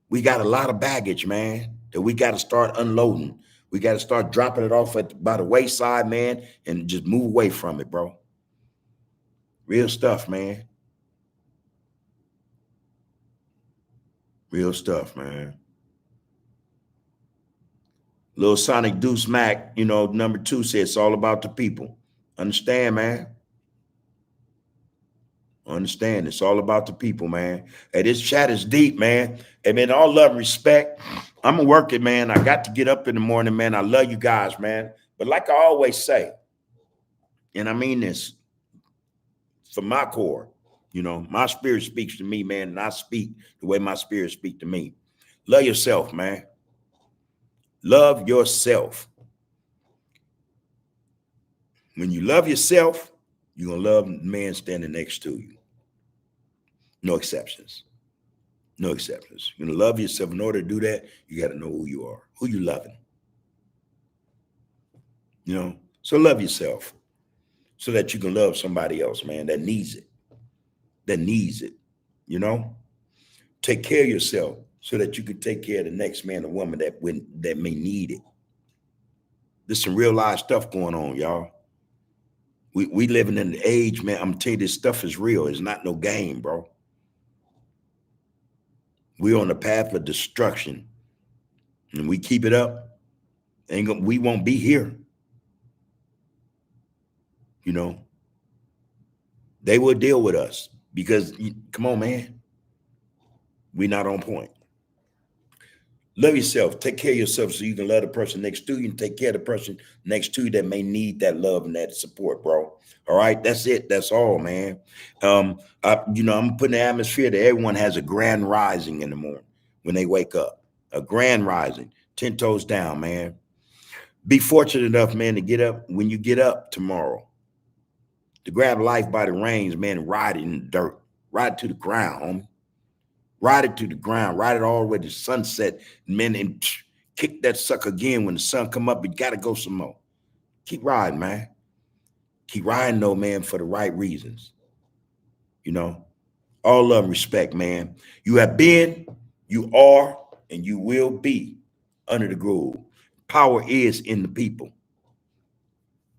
We got a lot of baggage, man, that we got to start unloading. We got to start dropping it off by the wayside, man, and just move away from it, bro. Real stuff, man. Real stuff, man. Little Sonic Deuce Mac, you know, #2 says it's all about the people. Understand, man. Understand, it's all about the people, man. Hey, this chat is deep, man. Hey, man, all love and respect. I'm a working, man. I got to get up in the morning, man. I love you guys, man. But like I always say, and I mean this from my core, you know, my spirit speaks to me, man, and I speak the way my spirit speaks to me. Love yourself, man. Love yourself. When you love yourself, you're going to love the man standing next to you. No exceptions. No exceptions. You're going to love yourself. In order to do that, you got to know who you are, who you loving. You know, so love yourself so that you can love somebody else, man, that needs it. That needs it, you know? Take care of yourself so that you can take care of the next man or woman that may need it. There's some real life stuff going on, y'all. We living in an age, man. I'm telling you, this stuff is real. It's not no game, bro. We're on the path of destruction, and we keep it up, we won't be here. You know, they will deal with us because, come on, man, we're not on point. Love yourself. Take care of yourself so you can love the person next to you and take care of the person next to you that may need that love and that support, bro. All right, that's it. That's all, man. I'm putting the atmosphere that everyone has a grand rising in the morning when they wake up. A grand rising, 10 toes down, man. Be fortunate enough, man, to get up when you get up tomorrow. To grab life by the reins, man, and ride it in the dirt. Ride it to the ground, homie. Ride it to the ground, ride it all the way to sunset, man, and kick that sucker again when the sun come up. You got to go some more. Keep riding, man. Keep riding, though, man, for the right reasons. You know, all love and respect, man. You have been, you are, and you will be under the groove. Power is in the people.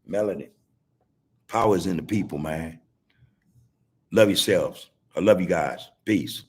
Melanie, power is in the people, man. Love yourselves. I love you guys. Peace.